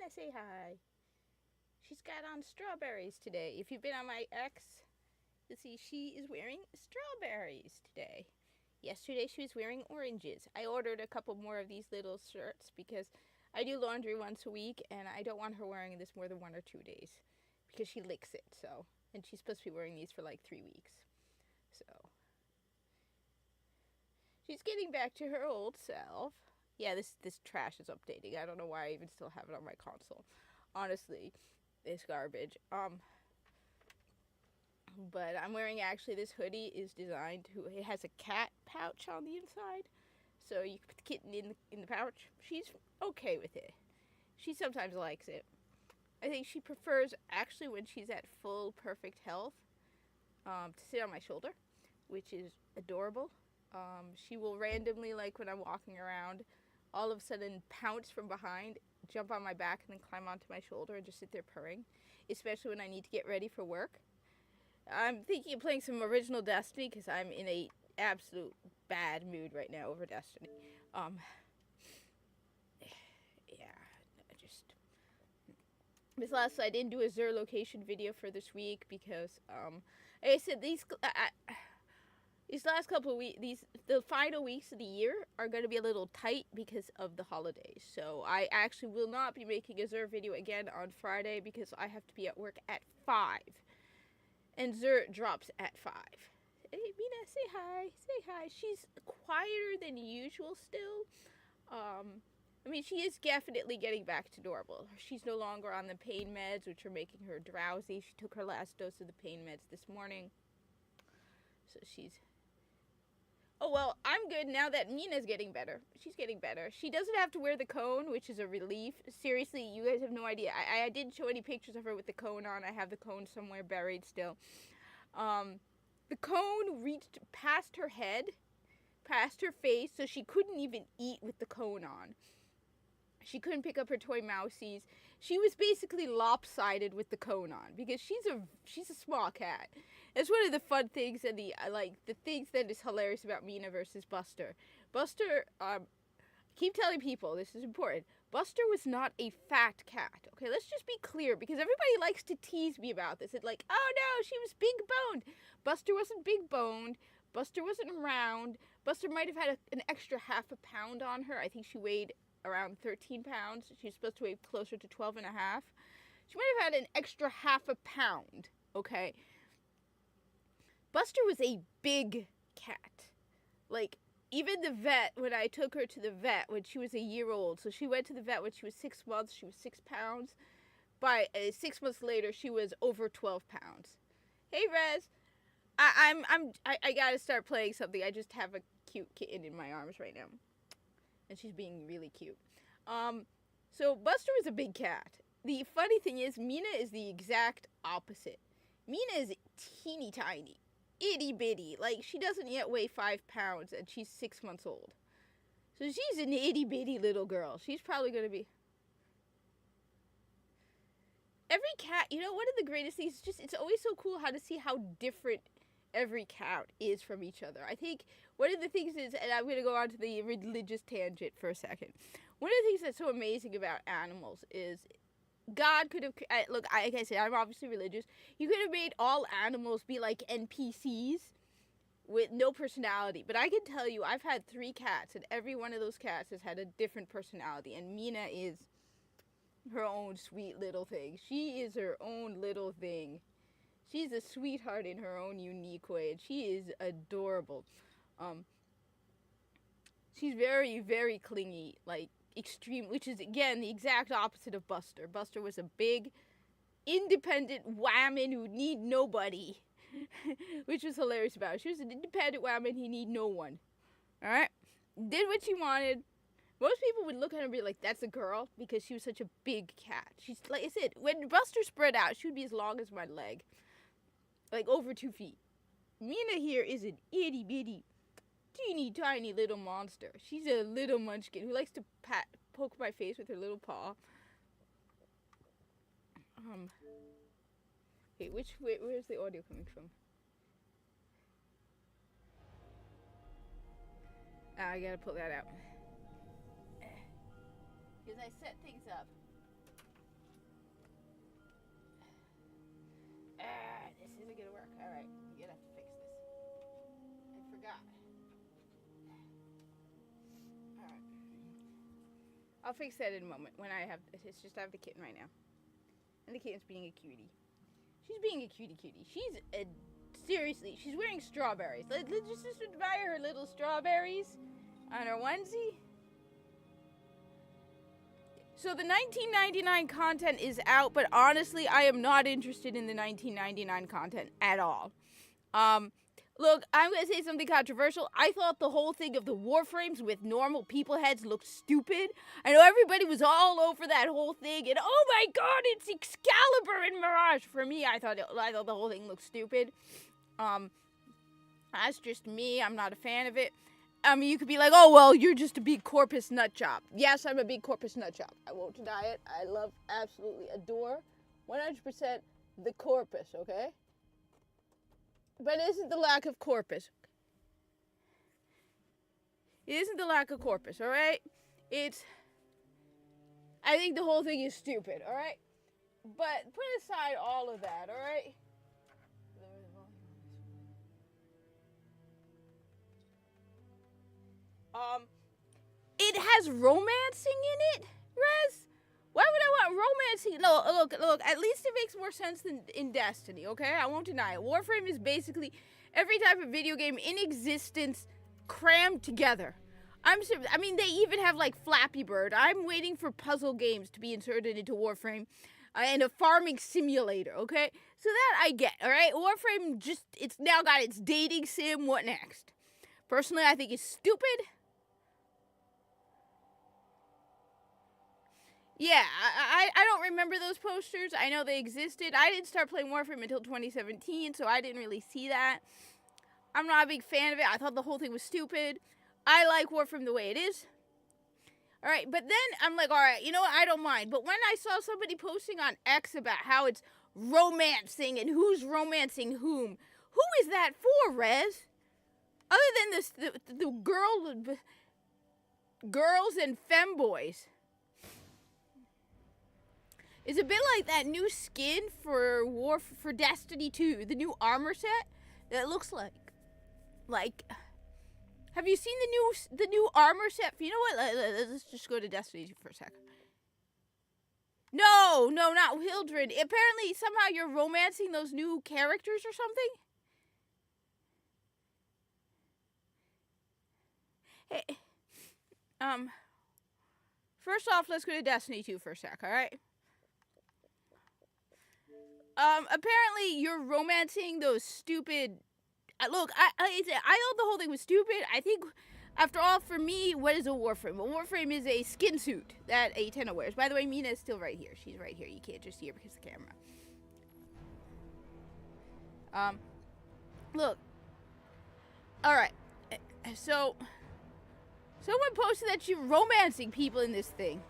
Mina, say hi. She's got on strawberries today. If you've been on my X, you'll see she is wearing strawberries today. Yesterday she was wearing oranges. I ordered a couple more of these little shirts because I do laundry once a week and I don't want her wearing this more than 1 or 2 days because she licks it. So, and she's supposed to be wearing these for like 3 weeks. So, she's getting back to her old self. Yeah, this trash is updating. I don't know why I even still have it on my console. Honestly, it's garbage. But I'm wearing actually this hoodie is designed to it has a cat pouch on the inside, so you can put the kitten in the pouch. She's okay with it. She sometimes likes it. I think she prefers actually when she's at full perfect health to sit on my shoulder, which is adorable. She will randomly, like when I'm walking around, all of a sudden pounce from behind, jump on my back, and then climb onto my shoulder and just sit there purring, especially when I need to get ready for work. I'm thinking of playing some original Destiny because I'm in a absolute bad mood right now over Destiny. Yeah, I just I didn't do a Xur location video for this week because like I said, these last couple of weeks, the final weeks of the year are going to be a little tight because of the holidays. So I actually will not be making a Xur video again on Friday because I have to be at work at 5. And Xur drops at 5. Hey, Mina, say hi. Say hi. She's quieter than usual still. I mean, she is definitely getting back to normal. She's no longer on the pain meds, which are making her drowsy. She took her last dose of the pain meds this morning. So she's... Oh, well, I'm good now that Mina's getting better. She's getting better. She doesn't have to wear the cone, which is a relief. Seriously, you guys have no idea. I didn't show any pictures of her with the cone on. I have the cone somewhere buried still. The cone reached past her head, past her face, so she couldn't even eat with the cone on. She couldn't pick up her toy mousies. She was basically lopsided with the cone on because she's a small cat. It's one of the fun things and the things that is hilarious about Mina versus Buster. Buster, keep telling people this is important. Buster was not a fat cat. Okay, let's just be clear because everybody likes to tease me about this. It's like, oh no, she was big boned. Buster wasn't big boned. Buster wasn't round. Buster might have had an extra half a pound on her. I think she weighed around 13 pounds. She's supposed to weigh closer to 12 and a half. She might have had an extra half a pound, okay? Buster was a big cat. Like, even the vet, when I took her to the vet when she was a year old, so she went to the vet when she was 6 months, she was 6 pounds. By 6 months later, she was over 12 pounds. Hey, Rez. I gotta start playing something. I just have a cute kitten in my arms right now. And she's being really cute. So Buster is a big cat. The funny thing is, Mina is the exact opposite. Mina is teeny tiny, itty bitty. Like, she doesn't yet weigh 5 pounds and she's 6 months old. So she's an itty bitty little girl. She's probably gonna be... Every cat, you know, one of the greatest things is just, it's always so cool how to see how different every cat is from each other. I think one of the things is, and I'm going to go on to the religious tangent for a second. One of the things that's so amazing about animals is God could have, look, like I said, I'm obviously religious. You could have made all animals be like NPCs with no personality. But I can tell you, I've had 3 cats, and every one of those cats has had a different personality. And Mina is her own sweet little thing. She is her own little thing. She's a sweetheart in her own unique way, and she is adorable. She's very, very clingy, like extreme, which is again the exact opposite of Buster. Buster was a big, independent woman who need nobody, which was hilarious about her. She was an independent woman, he need no one. All right, did what she wanted. Most people would look at her and be like, that's a girl, because she was such a big cat. She's, like I said, when Buster spread out, she would be as long as my leg. Like over 2 feet. Mina here is an itty bitty, teeny tiny little monster. She's a little munchkin who likes to poke my face with her little paw. Wait, where's the audio coming from? I gotta pull that out. Because I set things up. God. Alright. I'll fix that in a moment when I have, it's just I have the kitten right now. And the kitten's being a cutie. She's being a cutie. Seriously, she's wearing strawberries. Let's just admire her little strawberries on her onesie. So the 1999 content is out, but honestly, I am not interested in the 1999 content at all. Look, I'm going to say something controversial. I thought the whole thing of the Warframes with normal people heads looked stupid. I know everybody was all over that whole thing, and oh my god, it's Excalibur in Mirage. For me, I thought the whole thing looked stupid. That's just me. I'm not a fan of it. I mean, you could be like, oh, well, you're just a big Corpus nut job. Yes, I'm a big Corpus nut job. I won't deny it. I love, absolutely adore 100% the Corpus, okay? But it isn't the lack of Corpus. It isn't the lack of Corpus, alright? I think the whole thing is stupid, alright? But put aside all of that, alright? It has romancing in it, Rez? Why would I want romancing? No, look, at least it makes more sense than in Destiny, okay? I won't deny it. Warframe is basically every type of video game in existence crammed together. I mean, they even have, like, Flappy Bird. I'm waiting for puzzle games to be inserted into Warframe and a farming simulator, okay? So that I get, alright? Warframe it's now got its dating sim. What next? Personally, I think it's stupid. Yeah, I don't remember those posters. I know they existed. I didn't start playing Warframe until 2017, so I didn't really see that. I'm not a big fan of it. I thought the whole thing was stupid. I like Warframe the way it is. Alright, but then I'm like, alright, you know what? I don't mind. But when I saw somebody posting on X about how it's romancing and who's romancing whom, who is that for, Rez? Other than the girls and femboys. It's a bit like that new skin for Destiny 2, the new armor set that looks like have you seen the new armor set? You know what? Let's just go to Destiny 2 for a sec. No, not Hildred. Apparently, somehow you're romancing those new characters or something. Hey, first off, let's go to Destiny 2 for a sec, alright? Apparently you're romancing those stupid... Look, I thought the whole thing was stupid. I think, after all, for me, what is a Warframe? A Warframe is a skin suit that a Tenno wears. By the way, Mina is still right here. She's right here. You can't just see her because of the camera. Look. Alright. So, someone posted that you're romancing people in this thing.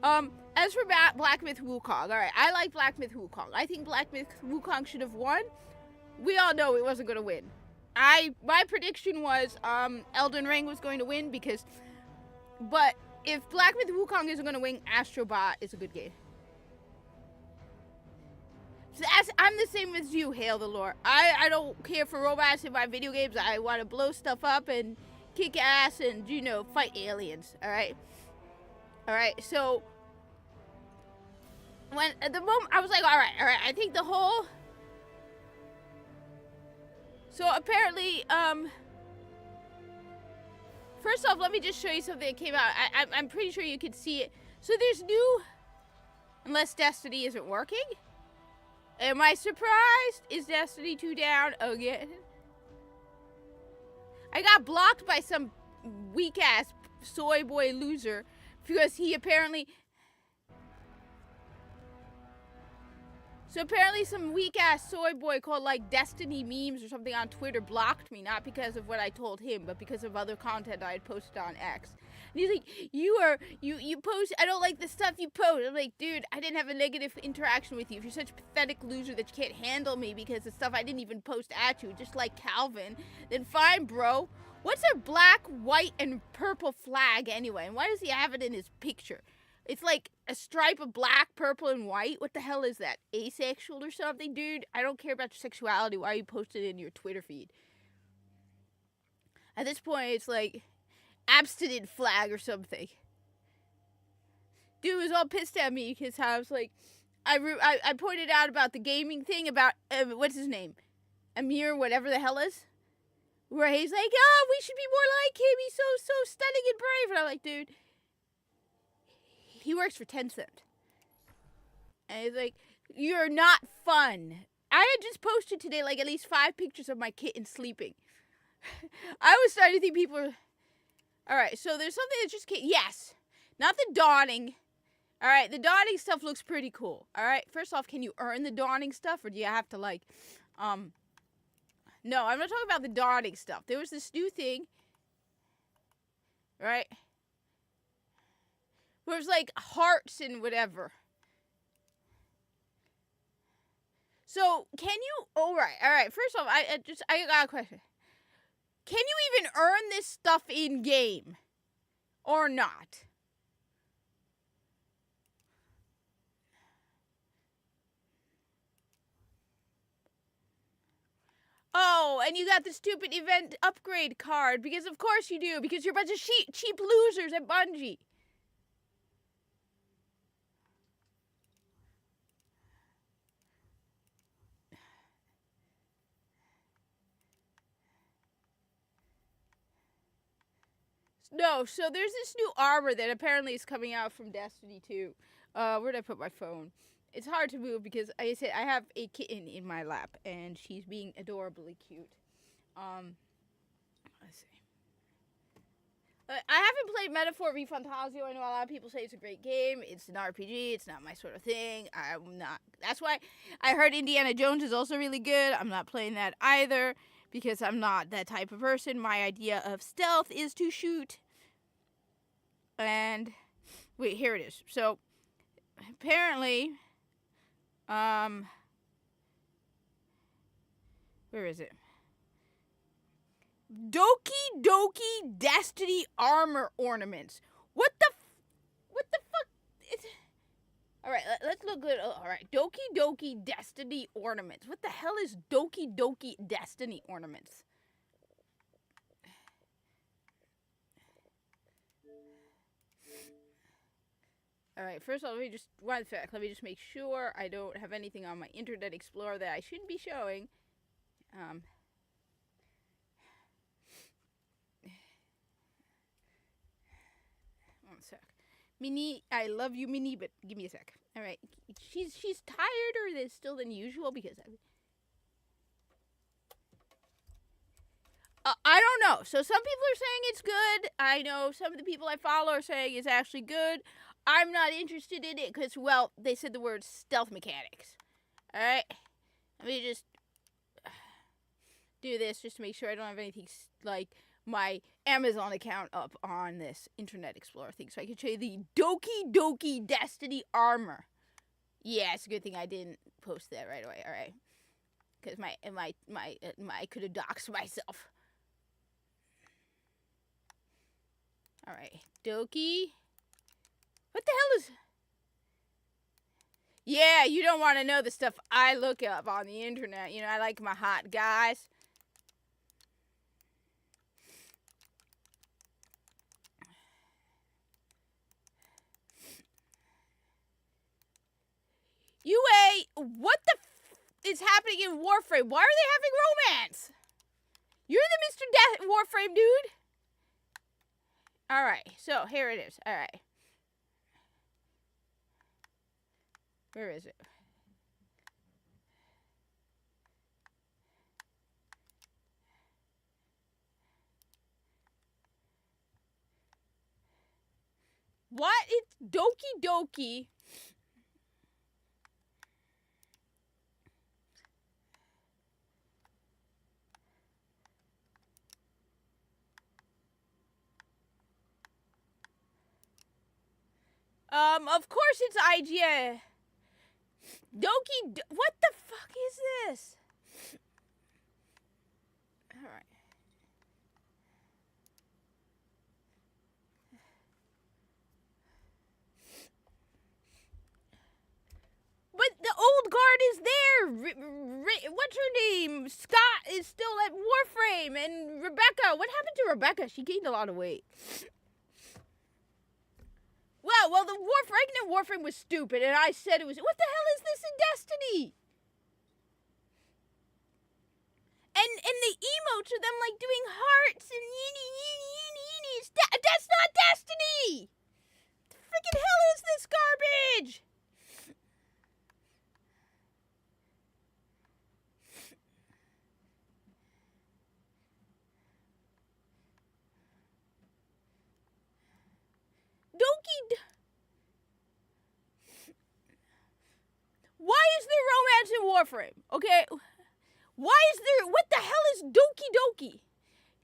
As for Black Myth Wukong, alright, I like Black Myth Wukong. I think Black Myth Wukong should have won. We all know it wasn't going to win. My prediction was, Elden Ring was going to win but if Black Myth Wukong isn't going to win, Astrobot is a good game. So I'm the same as you, Hail the Lord. I don't care for robots in my video games. I want to blow stuff up and kick ass and, fight aliens, alright? Alright, so... when, at the moment, I was like, alright, I think the whole... So, apparently, first off, let me just show you something that came out. I'm pretty sure you can see it. So, there's new... Unless Destiny isn't working? Am I surprised? Is Destiny 2 down again? I got blocked by some weak-ass soy boy loser because he apparently... So apparently some weak-ass soy boy called, Destiny Memes or something on Twitter blocked me, not because of what I told him, but because of other content I had posted on X. And he's like, you post, I don't like the stuff you post. I'm like, dude, I didn't have a negative interaction with you. If you're such a pathetic loser that you can't handle me because of stuff I didn't even post at you, just like Calvin, then fine, bro. What's a black, white, and purple flag anyway? And why does he have it in his picture? It's like a stripe of black, purple, and white. What the hell is that? Asexual or something? Dude, I don't care about your sexuality. Why are you posting it in your Twitter feed? At this point, it's like abstinent flag or something. Dude was all pissed at me because I was like, I pointed out about the gaming thing about, what's his name? Amir, whatever the hell is. Where he's like, oh, we should be more like him. He's so stunning and brave. And I'm like, dude, he works for Tencent. And he's like, you're not fun. I had just posted today like at least 5 pictures of my kitten sleeping. I was starting to think people were... Alright, so there's something that just came... Yes. Not the dawning. Alright, the dawning stuff looks pretty cool. Alright, first off, can you earn the dawning stuff? Or do you have to like... No, I'm not talking about the dawning stuff. There was this new thing. Right? Where it was like hearts and whatever. So, can you... Alright. First off, I got a question. Can you even earn this stuff in-game? Or not? Oh, and you got the stupid event upgrade card. Because of course you do. Because you're a bunch of cheap losers at Bungie. No, so there's this new armor that apparently is coming out from Destiny 2. Where'd I put my phone? It's hard to move because, like I said, I have a kitten in my lap, and she's being adorably cute. Let's see. I haven't played Metaphor v Fantasio. I know a lot of people say it's a great game. It's an RPG. It's not my sort of thing. I'm not. That's why I heard Indiana Jones is also really good. I'm not playing that either because I'm not that type of person. My idea of stealth is to shoot. And wait, here it is. So apparently, where is it? Doki Doki Destiny armor ornaments. What the fuck? Alright, let's look good. Alright, Doki Doki Destiny ornaments. What the hell is Doki Doki Destiny ornaments? Alright, first of all, let me just make sure I don't have anything on my Internet Explorer that I shouldn't be showing. One sec. Minnie, I love you, Minnie, but give me a sec. Alright, she's tireder still than usual because I don't know. So some people are saying it's good. I know some of the people I follow are saying it's actually good. I'm not interested in it because, well, they said the word stealth mechanics. Alright? Let me just do this just to make sure I don't have anything like my Amazon account up on this Internet Explorer thing. So I can show you the Doki Doki Destiny armor. Yeah, it's a good thing I didn't post that right away. Alright. Because I could have doxed myself. Alright. Doki. What the hell is... Yeah, you don't want to know the stuff I look up on the internet. You know, I like my hot guys. UA, what the is happening in Warframe? Why are they having romance? You're the Mr. Warframe dude? Alright, so here it is. Alright. Where is it? What? It's Doki Doki. Of course it's IGA. What the fuck is this? Alright. But the old guard is there. What what's her name? Scott is still at Warframe, and Rebecca. What happened to Rebecca? She gained a lot of weight. Well, the pregnant Warframe was stupid, and I said it was. What the hell is this in Destiny? And the emotes are them like doing hearts and yeeny. That's not Destiny. The freaking hell is this garbage? Why is there romance in Warframe? Okay, why is there? What the hell is Doki Doki?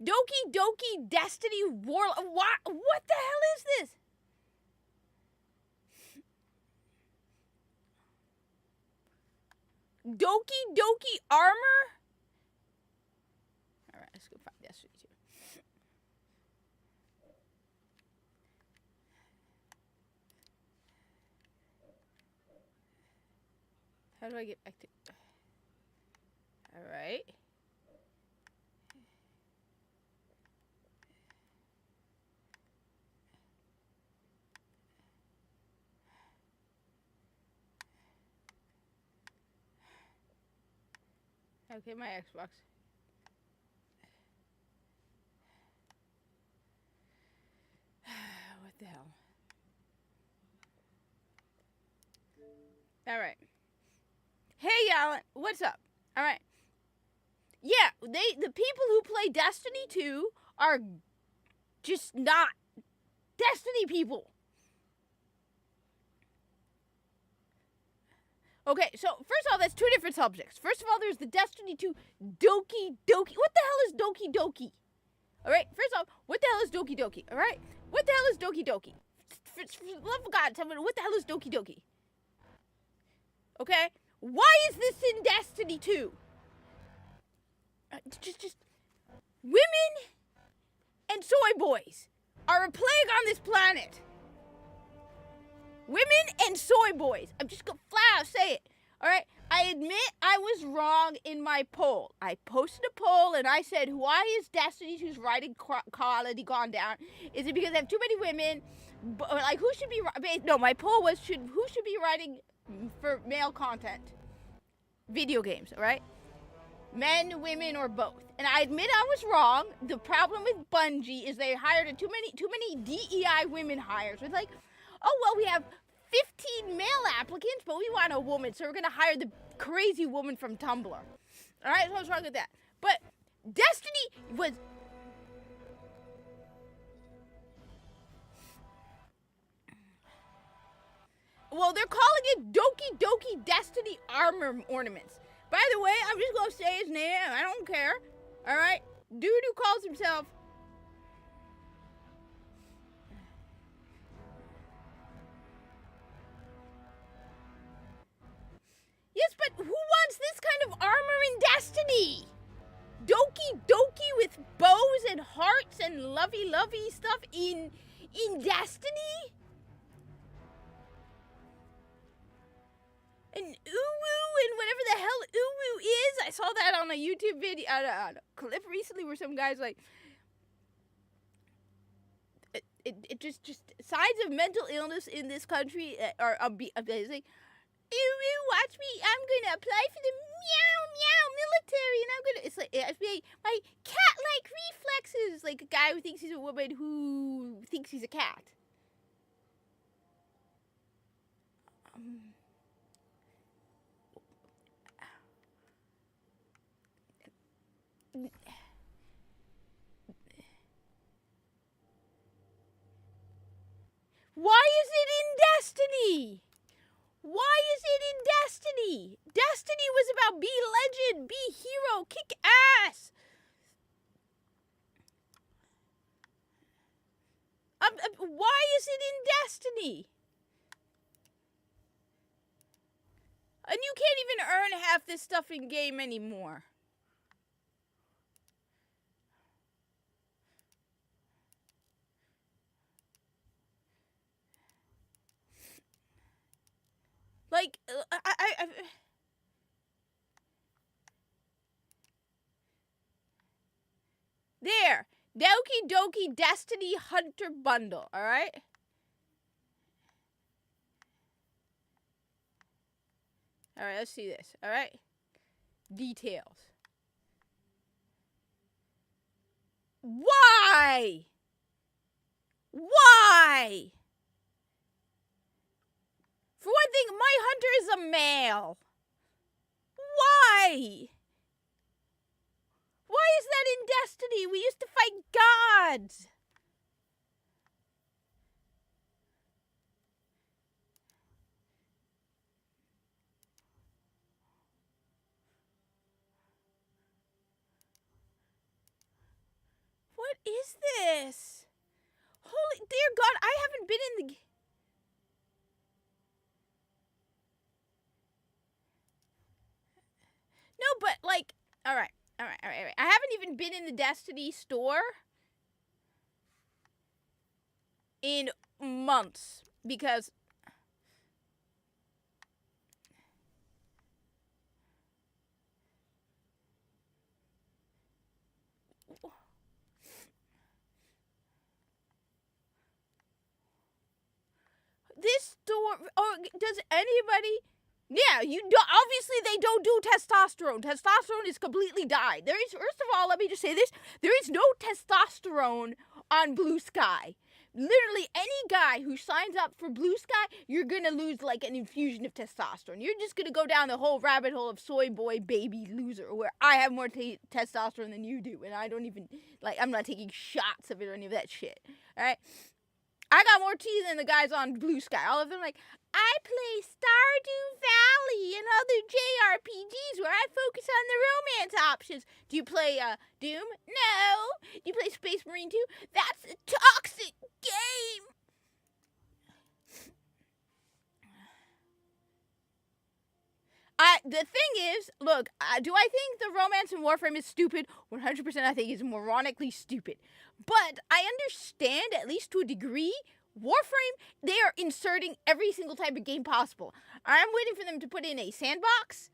Doki Doki Destiny War. What the hell is this? Doki Doki Armor. All right, let's go find Destiny 2. How do I get back to? All right. Okay, my Xbox. What the hell? All right. Hey, Alan, what's up? All right. Yeah, the people who play Destiny 2 are just not Destiny people. Okay, so first of all, that's two different subjects. First of all, there's the Destiny 2 Doki Doki. What the hell is Doki Doki? All right, first off, what the hell is Doki Doki? All right, what the hell is Doki Doki? For the love of God, tell me, what the hell is Doki Doki? Okay, why is this in Destiny 2? Just women and soy boys are a plague on this planet. Women and soy boys. I'm just gonna flat out say it. All right. I admit I was wrong in my poll. I posted a poll and I said, why is Destiny 2's writing quality gone down? Is it because they have too many women? Like, who should be? No, my poll was who should be writing for male content? Video games. All right. Men, women, or both. And I admit I was wrong. The problem with Bungie is they hired too many DEI women hires. It's like, oh, well, we have 15 male applicants, but we want a woman, so we're going to hire the crazy woman from Tumblr. All right, so what's wrong with that? But Destiny was... Well, they're calling it Doki Doki Destiny Armor Ornaments. By the way, I'm just going to say his name. I don't care. All right? Dude who calls himself... Yes, but who wants this kind of armor in Destiny? Doki Doki with bows and hearts and lovey stuff in Destiny? And Uwu and whatever the hell Uwu is. I saw that on a YouTube video, on a clip recently where some guy's like, it just signs of mental illness in this country are amazing. Uwu, watch me. I'm gonna apply for the meow military, and I'm gonna. It's like my cat-like reflexes, like a guy who thinks he's a woman who thinks he's a cat. Why is it in Destiny? Why is it in Destiny? Destiny was about be legend, be hero, kick ass. Why is it in Destiny? And you can't even earn half this stuff in game anymore. Like, Doki Destiny Hunter Bundle, alright? Alright, let's see this, alright? Details. Why? Why? For one thing, my hunter is a male. Why? Why is that in Destiny? We used to fight gods. What is this? Holy dear God, I haven't been in the... No, but like, all right. I haven't even been in the Destiny store in months because this store, or does anybody... Yeah, obviously they don't do testosterone. Testosterone is completely died. There is, first of all, let me just say this. There is no testosterone on Blue Sky. Literally any guy who signs up for Blue Sky, you're going to lose like an infusion of testosterone. You're just going to go down the whole rabbit hole of soy boy baby loser where I have more testosterone than you do. And I don't even, like, I'm not taking shots of it or any of that shit. All right? I got more tea than the guys on Blue Sky. All of them like, I play Stardew Valley and other JRPGs where I focus on the romance options. Do you play Doom? No. Do you play Space Marine 2? That's a toxic game. The thing is, look, do I think the romance in Warframe is stupid? 100% I think it's moronically stupid. But I understand, at least to a degree, Warframe, they are inserting every single type of game possible. I'm waiting for them to put in a sandbox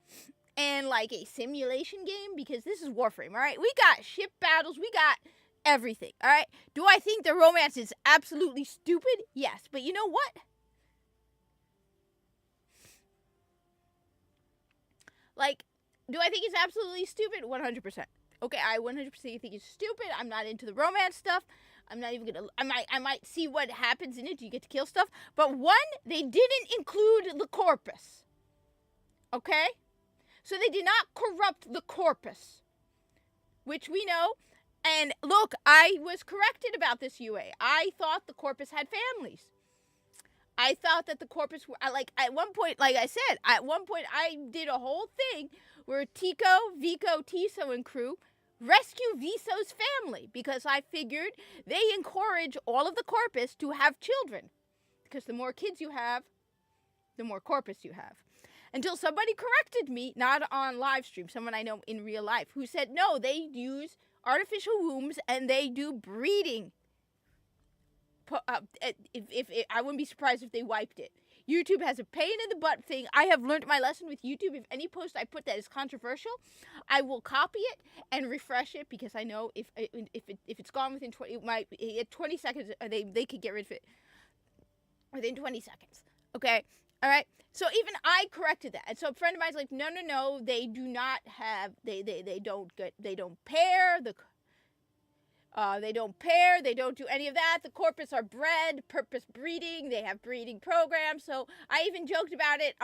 and like a simulation game because this is Warframe, alright? We got ship battles, we got everything, alright? Do I think the romance is absolutely stupid? Yes, but you know what? Like, do I think it's absolutely stupid? 100%. Okay, I 100% think it's stupid. I'm not into the romance stuff. I'm not even gonna... I might see what happens in it. Do you get to kill stuff? But one, they didn't include the corpus. Okay? So they did not corrupt the corpus. Which we know. And look, I was corrected about this UA. I thought the corpus had families. I thought that the corpus were... Like, at one point, like I said, at one point I did a whole thing where Tico, Vico, Tiso, and crew rescue Viso's family because I figured they encourage all of the corpus to have children. Because the more kids you have, the more corpus you have. Until somebody corrected me, not on live stream, someone I know in real life, who said, no, they use artificial wombs and they do breeding. If I wouldn't be surprised if they wiped it. YouTube has a pain in the butt thing. I have learned my lesson with YouTube. If any post I put that is controversial, I will copy it and refresh it because I know if it's gone within 20 seconds, they could get rid of it within 20 seconds. Okay, all right. So even I corrected that, and so a friend of mine's like, no, they do not have they don't pair the. They don't pair, they don't do any of that. The corpus are bred, purpose breeding, they have breeding programs. So I even joked about it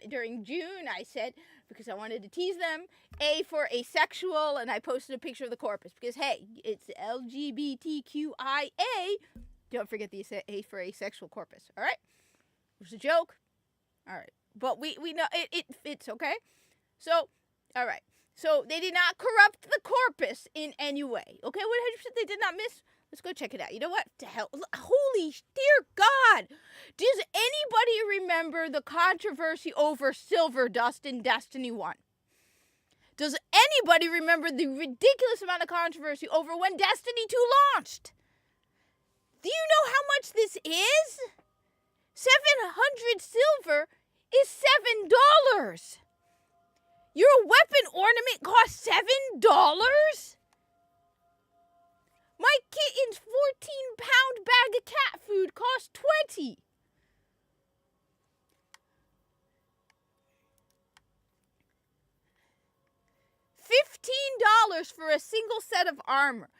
during June. I said, because I wanted to tease them, A for asexual, and I posted a picture of the corpus. Because, hey, it's LGBTQIA. Don't forget the A for asexual corpus, all right? It was a joke. All right. But we know it fits, okay? So, all right. So they did not corrupt the corpus in any way. Okay, 100% they did not miss. Let's go check it out. You know what? The hell? Holy dear God! Does anybody remember the controversy over Silver Dust in Destiny 1? Does anybody remember the ridiculous amount of controversy over when Destiny 2 launched? Do you know how much this is? 700 silver is $7. Your weapon ornament costs $7? My kitten's 14-pound bag of cat food costs $20. $15 for a single set of armor.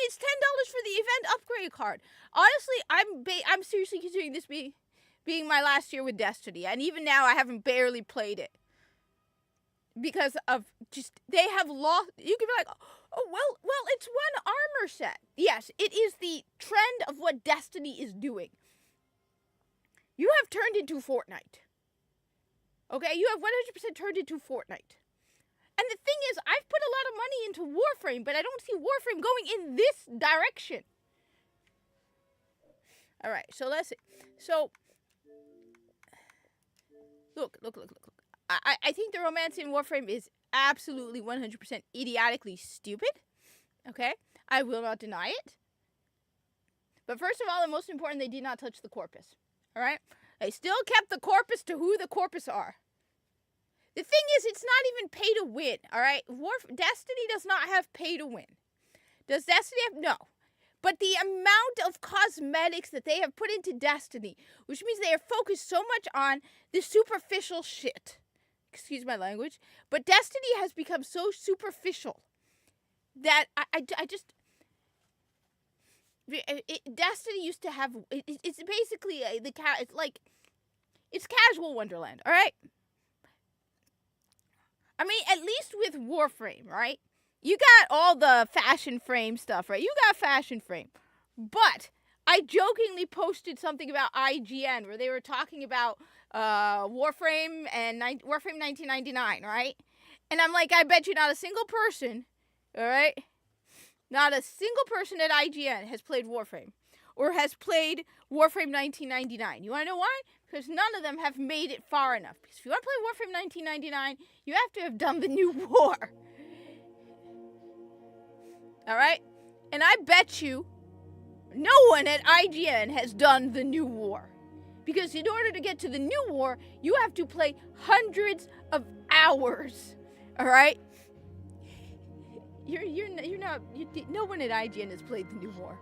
It's $10 for the event upgrade card. Honestly, I'm seriously considering this being my last year with Destiny, and even now I haven't barely played it because of just they have lost. You could be like, oh well, it's one armor set. Yes, it is the trend of what Destiny is doing. You have turned into Fortnite. Okay, you have 100% turned into Fortnite. And the thing is, I've put a lot of money into Warframe, but I don't see Warframe going in this direction. All right, so let's see. So, look. I think the romance in Warframe is absolutely 100% idiotically stupid. Okay? I will not deny it. But first of all, and most important, they did not touch the corpus. All right? They still kept the corpus to who the corpus are. The thing is, it's not even pay to win, all right? Destiny does not have pay to win. Does Destiny have? No. But the amount of cosmetics that they have put into Destiny, which means they are focused so much on the superficial shit. Excuse my language. But Destiny has become so superficial that I just... Destiny used to have... It's basically... It's casual Wonderland, all right? I mean, at least with Warframe, right? You got all the fashion frame stuff, right? You got fashion frame. But I jokingly posted something about IGN where they were talking about Warframe and Warframe 1999, right? And I'm like, I bet you not a single person, all right? Not a single person at IGN has played Warframe or has played Warframe 1999. You want to know why? Because none of them have made it far enough. Because if you want to play Warframe 1999, you have to have done the new war. Alright? And I bet you no one at IGN has done the new war. Because in order to get to the new war, you have to play hundreds of hours. Alright? No one at IGN has played the new war.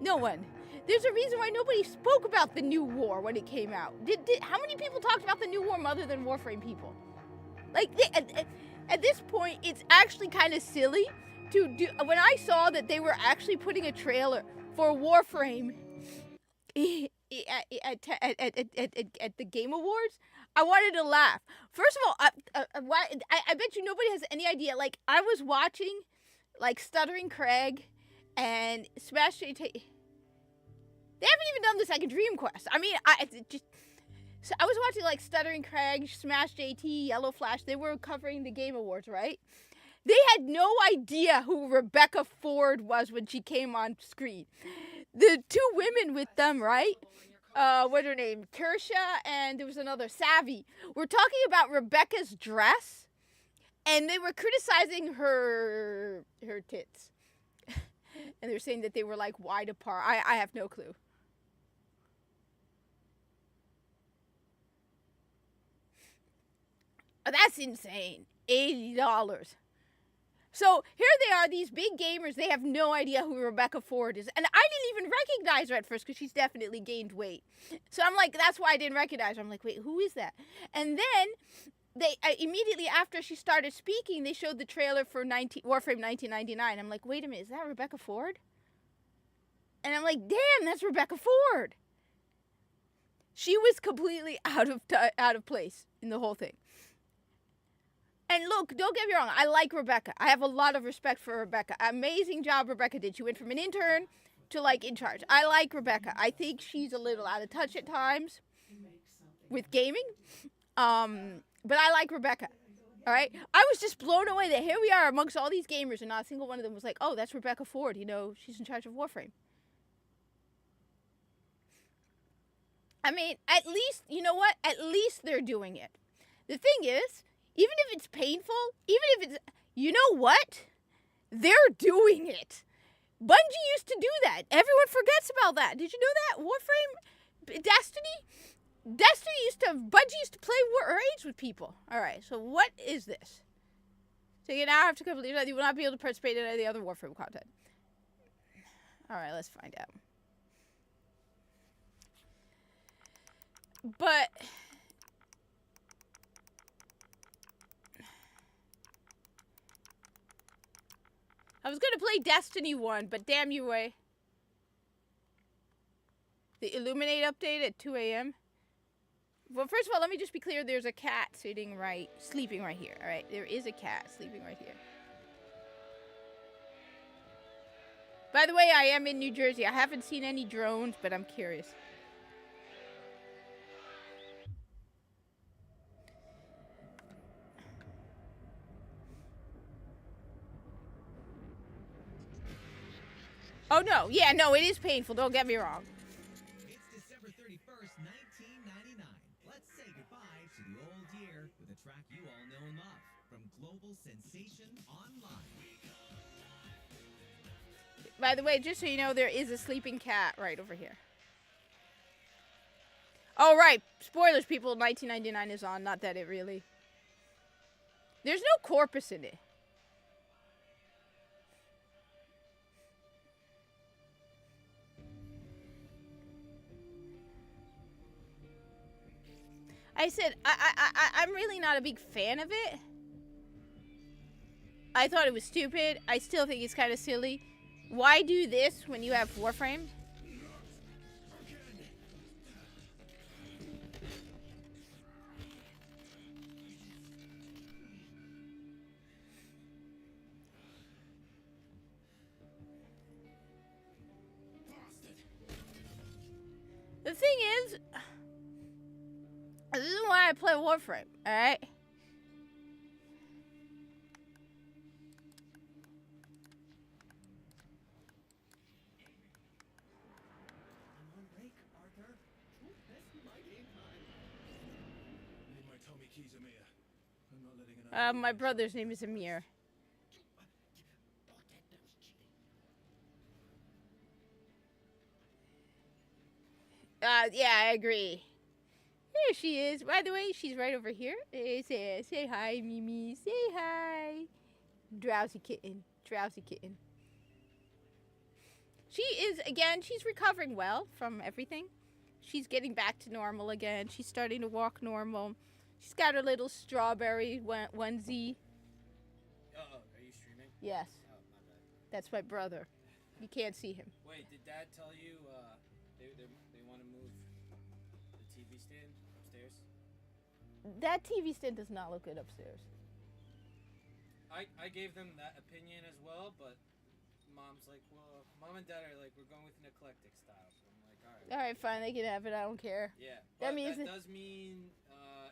No one. There's a reason why nobody spoke about the new war when it came out. How many people talked about the new war other than Warframe people? Like, at this point, it's actually kind of silly to do. When I saw that they were actually putting a trailer for Warframe at the Game Awards, I wanted to laugh. First of all, I bet you nobody has any idea. Like, I was watching, like, Stuttering Craig and Smash JT. They haven't even done the second Dream Quest. I mean, I was watching like Stuttering Craig, Smash JT, Yellow Flash. They were covering the Game Awards, right? They had no idea who Rebecca Ford was when she came on screen. The two women with them, right? What's her name? Kirsha and there was another, Savvy. We're talking about Rebecca's dress, and they were criticizing her tits. And they were saying that they were like wide apart. I have no clue. Oh, that's insane. $80. So here they are, these big gamers. They have no idea who Rebecca Ford is. And I didn't even recognize her at first because she's definitely gained weight. So I'm like, that's why I didn't recognize her. I'm like, wait, who is that? And then immediately after she started speaking, they showed the trailer for Warframe 1999. I'm like, wait a minute, is that Rebecca Ford? And I'm like, damn, that's Rebecca Ford. She was completely out of place in the whole thing. And look, don't get me wrong, I like Rebecca. I have a lot of respect for Rebecca. Amazing job Rebecca did. She went from an intern to like in charge. I like Rebecca. I think she's a little out of touch at times with gaming. But I like Rebecca. All right? I was just blown away that here we are amongst all these gamers and not a single one of them was like, oh, that's Rebecca Ford. You know, she's in charge of Warframe. I mean, at least, you know what? At least they're doing it. The thing is, even if it's painful, even if it's, you know what? They're doing it. Bungie used to do that. Everyone forgets about that. Did you know that? Warframe, Bungie used to play raids with people. All right, so what is this? So you now have to complete that. You will not be able to participate in any other Warframe content. Alright, let's find out. But I was gonna play Destiny 1, but damn you, way. The Illuminate update at 2 a.m. Well, first of all, let me just be clear. There's a cat sleeping right here. All right, there is a cat sleeping right here. By the way, I am in New Jersey. I haven't seen any drones, but I'm curious. Oh no, yeah, no, it is painful. Don't get me wrong. It's December 31st, 1999. Let's say goodbye to the old year with a track you all know and love from Global Sensation Online. By the way, just so you know, there is a sleeping cat right over here. Oh, right. Spoilers, people. 1999 is on. Not that it really... There's no corpus in it. I said, I'm really not a big fan of it. I thought it was stupid. I still think it's kind of silly. Why do this when you have Warframe? The thing is, this is why I play Warframe, alright? My brother's name is Amir. Yeah, I agree. There she is. By the way, she's right over here. Say hi, Mimi. Say hi. Drowsy kitten. Drowsy kitten. She is, again, she's recovering well from everything. She's getting back to normal again. She's starting to walk normal. She's got her little strawberry onesie. Oh, are you streaming? Yes. Oh, my bad. That's my brother. You can't see him. Wait, did Dad tell you they want to move the TV stand upstairs? That TV stand does not look good upstairs. I gave them that opinion as well, but Mom's like, well, Mom and Dad are like, we're going with an eclectic style. So I'm like, all right. All right, fine. They can have it. I don't care. Yeah. That But means that does mean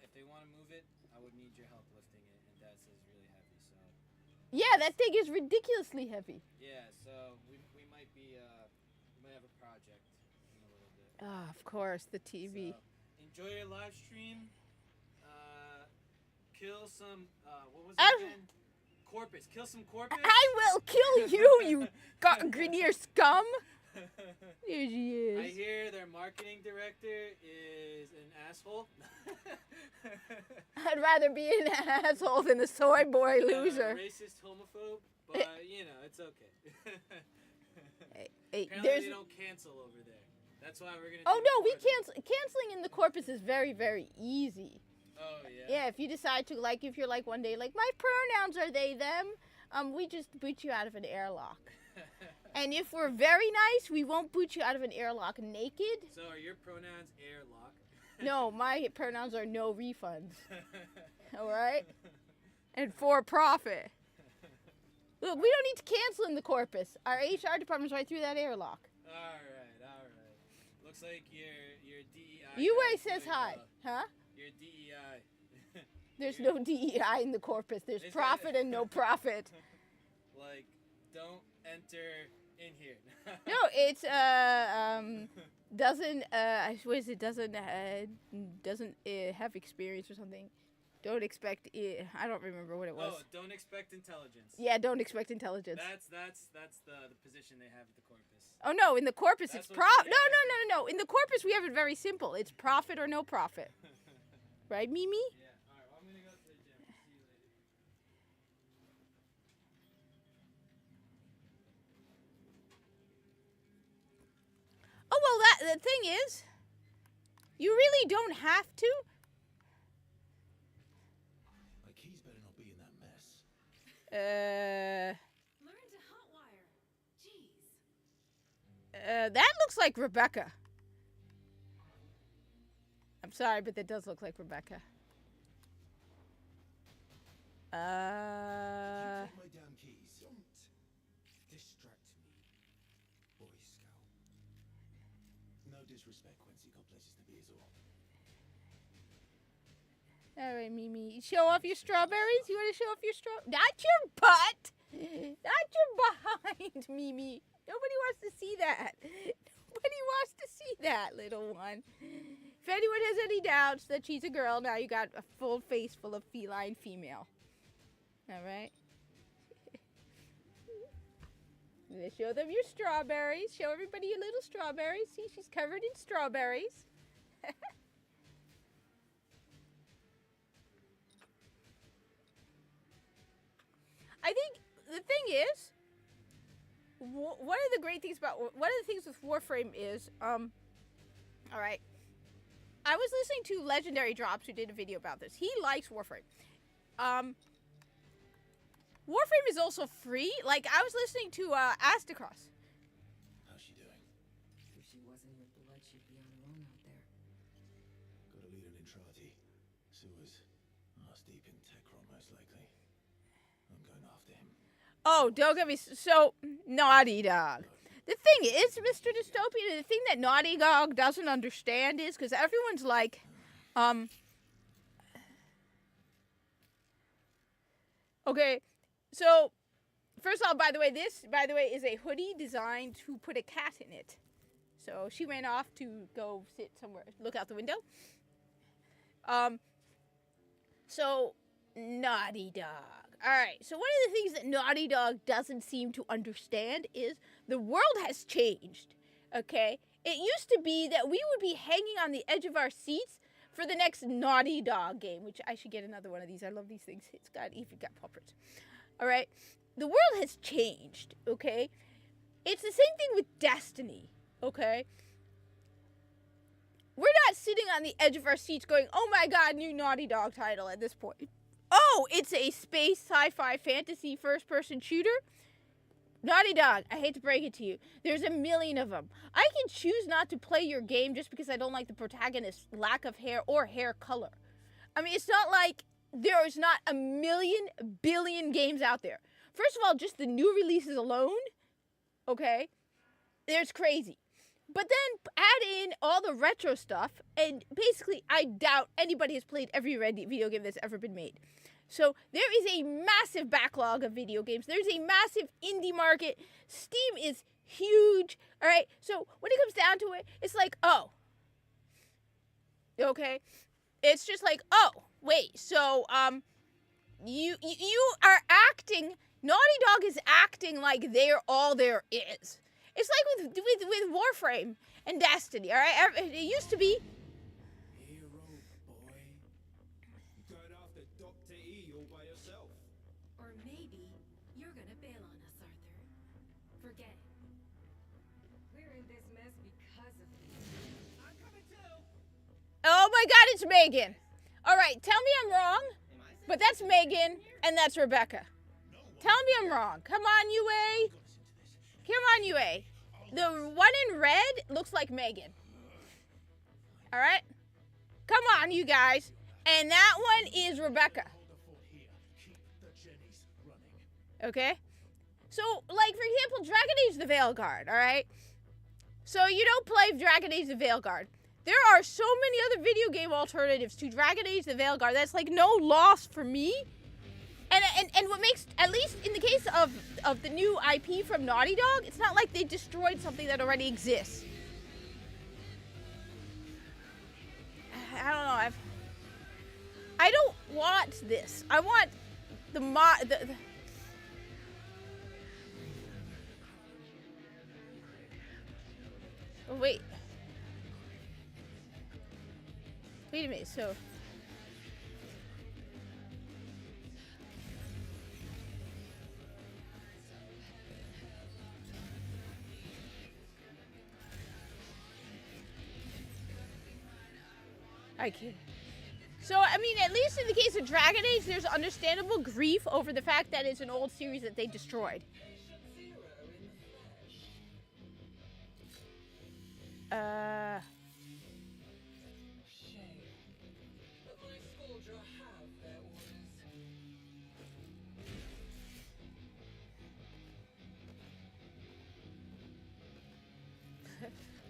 if they want to move it, I would need your help lifting it, and Dad says really heavy, so. Yeah, that thing is ridiculously heavy. Yeah, so we might be we might have a project in a little bit. Ah, of course, the TV. So, enjoy your live stream. Kill some. What was it again? Corpus. Kill some corpus. I will kill you, you Grenier scum. There she I is. hear their marketing director is an asshole. I'd rather be an asshole than a soy boy loser. Racist, homophobe, but you know it's okay. Hey, Apparently they don't cancel over there. That's why we're gonna. Oh do no, we recording. canceling in the corpus is very, very easy. Oh yeah. Yeah, if you decide to, like, if you're like one day like my pronouns are they them, we just boot you out of an airlock. And if we're very nice, we won't boot you out of an airlock naked. So are your pronouns airlock? No, my pronouns are no refunds. All right? And for profit. Look, we don't need to cancel in the corpus. Our HR department's right through that airlock. All right. Looks like your DEI. UA guy's says doing hi. well. Huh? Your DEI. There's no DEI in the corpus. There's It's profit and no profit. Like, don't enter in here. No, it's doesn't what is it? Doesn't have experience or something. Don't expect it. I don't remember what it was. Oh, don't expect intelligence. Yeah, don't expect intelligence. That's the position they have at the corpus. Oh no, in the corpus That's it's what no, the no, AI no, no, no. In the corpus we have it very simple. It's profit or no profit. Right, Mimi? Yeah. All right. Well, I'm gonna go to the gym. See you later. well, the thing is, you really don't have to. My keys better not be in that mess. Learn to hotwire. Jeez. That looks like Rebecca. I'm sorry, but that does look like Rebecca. You take my damn keys. Don't distract me, Boy Scout. No disrespect, Quincy. Got places to be is all. All right, Mimi. Show off your strawberries? You want to show off your Not your butt! Not your behind, Mimi. Nobody wants to see that. Nobody wants to see that, little one. If anyone has any doubts that she's a girl, now you got a full face full of feline female. All right? Show them your strawberries. Show everybody your little strawberries. See, she's covered in strawberries. I think the thing is, one of the great things about, one of the things with Warframe is, all right, I was listening to Legendary Drops, who did a video about this. He likes Warframe. Warframe is also free. Like, I was listening to Astacross. How's she doing? If she wasn't your blood, she'd be on her own out there. Got a lead on Intrati. Sewers. Arse deep in Techron, most likely. I'm going after him. Oh, don't get me so Naughty Dog. The thing is, Mr. Dystopia, the thing that Naughty Dog doesn't understand is, because everyone's like, okay, so, first of all, by the way, this, is a hoodie designed to put a cat in it. So, she ran off to go sit somewhere, look out the window. So, Naughty Dog. Alright, so one of the things that Naughty Dog doesn't seem to understand is the world has changed, okay? It used to be that we would be hanging on the edge of our seats for the next Naughty Dog game, which I should get another one of these. I love these things. It's got even got puppets. Alright? The world has changed, okay? It's the same thing with Destiny, okay? We're not sitting on the edge of our seats going, oh my god, new Naughty Dog title at this point. Oh, it's a space sci-fi fantasy first-person shooter? Naughty Dog, I hate to break it to you. There's a million of them. I can choose not to play your game just because I don't like the protagonist's lack of hair or hair color. I mean, it's not like there is not a million billion games out there. First of all, just the new releases alone, okay, there's crazy. But then add in all the retro stuff, and basically I doubt anybody has played every video game that's ever been made. So there is a massive backlog of video games. There's a massive indie market. Steam is huge, all right? So when it comes down to it, it's like, oh, okay? It's just like, oh, wait, so, you are acting, Naughty Dog is acting like they're all there is. It's like with Warframe and Destiny, all right? It used to be. Hero, boy. Going after Dr. E all by yourself. Or maybe you're gonna bail on us, Arthur. Forget it. We're in this mess because of you. I'm coming too. Oh my god, it's Megan. All right, tell me I'm wrong, but that's Megan and that's Rebecca. Tell me I'm wrong. Come on, UA. Come on, UA. The one in red looks like Megan. All right? Come on, you guys. And that one is Rebecca. Okay? So, like, for example, Dragon Age the Veilguard, all right? So, you don't play Dragon Age the Veilguard. There are so many other video game alternatives to Dragon Age the Veilguard that's, like, no loss for me. And what makes, at least in the case of the new IP from Naughty Dog, it's not like they destroyed something that already exists. I don't know. I don't want this. I want the oh, wait. Wait a minute. So. I can't. So, I mean, at least in the case of Dragon Age, there's understandable grief over the fact that it's an old series that they destroyed.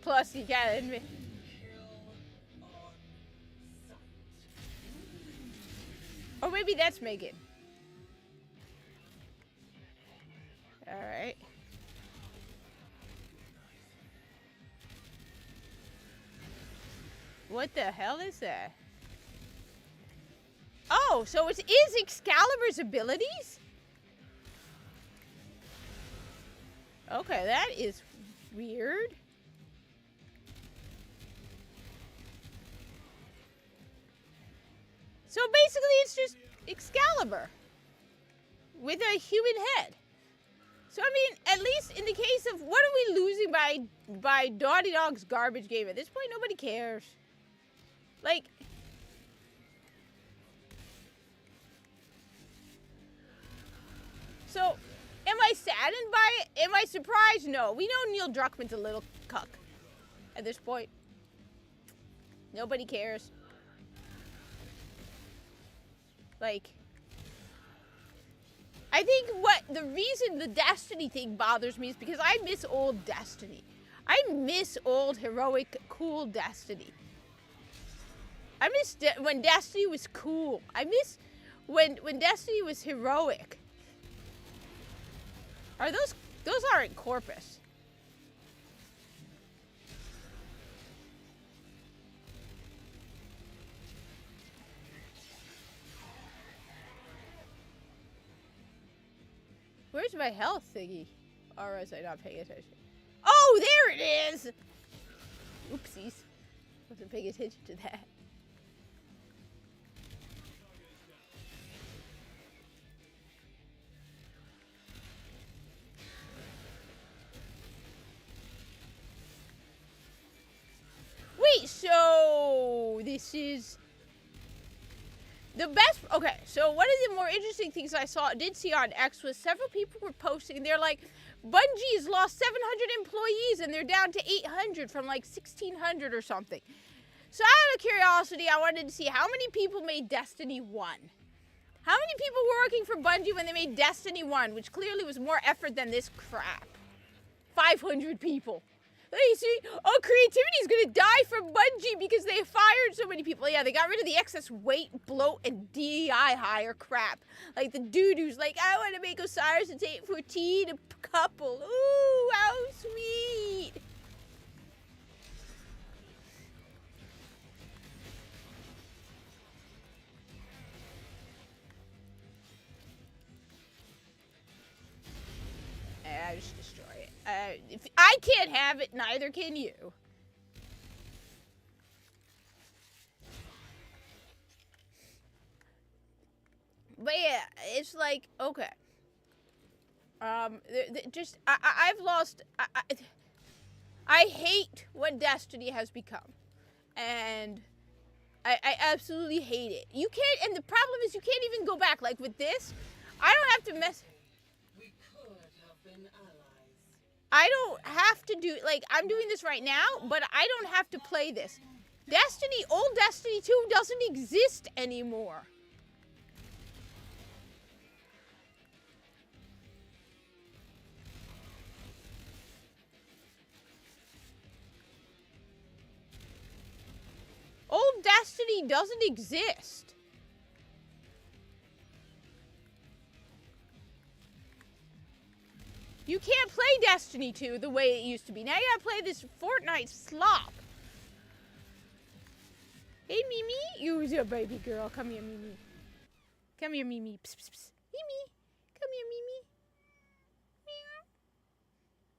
Plus, you gotta admit. Or maybe that's Megan. Alright. What the hell is that? Oh, so it is Excalibur's abilities? Okay, that is weird. So basically it's just Excalibur with a human head. So I mean, at least in the case of what are we losing by Naughty Dog's garbage game? At this point, nobody cares. Like, so am I saddened by it? Am I surprised? No. We know Neil Druckmann's a little cuck at this point. Nobody cares. Like, I think the reason the Destiny thing bothers me is because I miss old Destiny. I miss old heroic, cool Destiny. I miss when Destiny was cool. I miss when Destiny was heroic. Are those aren't Corpus? Where's my health thingy? Or was I not paying attention? Oh, there it is! Oopsies. Wasn't paying attention to that. Wait, so this is the best. Okay, so one of the more interesting things I did see on X was several people were posting. They're like, Bungie's lost 700 employees and they're down to 800 from like 1,600 or something. So out of curiosity, I wanted to see how many people made Destiny 1. How many people were working for Bungie when they made Destiny 1, which clearly was more effort than this crap? 500 people. You see, oh, creativity is going to die from Bungie because they fired so many people. Yeah, they got rid of the excess weight, bloat, and DEI hire crap. Like the dude who's like, I want to make Osiris and 814 a couple. Ooh, how sweet. I just destroy it. If I can't have it, neither can you. But yeah, it's like, okay. I've lost. I hate what Destiny has become, and I absolutely hate it. You can't, and the problem is you can't even go back. Like with this, I don't have to mess. I don't have to do, like, I'm doing this right now, but I don't have to play this. Destiny, old Destiny 2 doesn't exist anymore. Old Destiny doesn't exist. You can't play Destiny 2 the way it used to be. Now you gotta play this Fortnite slop. Hey, Mimi. You're a baby girl. Come here, Mimi. Come here, Mimi. Psst, psst, psst. Mimi. Come here, Mimi. Meow.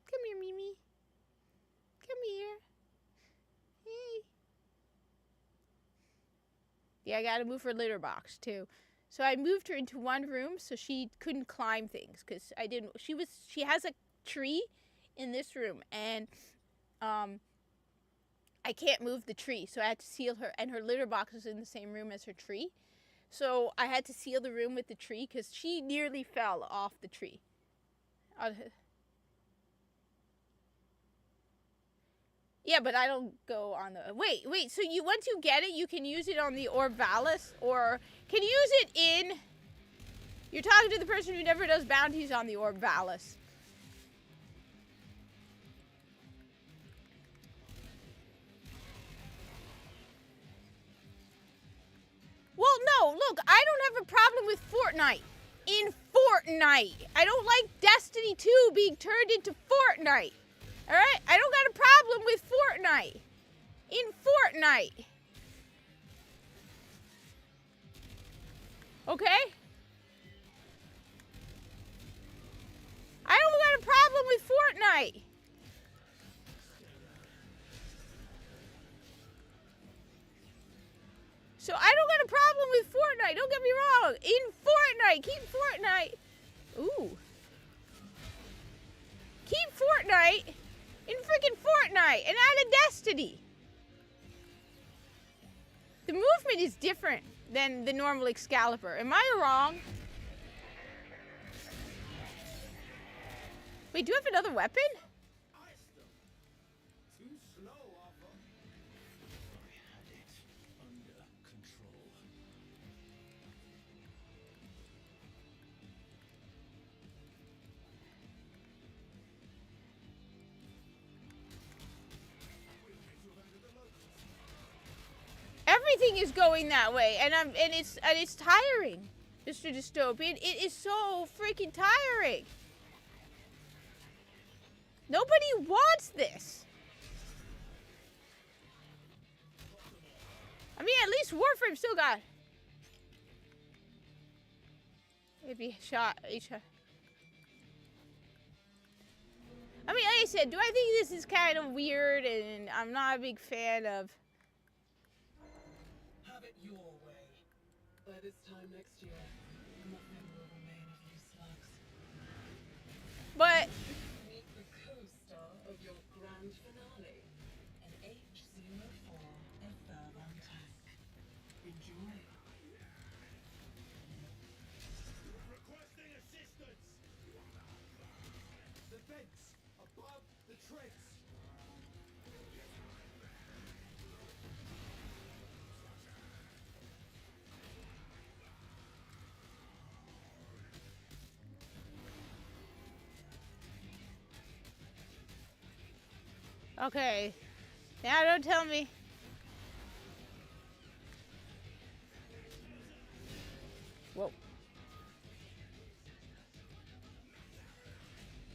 Come here, Mimi. Come here. Hey. Yeah, I gotta move her litter box, too. So I moved her into one room so she couldn't climb things because she has a tree in this room and I can't move the tree, so I had to seal her, and her litter box is in the same room as her tree. So I had to seal the room with the tree because she nearly fell off the tree. Yeah, but I don't go on the... Wait, so you once you get it, you can use it on the Orvalis, or can you use it in... You're talking to the person who never does bounties on the Orvalis. Well, no, look, I don't have a problem with Fortnite. In Fortnite. I don't like Destiny 2 being turned into Fortnite. Alright? I don't got a problem with Fortnite. In Fortnite. Okay? I don't got a problem with Fortnite. So I don't got a problem with Fortnite. Don't get me wrong. In Fortnite. Keep Fortnite. Ooh. Keep Fortnite in freaking Fortnite and out of Destiny. The movement is different than the normal Excalibur. Am I wrong? Wait, do you have another weapon? Too slow, Arthur. I had it under control. Everything is going that way, and it's tiring, Mr. Dystopian. It is so freaking tiring. Nobody wants this. I mean, at least Warframe still got maybe shot each. I mean, like I said, do I think this is kind of weird, and I'm not a big fan of. Have it your way. By this time next year, nothing will remain of you slugs. But Meet the co-star of your grand finale, an H04 F-Furlong tank. Enjoy. Requesting assistance! The vents above the treads. okay, now don't tell me. Whoa.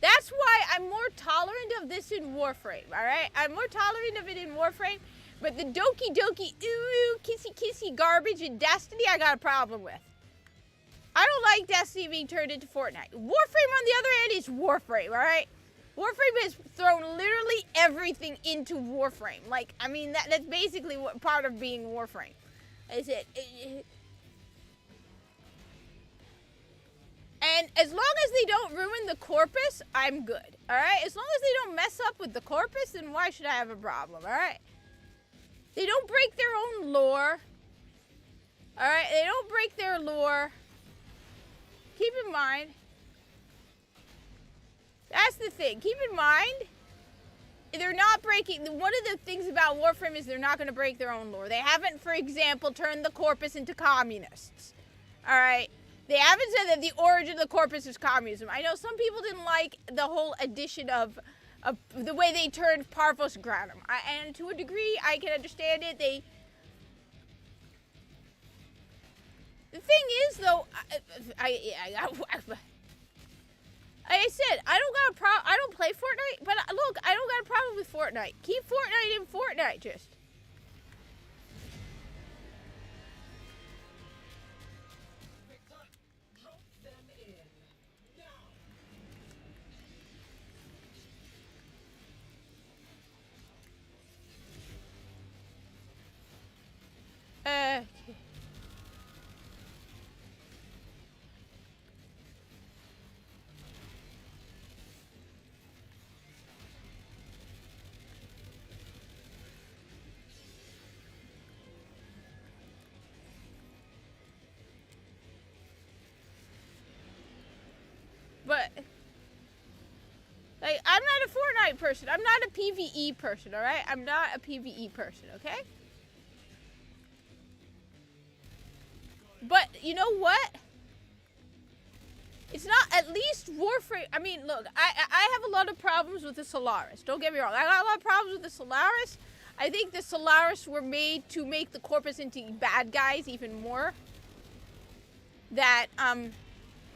That's why I'm more tolerant of this in Warframe, alright? I'm more tolerant of it in Warframe, but the Doki Doki ooh kissy kissy garbage in Destiny I got a problem with. I don't like Destiny being turned into Fortnite. Warframe on the other hand is Warframe, alright? Warframe has thrown literally everything into Warframe. Like, I mean, that's basically what part of being Warframe. Is it? And as long as they don't ruin the corpus, I'm good. Alright? As long as they don't mess up with the corpus, then why should I have a problem? Alright? They don't break their own lore. Alright? They don't break their lore. Keep in mind. That's the thing. Keep in mind. They're not breaking. One of the things about Warframe is they're not going to break their own lore. They haven't, for example, turned the corpus into communists. Alright? They haven't said that the origin of the corpus is communism. I know some people didn't like the whole addition of the way they turned Parvos Granum. And to a degree, I can understand it. The thing is, though, like I said, I don't play Fortnite, but look, I don't got a problem with Fortnite. Keep Fortnite in Fortnite, just. Victor, drop them in. Now! I'm not a Fortnite person. I'm not a PvE person, alright? I'm not a PvE person, okay? But, you know what? It's not, at least Warframe, I mean, look, I have a lot of problems with the Solaris. Don't get me wrong. I got a lot of problems with the Solaris. I think the Solaris were made to make the Corpus into bad guys even more. That,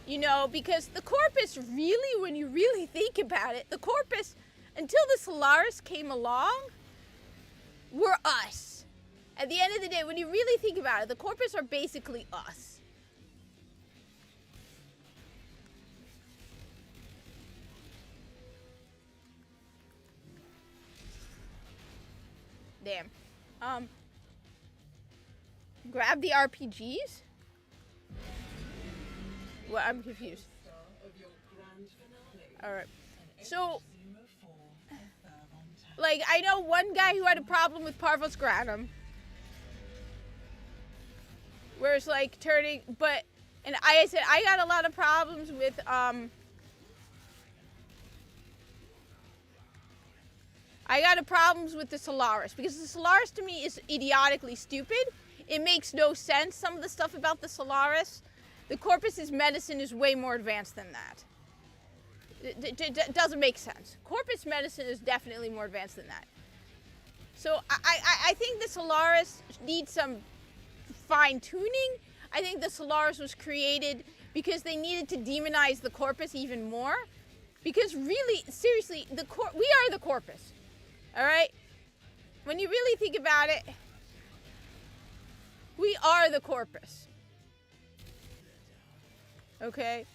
you know, because the Corpus really, when you really think about it, the Corpus, until the Solaris came along, were us. At the end of the day, when you really think about it, the Corpus are basically us. Damn. Grab the RPGs? Well, I'm confused. Alright. So, like, I know one guy who had a problem with Parvos Granum. Where it's like turning, but, and I said, I got a lot of problems with, I got problems with the Solaris, because the Solaris to me is idiotically stupid. It makes no sense, some of the stuff about the Solaris. The Corpus's medicine is way more advanced than that. It doesn't make sense. Corpus medicine is definitely more advanced than that. So I think the Solaris needs some fine-tuning. I think the Solaris was created because they needed to demonize the Corpus even more. Because really, seriously, we are the Corpus. Alright? When you really think about it, we are the Corpus. Okay?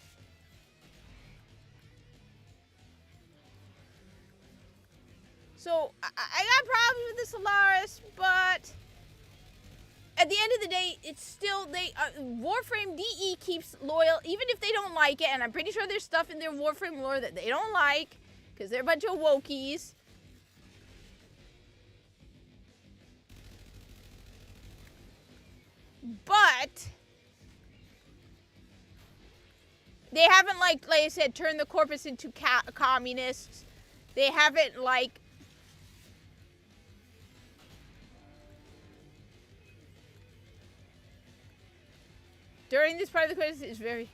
So, I got problems with the Solaris, but at the end of the day, it's still, Warframe DE keeps loyal, even if they don't like it, and I'm pretty sure there's stuff in their Warframe lore that they don't like, because they're a bunch of wokies. But they haven't, like I said, turned the Corpus into communists. They haven't, like, during this part of the quiz is very...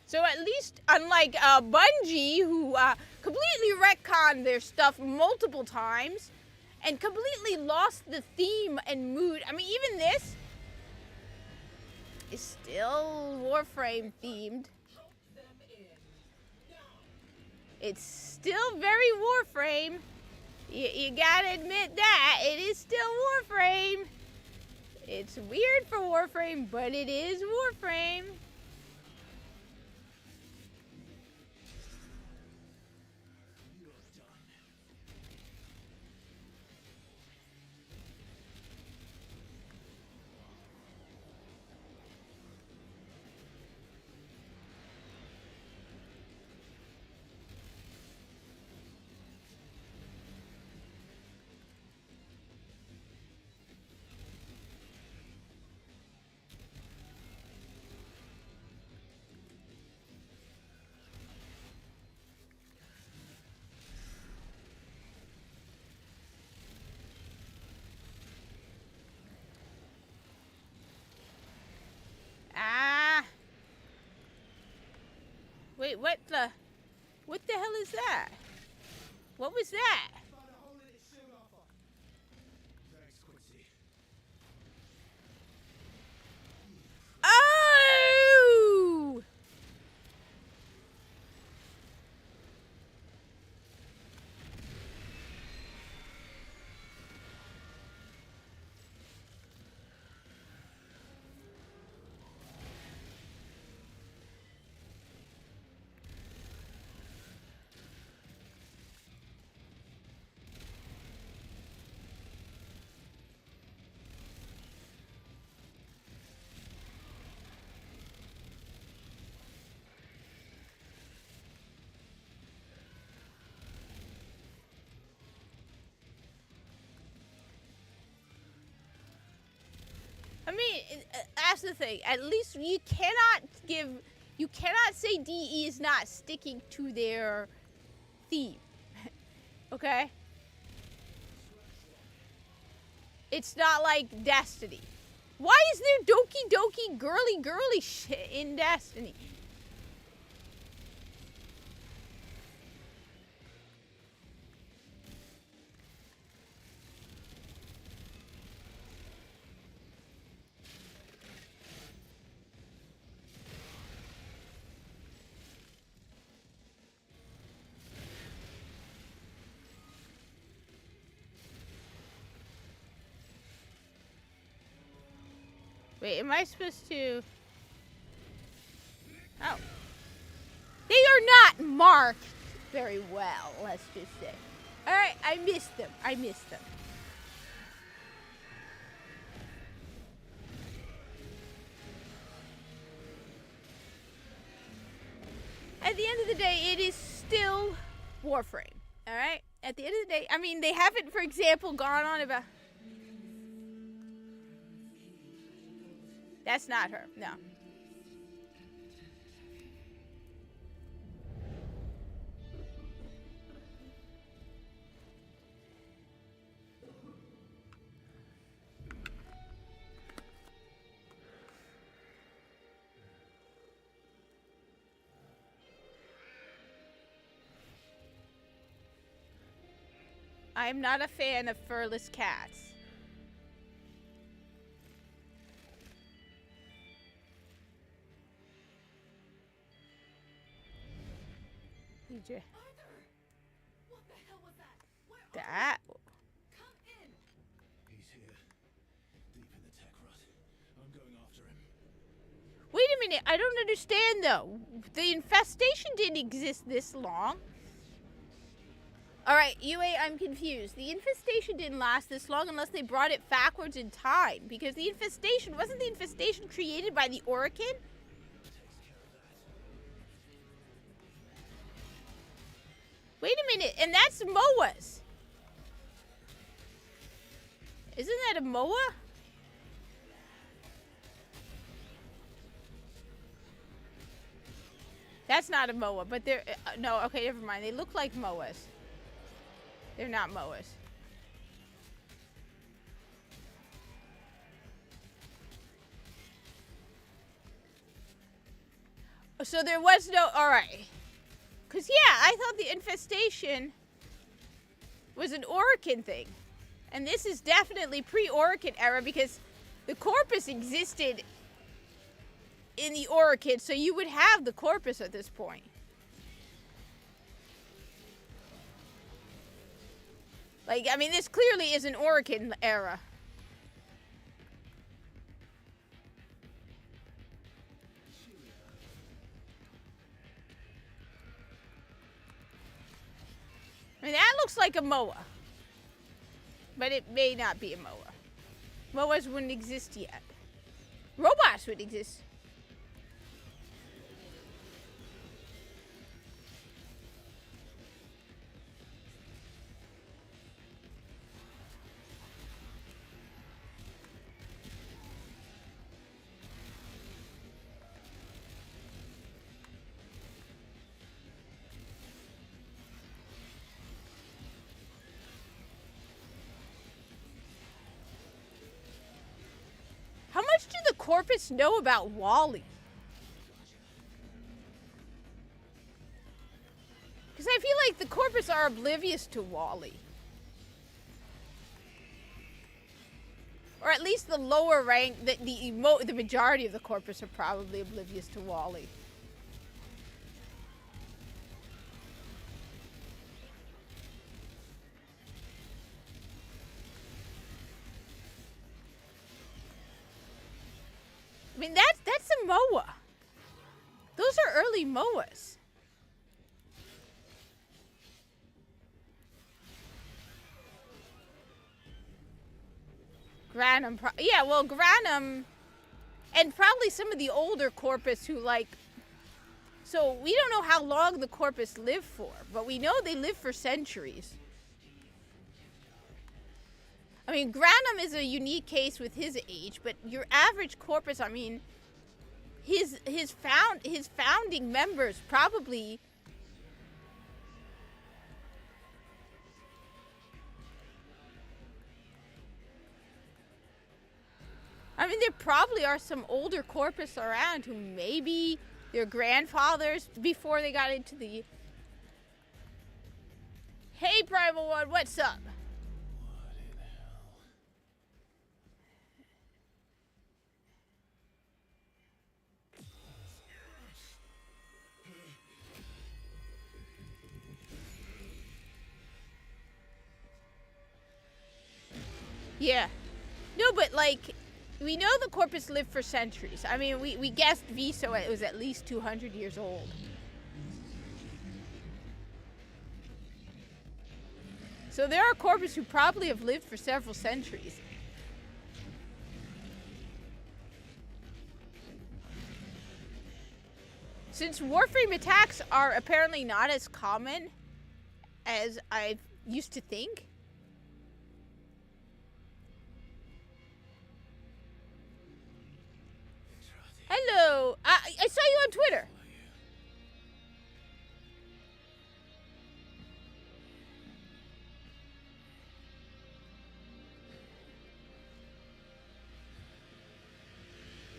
So at least, unlike Bungie, who completely retconned their stuff multiple times, and completely lost the theme and mood. I mean, even this is still Warframe themed. It's still very Warframe. You gotta admit that. It is still Warframe. It's weird for Warframe, but it is Warframe. Wait, what the hell is that? What was that? Oh! that's the thing. At least you cannot say DE is not sticking to their theme. Okay? It's not like Destiny. Why is there Doki Doki girly shit in Destiny? Wait, am I supposed to... Oh. They are not marked very well, let's just say. Alright, I missed them. At the end of the day, it is still Warframe. Alright? At the end of the day, I mean, they haven't, for example, gone on about... That's not her, no. I'm not a fan of furless cats. DJ. Arthur! What the hell was that? Where That. Come in! He's here. Deep in the tech rut. I'm going after him. Wait a minute, I don't understand though. The infestation didn't exist this long. Alright, UA, I'm confused. The infestation didn't last this long unless they brought it backwards in time. Because the infestation, wasn't the infestation created by the Orokin? Wait a minute, and that's Moa's. Isn't that a Moa? That's not a Moa, but they're... no, okay, never mind. They look like Moas. They're not Moas. So there was no... Alright. Because, yeah, I thought the infestation was an Orokin thing. And this is definitely pre-Orokin era because the Corpus existed in the Orokin, so you would have the Corpus at this point. Like, I mean, this clearly is an Orokin era. I mean, that looks like a Moa. But it may not be a Moa. Moas wouldn't exist yet. Robots would exist. How much do the Corpus know about Wally? Because I feel like the Corpus are oblivious to Wally. Or at least the lower rank, the majority of the Corpus are probably oblivious to Wally. I mean, that's a Moa. Those are early Moas. Granum, yeah, well, Granum, and probably some of the older Corpus who, like, so we don't know how long the Corpus lived for, but we know they lived for centuries. I mean, Granum is a unique case with his age, but your average corpus, I mean, his founding members probably. I mean, there probably are some older corpus around who maybe their grandfathers before they got into the. Hey, Primal One, what's up? What in hell? Yeah. No, but like, we know the corpus lived for centuries. I mean, we guessed Viso it was at least 200 years old. So there are corpus who probably have lived for several centuries. Since Warframe attacks are apparently not as common as I used to think. Hello, I saw you on Twitter.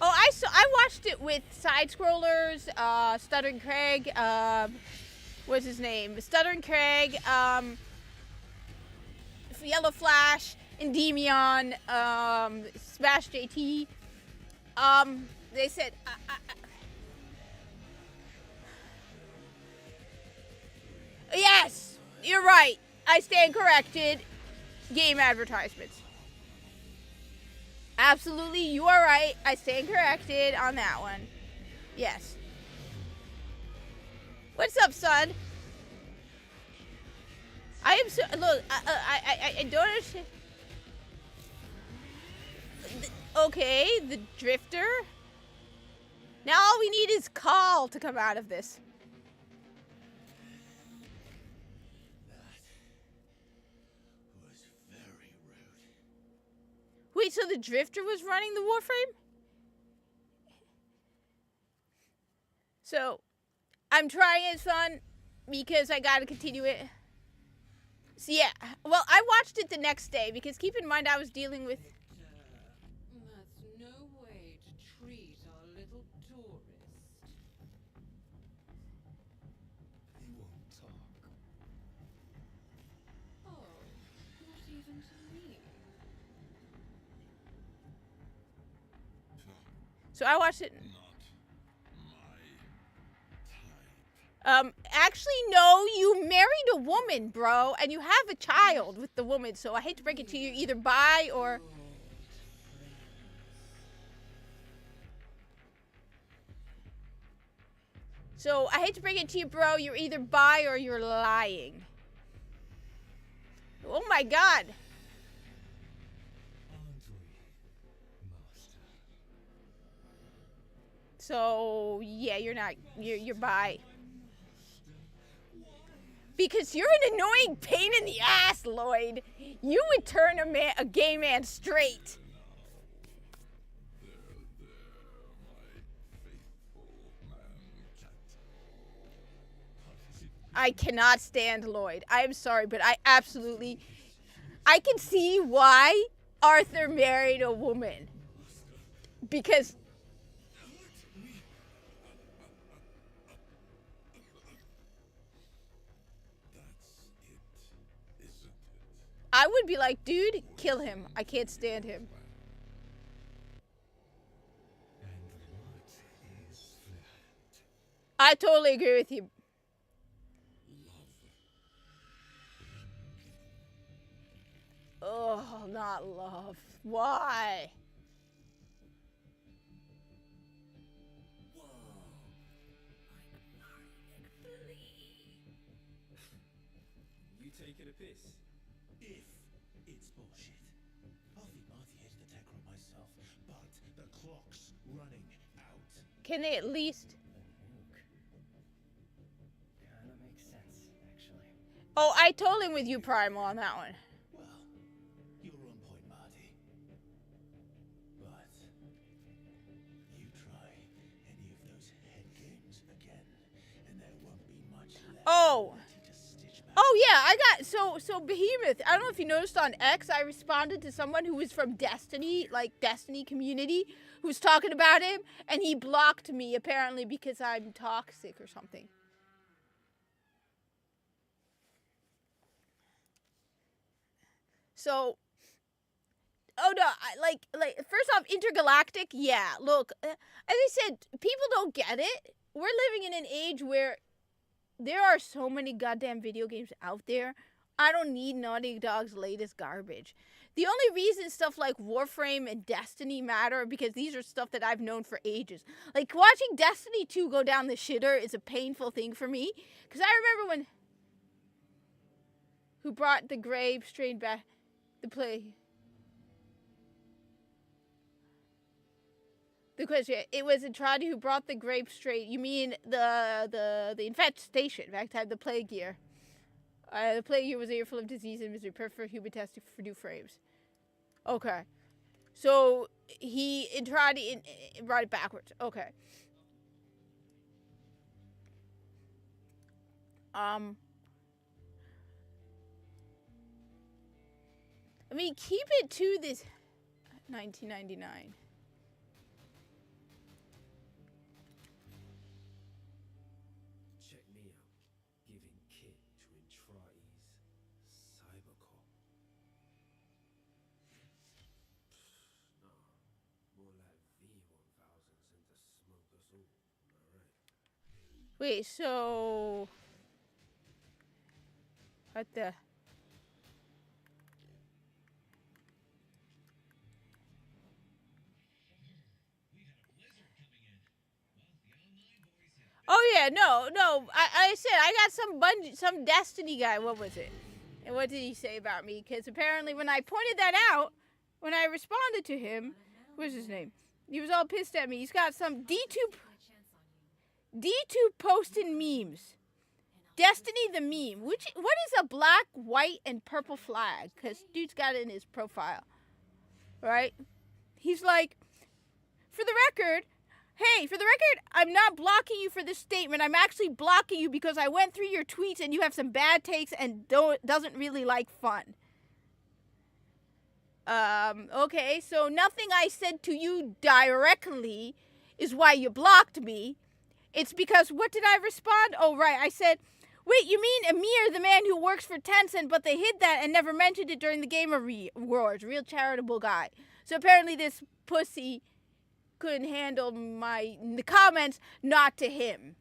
Oh, I watched it with side scrollers, Stuttering Craig, what's his name? Stuttering Craig, Yellow Flash, Endymion, Smash JT. They said, yes, you're right. I stand corrected. Game advertisements. Absolutely, you are right. I stand corrected on that one. Yes. What's up, son? I am so look. I don't understand. Okay, the Drifter. Now all we need is Call to come out of this. That was very rude. Wait, so the Drifter was running the Warframe? So, I'm trying it, son, because I gotta continue it. So yeah, well, I watched it the next day, because keep in mind I was dealing with... That's no way to treat our little tourist. He won't talk. Oh, not even to me. So I watched it... Not my type. Actually, no, you married a woman, bro, and you have a child with the woman, so I hate to break it to you, either bi or... So, I hate to break it to you, bro, you're either bi or you're lying. Oh my god. Aren't we, Master? So, yeah, you're not, you're bi. Because you're an annoying pain in the ass, Lloyd. You would turn a gay man straight. I cannot stand Lloyd. I am sorry, but I can see why Arthur married a woman. Because I would be like, dude, kill him. I can't stand him. And what is flirt? I totally agree with you. Oh, not love. Why? You taking a piss? If it's bullshit, I'll feed Marty here to the tech room myself. But the clock's running out. Can they at least... Kinda makes sense, actually. Oh, I totally am with you, Primal, on that one. Well, you're on point, Oh. To stitch back Oh yeah, I got so Behemoth. I don't know if you noticed on X, I responded to someone who was from Destiny, like Destiny community, who was talking about him, and he blocked me apparently because I'm toxic or something. So, oh no, like first off, intergalactic, yeah. Look, as I said, people don't get it. We're living in an age where there are so many goddamn video games out there. I don't need Naughty Dog's latest garbage. The only reason stuff like Warframe and Destiny matter because these are stuff that I've known for ages. Like watching Destiny 2 go down the shitter is a painful thing for me. Because I remember when... Who brought the Grave strain back... The play... The question, it was Andrade who brought the grape straight. You mean the infestation back to the plague year. The plague year was a year full of disease and misery, perfect for human testing for new frames. Okay. So, Andrade brought it backwards. Okay. I mean, keep it to this 1999. Check me out. Giving kit to Intrates. Cybercop. Nah, more like V1000 sent to smoke us all. Alright. Wait, so... What the... Oh yeah, no. I said I got some Destiny guy. What was it? And what did he say about me? Because apparently when I pointed that out, when I responded to him, what's his name? He was all pissed at me. He's got some D2 posting memes. Destiny the meme. What is a black, white, and purple flag? Because dude's got it in his profile. Right? He's like, for the record, I'm not blocking you for this statement. I'm actually blocking you because I went through your tweets and you have some bad takes and doesn't really like fun. Okay, so nothing I said to you directly is why you blocked me. It's because, what did I respond? Oh, right, I said, wait, you mean Amir, the man who works for Tencent, but they hid that and never mentioned it during the Game Awards. Real charitable guy. So apparently this pussy couldn't handle the comments, not to him.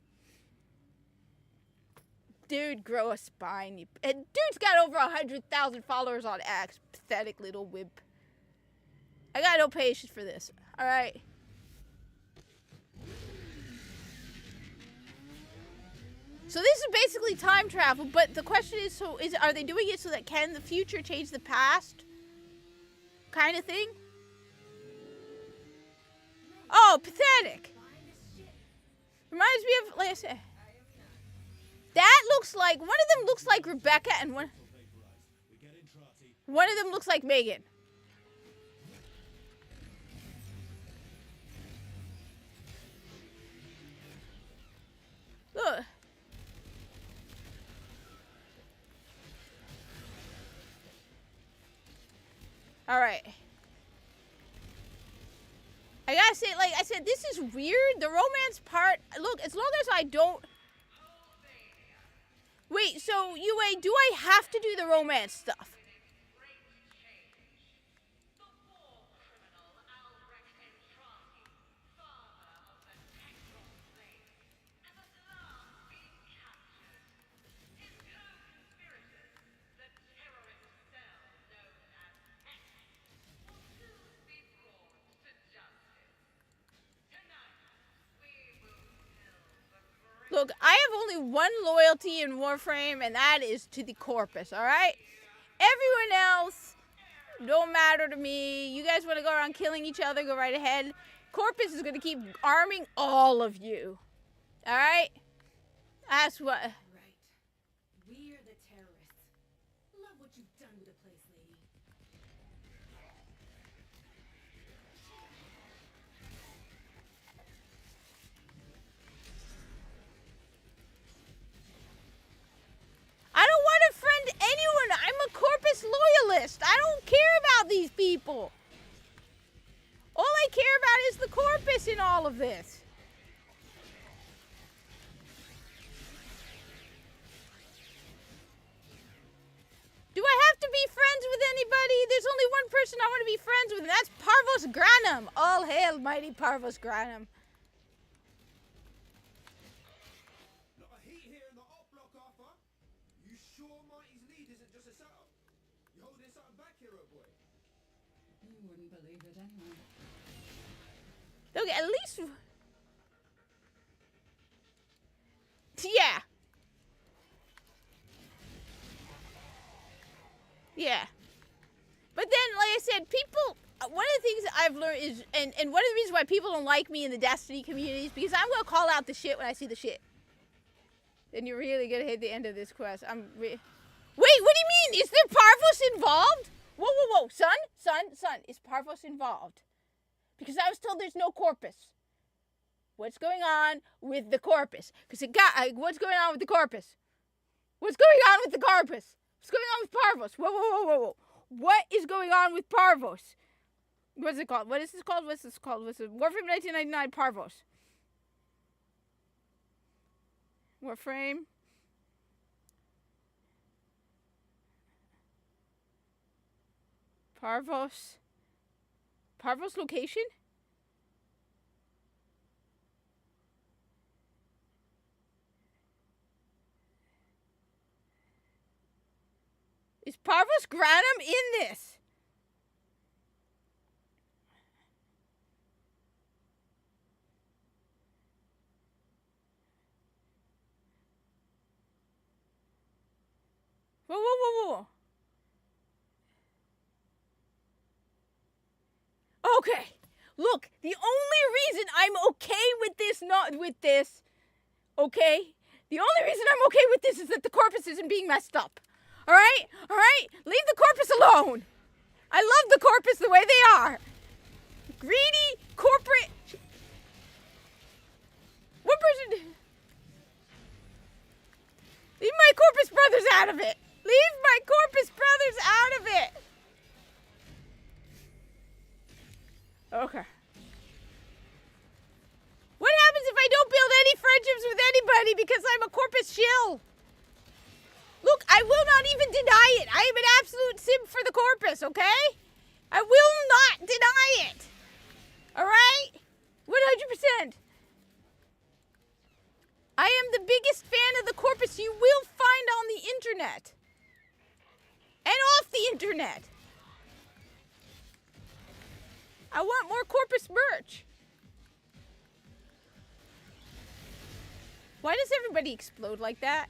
Dude, grow a spine. And dude's got over 100,000 followers on X. Pathetic little wimp. I got no patience for this. Alright. So this is basically time travel, but the question is, are they doing it so that can the future change the past? Kind of thing? Oh, pathetic. Reminds me of, like I said. That looks like, one of them looks like Rebecca and one of them looks like Megan. Look. All right. I gotta say, like I said, this is weird. The romance part, look, as long as I don't... Wait, so, UA, do I have to do the romance stuff? Look, I have only one loyalty in Warframe, and that is to the Corpus, alright? Everyone else don't matter to me. You guys want to go around killing each other, go right ahead. Corpus is going to keep arming all of you. Alright? That's what... Right. We're the terrorists. Love what you've done to the place, lady. people. All I care about is the corpus in all of this. Do I have to be friends with anybody? There's only one person I want to be friends with, and that's Parvos Granum. All hail mighty Parvos Granum. Lot of heat here in the op block, Arthur. You sure Mighty's lead isn't just a setup? You holding something back, hero boy? You wouldn't believe it anyway. Look, at least... Yeah. Yeah. But then, like I said, people... One of the things that I've learned is... And one of the reasons why people don't like me in the Destiny community is because I'm going to call out the shit when I see the shit. Then you're really going to hit the end of this quest. Wait, what do you mean? Is there Parvos involved? Whoa, whoa, whoa. Son. Is Parvos involved? Because I was told there's no corpus. What's going on with the corpus? Because what's going on with the corpus? What's going on with the corpus? What's going on with Parvos? Whoa, whoa, whoa, whoa, whoa. What is going on with Parvos? What's it called? What is this called? What's this called? What's it? Warframe 1999 Parvos. Warframe. Parvos. Parvos location? Is Parvos Granum in this? Whoa, whoa, whoa, whoa. Okay, look, the only reason I'm okay with this, okay? The only reason I'm okay with this is that the corpus isn't being messed up. All right? Leave the corpus alone. I love the corpus the way they are. Greedy, corporate. One person. Leave my corpus brothers out of it. Leave my corpus brothers out of it. Okay. What happens if I don't build any friendships with anybody because I'm a corpus shill? Look, I will not even deny it. I am an absolute simp for the corpus, okay? I will not deny it. All right? 100%. I am the biggest fan of the corpus you will find on the internet. And off the internet. I want more corpus merch. Why does everybody explode like that?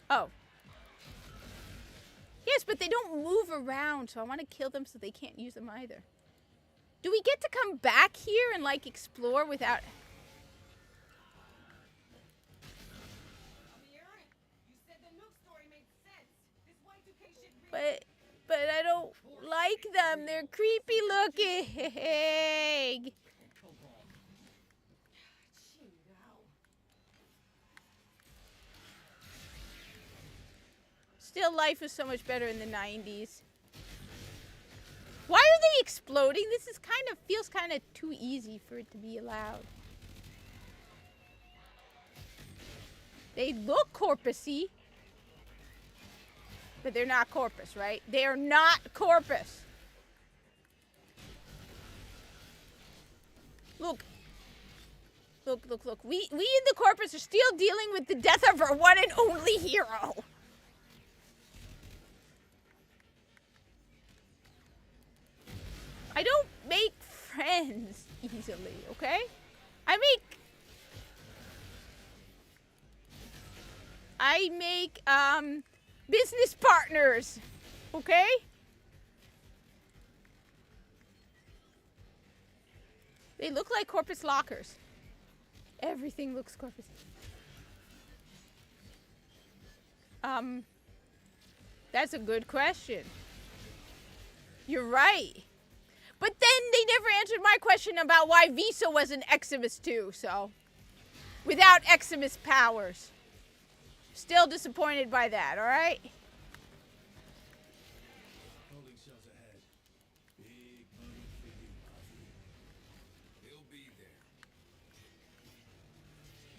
Oh. Yes, but they don't move around, so I want to kill them so they can't use them either. Do we get to come back here and, like, explore without... But I don't like them. They're creepy looking. Still, life was so much better in the 90s. Why are they exploding? This is feels kind of too easy for it to be allowed. They look corpusy. But they're not corpus, right? They are not corpus. Look. Look. We in the corpus are still dealing with the death of our one and only hero. I don't make friends easily, okay? I make business partners, okay? They look like corpus lockers. Everything looks corpus. That's a good question. You're right. But then they never answered my question about why Visa was an Eximus too, so. Without Eximus powers. Still disappointed by that, alright?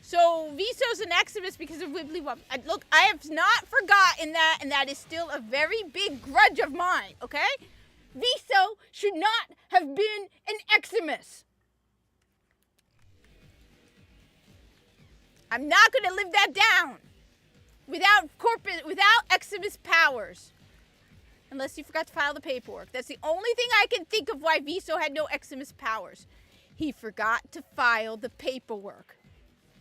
So Viso's an Eximus because of Wibbly Wobbly. Look, I have not forgotten that, and that is still a very big grudge of mine, okay? Viso should not have been an Eximus. I'm not going to live that down without Eximus powers. Unless you forgot to file the paperwork. That's the only thing I can think of why Viso had no Eximus powers. He forgot to file the paperwork.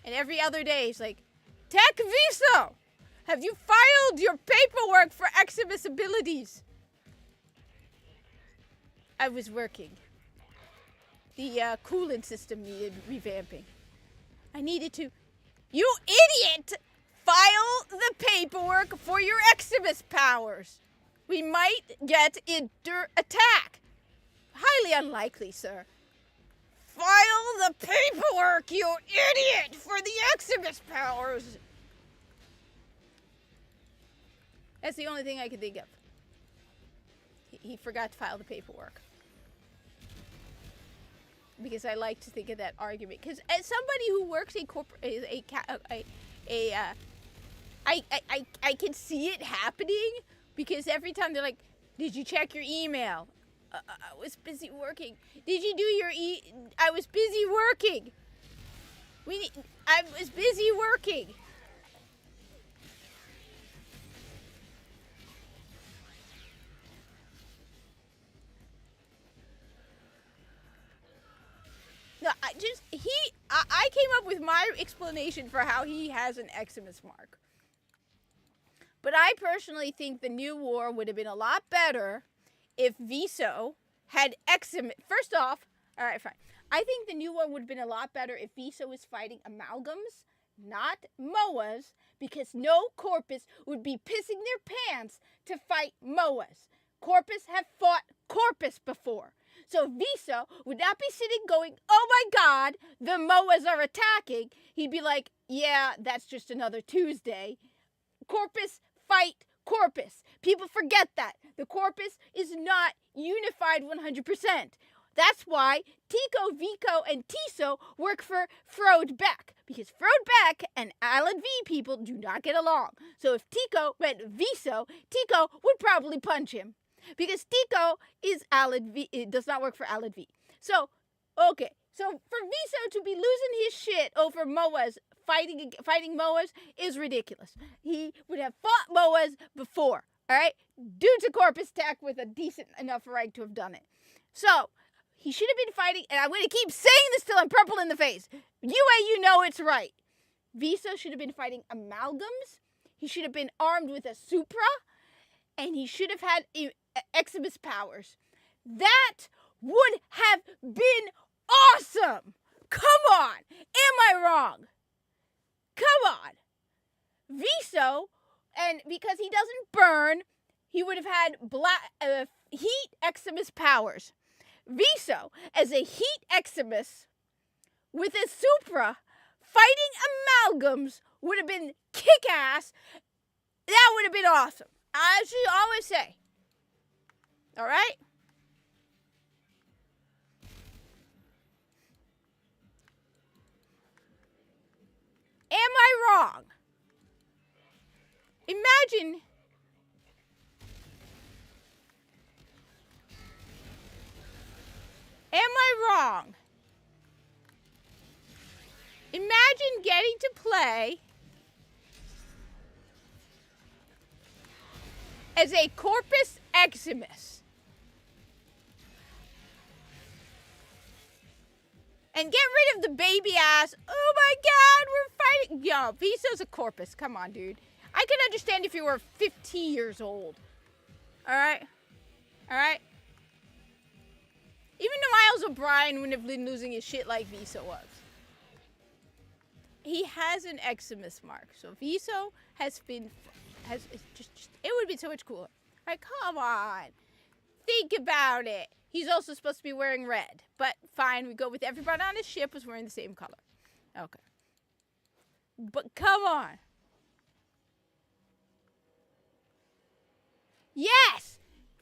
And every other day he's like, Tech Viso, have you filed your paperwork for Eximus abilities? I was working. The coolant system needed revamping. I needed to... You idiot! File the paperwork for your Eximus powers. We might get attack. Highly unlikely, sir. File the paperwork, you idiot, for the Eximus powers. That's the only thing I can think of. He forgot to file the paperwork. Because I like to think of that argument. Because as somebody who works I can see it happening. Because every time they're like, did you check your email? I was busy working. Did you do your I was busy working. I was busy working. No, I came up with my explanation for how he has an Eximus mark. But I personally think the new war would have been a lot better if Viso had Eximus. First off, all right, fine. I think the new war would have been a lot better if Viso was fighting amalgams, not Moas, because no Corpus would be pissing their pants to fight Moas. Corpus have fought Corpus before. So Viso would not be sitting going, oh my God, the Moas are attacking. He'd be like, yeah, that's just another Tuesday. Corpus fight Corpus. People forget that. The Corpus is not unified 100%. That's why Tico, Vico, and Tiso work for Frode Beck. Because Frode Beck and Alan V people do not get along. So if Tico met Viso, Tico would probably punch him. Because Tico is Alan V. It does not work for Alan V. So, okay. So for Viso to be losing his shit over Moas, fighting Moas, is ridiculous. He would have fought Moas before, all right? Due to Corpus Tech with a decent enough rank to have done it. So, he should have been fighting, and I'm going to keep saying this till I'm purple in the face. You know it's right. Viso should have been fighting amalgams. He should have been armed with a Supra, and he should have had Eximus powers. That would have been awesome. Come on. Am I wrong? Come on. Viso, and because he doesn't burn, he would have had heat Eximus powers. Viso, as a heat Eximus with a Supra, fighting amalgams would have been kick-ass. That would have been awesome. I should always say. All right? Am I wrong? Imagine am I wrong? Imagine getting to play as a Corpus Eximus. And get rid of the baby ass. Oh my God, we're fighting. Yo, Viso's a Corpus. Come on, dude. I can understand if you were 50 years old. All right? All right? Even though Miles O'Brien wouldn't have been losing his shit like Viso was. He has an Eximus mark. So Viso has just it would be so much cooler. Like, come on. Think about it. He's also supposed to be wearing red. But fine, we go with everybody on his ship was wearing the same color. Okay. But come on. Yes!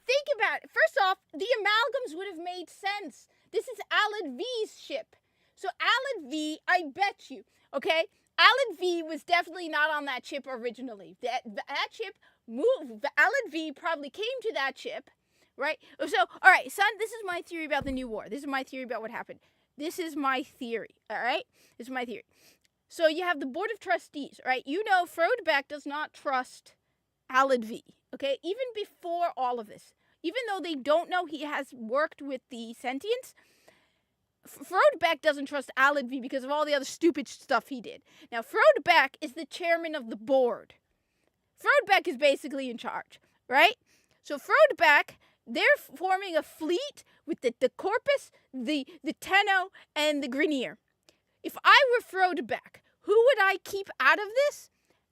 Think about it. First off, the amalgams would have made sense. This is Alan V's ship. So Alan V, I bet you, okay? Alan V was definitely not on that ship originally. That ship moved. Alan V probably came to that ship, right? So, all right, son, this is my theory about the New War. This is my theory about what happened. This is my theory, all right? This is my theory. So you have the Board of Trustees, right? You know Frodebeck does not trust Alan V, okay? Even before all of this. Even though they don't know he has worked with the Sentients, Frodebeck doesn't trust Alan V because of all the other stupid stuff he did. Now, Frodebeck is the chairman of the board. Frodebeck is basically in charge, right? So Frodebeck, they're forming a fleet with the Corpus, the Tenno, and the Grineer. If I were Frodebeck, who would I keep out of this?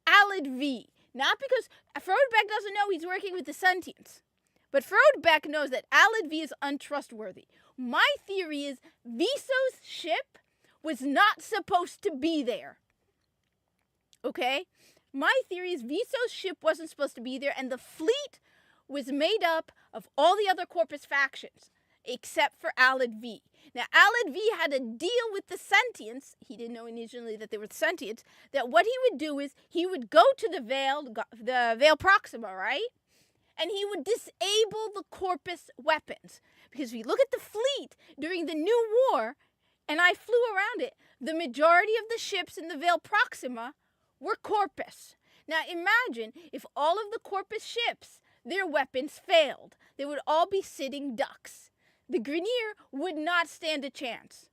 Alan V. Not because Frodebeck doesn't know he's working with the Sentients. But Frodebeck knows that Alan V is untrustworthy. My theory is Viso's ship was not supposed to be there. Okay? My theory is Viso's ship wasn't supposed to be there, and the fleet was made up of all the other Corpus factions, except for Alan V. Now, Alan V had a deal with the Sentients. He didn't know initially that they were Sentients. That what he would do is he would go to the Veil Proxima, right? And he would disable the Corpus weapons. Because if you look at the fleet during the New War, and I flew around it, the majority of the ships in the Veil Proxima were Corpus. Now imagine if all of the Corpus ships, their weapons failed. They would all be sitting ducks. The Grineer would not stand a chance,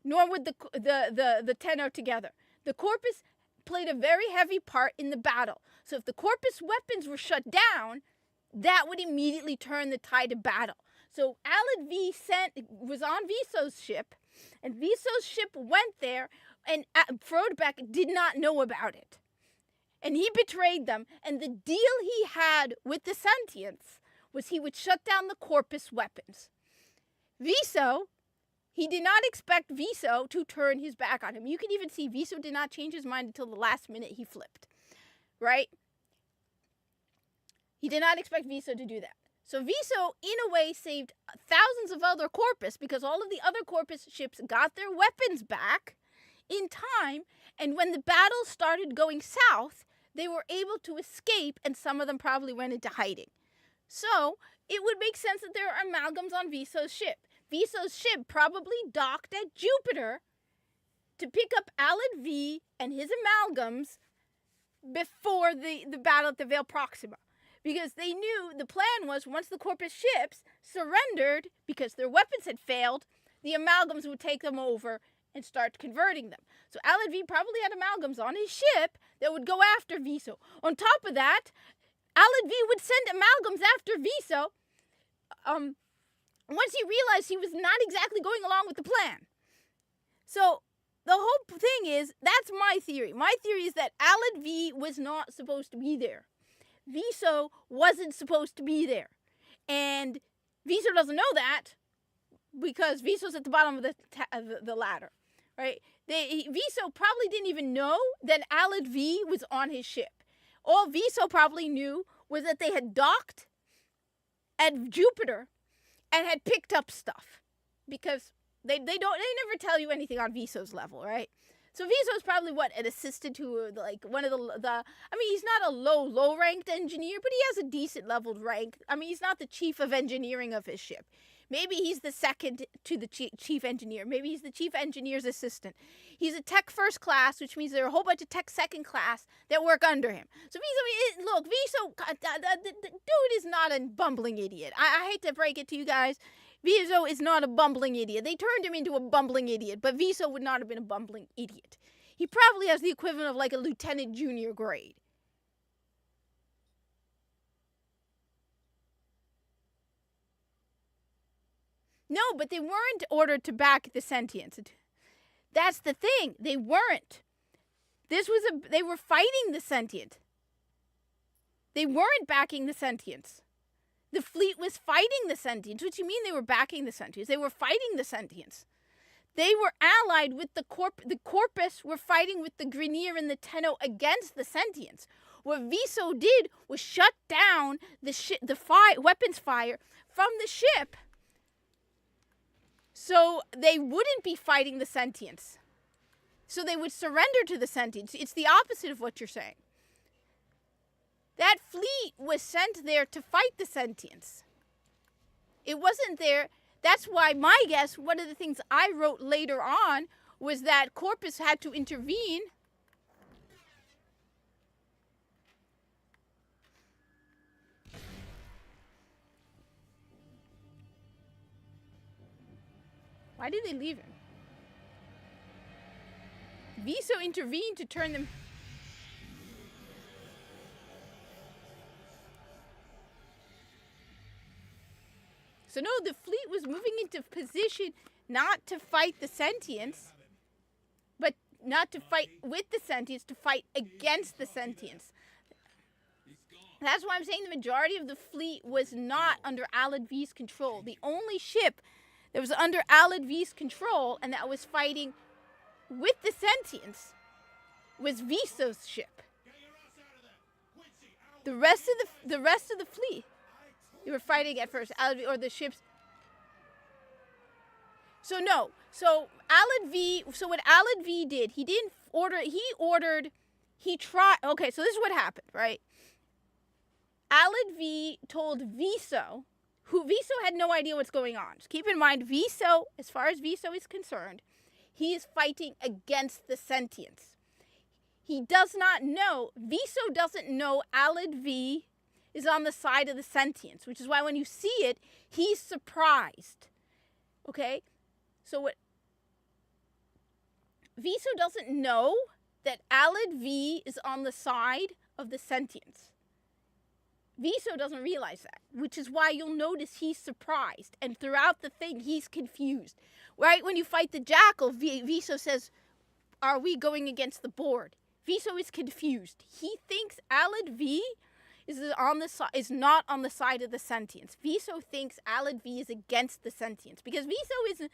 nor would the Tenno together. The Corpus played a very heavy part in the battle. So if the Corpus weapons were shut down, that would immediately turn the tide of battle. So Alan V was on Viso's ship, and Viso's ship went there, and Frodebeck did not know about it. And he betrayed them, and the deal he had with the Sentients was he would shut down the Corpus weapons. Viso, he did not expect Viso to turn his back on him. You can even see Viso did not change his mind until the last minute he flipped, right? He did not expect Viso to do that. So Viso, in a way, saved thousands of other Corpus because all of the other Corpus ships got their weapons back in time, and when the battle started going south, they were able to escape, and some of them probably went into hiding. So it would make sense that there are amalgams on Viso's ship. Viso's ship probably docked at Jupiter to pick up Alan V and his amalgams before the battle at the Veil Proxima. Because they knew the plan was once the Corpus ships surrendered because their weapons had failed, the amalgams would take them over and start converting them. So Alan V probably had amalgams on his ship that would go after Viso. On top of that, Alan V would send amalgams after Viso once he realized he was not exactly going along with the plan. So the whole thing is, that's my theory. My theory is that Alan V was not supposed to be there. Viso wasn't supposed to be there. And Viso doesn't know that because Viso's at the bottom of the ladder, right? Viso probably didn't even know that Alan V was on his ship. All Viso probably knew was that they had docked at Jupiter and had picked up stuff because they never tell you anything on Viso's level, right? So Viso is probably an assistant to like one of he's not a low ranked engineer, but he has a decent leveled rank. I mean, he's not the chief of engineering of his ship. Maybe he's the second to the chief engineer. Maybe he's the chief engineer's assistant. He's a tech first class, which means there are a whole bunch of tech second class that work under him. So Viso, the dude is not a bumbling idiot. I hate to break it to you guys. Viso is not a bumbling idiot. They turned him into a bumbling idiot, but Viso would not have been a bumbling idiot. He probably has the equivalent of like a lieutenant junior grade. No, but they weren't ordered to back the Sentients. That's the thing. They weren't. They were fighting the Sentient. They weren't backing the Sentients. The fleet was fighting the Sentients. What do you mean they were backing the Sentients? They were fighting the Sentients. They were allied with the Corpus were fighting with the Grineer and the Tenno against the Sentients. What Viso did was shut down the weapons fire from the ship so they wouldn't be fighting the Sentients. so they would surrender to the sentients. It's the opposite of what you're saying. That fleet was sent there to fight the sentients. It wasn't there. That's why my guess, one of the things I wrote later on, was that Corpus had to intervene. Why did they leave him? Viso intervened to turn them. So no, the fleet was moving into position not to fight the sentients, but not to fight with the sentients, to fight against the sentients. That's why I'm saying the majority of the fleet was not under Alad V's control. The only ship that was under Alad V's control and that was fighting with the sentients was Viso's ship. The rest of the fleet, they were fighting at first, or the ships. So no, so what Alad V did, he tried. Okay, so this is what happened, right? Alad V told Viso, who Viso had no idea what's going on. Just keep in mind, Viso, as far as Viso is concerned, he is fighting against the sentients. He does not know, Viso doesn't know Alad V is on the side of the sentients, which is why when you see it, he's surprised. Okay? So what Viso doesn't know that Alad V is on the side of the sentients. Viso doesn't realize that, which is why you'll notice he's surprised. And throughout the thing, he's confused. Right when you fight the Jackal, Viso says, "Are we going against the board?" Viso is confused. He thinks Alad V is not on the side of the sentients. Viso thinks Alad V is against the sentients because Viso is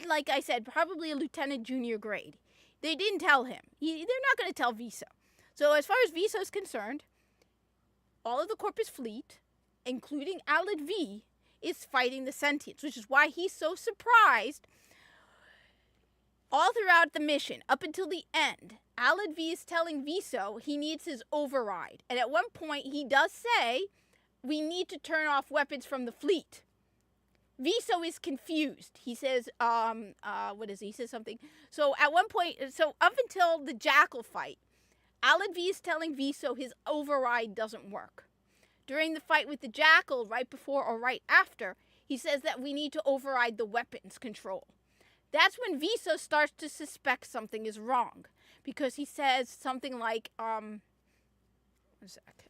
like I said, probably a lieutenant junior grade. They didn't tell him. They're not going to tell Viso. So as far as Viso is concerned, all of the Corpus fleet, including Alad V, is fighting the sentients, which is why he's so surprised. All throughout the mission, up until the end, Alad V is telling Viso he needs his override. And at one point, he does say, we need to turn off weapons from the fleet. Viso is confused. He says, what is he? He says something. So at one point, so up until the Jackal fight, Alad V is telling Viso his override doesn't work. During the fight with the Jackal, right before or right after, he says that we need to override the weapons control. That's when Viso starts to suspect something is wrong. Because he says something like, one sec.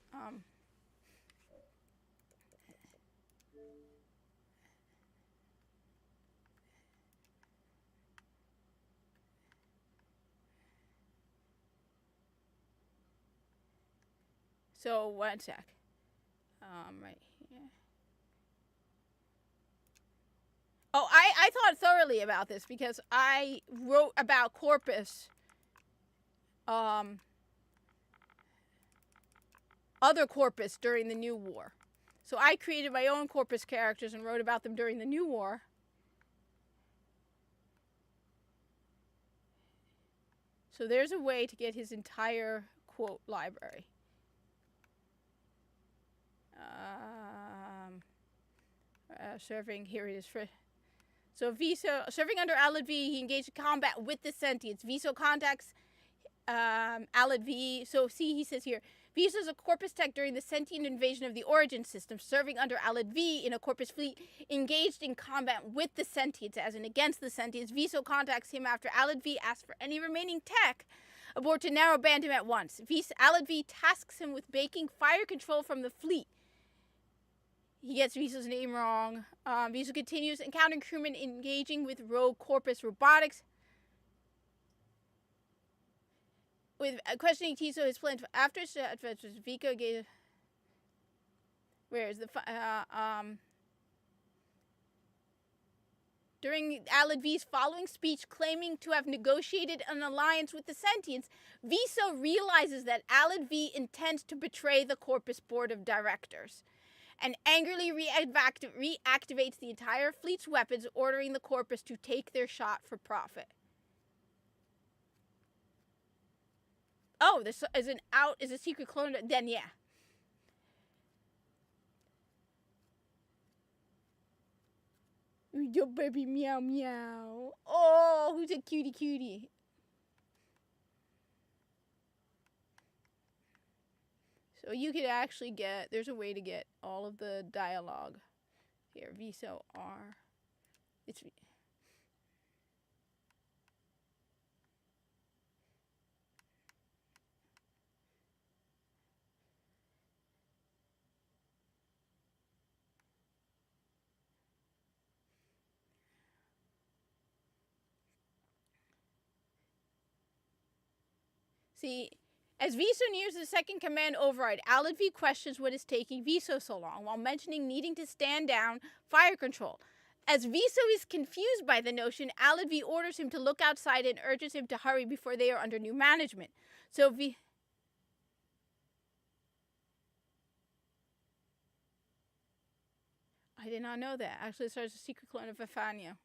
So, one sec. Right here. Oh, I thought thoroughly about this because I wrote about Corpus, other Corpus during the New War. So I created my own Corpus characters and wrote about them during the New War. So there's a way to get his entire quote library. Serving, here it is. So Viso, serving under Alad V, he engaged in combat with the sentients. Viso contacts Alad V. So see, he says here, Viso is a Corpus tech during the sentient invasion of the Origin system, serving under Alad V in a Corpus fleet, engaged in combat with the sentients, as in against the sentients. Viso contacts him after Alad V asks for any remaining tech aboard to narrow band him at once. Alad V tasks him with making fire control from the fleet. He gets Viso's name wrong. Viso continues encountering crewmen engaging with rogue Corpus robotics. With questioning Tiso, his plan after Vico gave. Where is the during Alad V's following speech claiming to have negotiated an alliance with the sentients, Viso realizes that Alad V intends to betray the Corpus board of directors and angrily reactivates the entire fleet's weapons, ordering the Corpus to take their shot for profit. Oh, this is a secret clone. Then yeah. Your baby meow meow. Oh, who's a cutie cutie? So you could actually get, there's a way to get all of the dialogue. Here, Viso R. It's See, as Viso nears the second command override, Aladvi questions what is taking Viso so long, while mentioning needing to stand down fire control. As Viso is confused by the notion, Aladvi orders him to look outside and urges him to hurry before they are under new management. So I did not know that. Actually, it starts a secret clone of Vifania.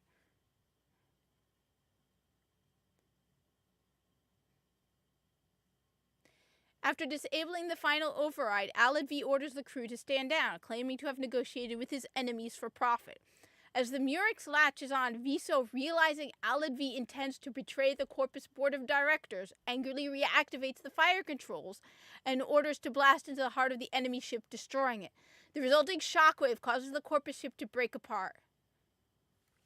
After disabling the final override, Aladvi orders the crew to stand down, claiming to have negotiated with his enemies for profit. As the Murex latches on, Viso, realizing Aladvi intends to betray the Corpus Board of Directors, angrily reactivates the fire controls and orders to blast into the heart of the enemy ship, destroying it. The resulting shockwave causes the Corpus ship to break apart.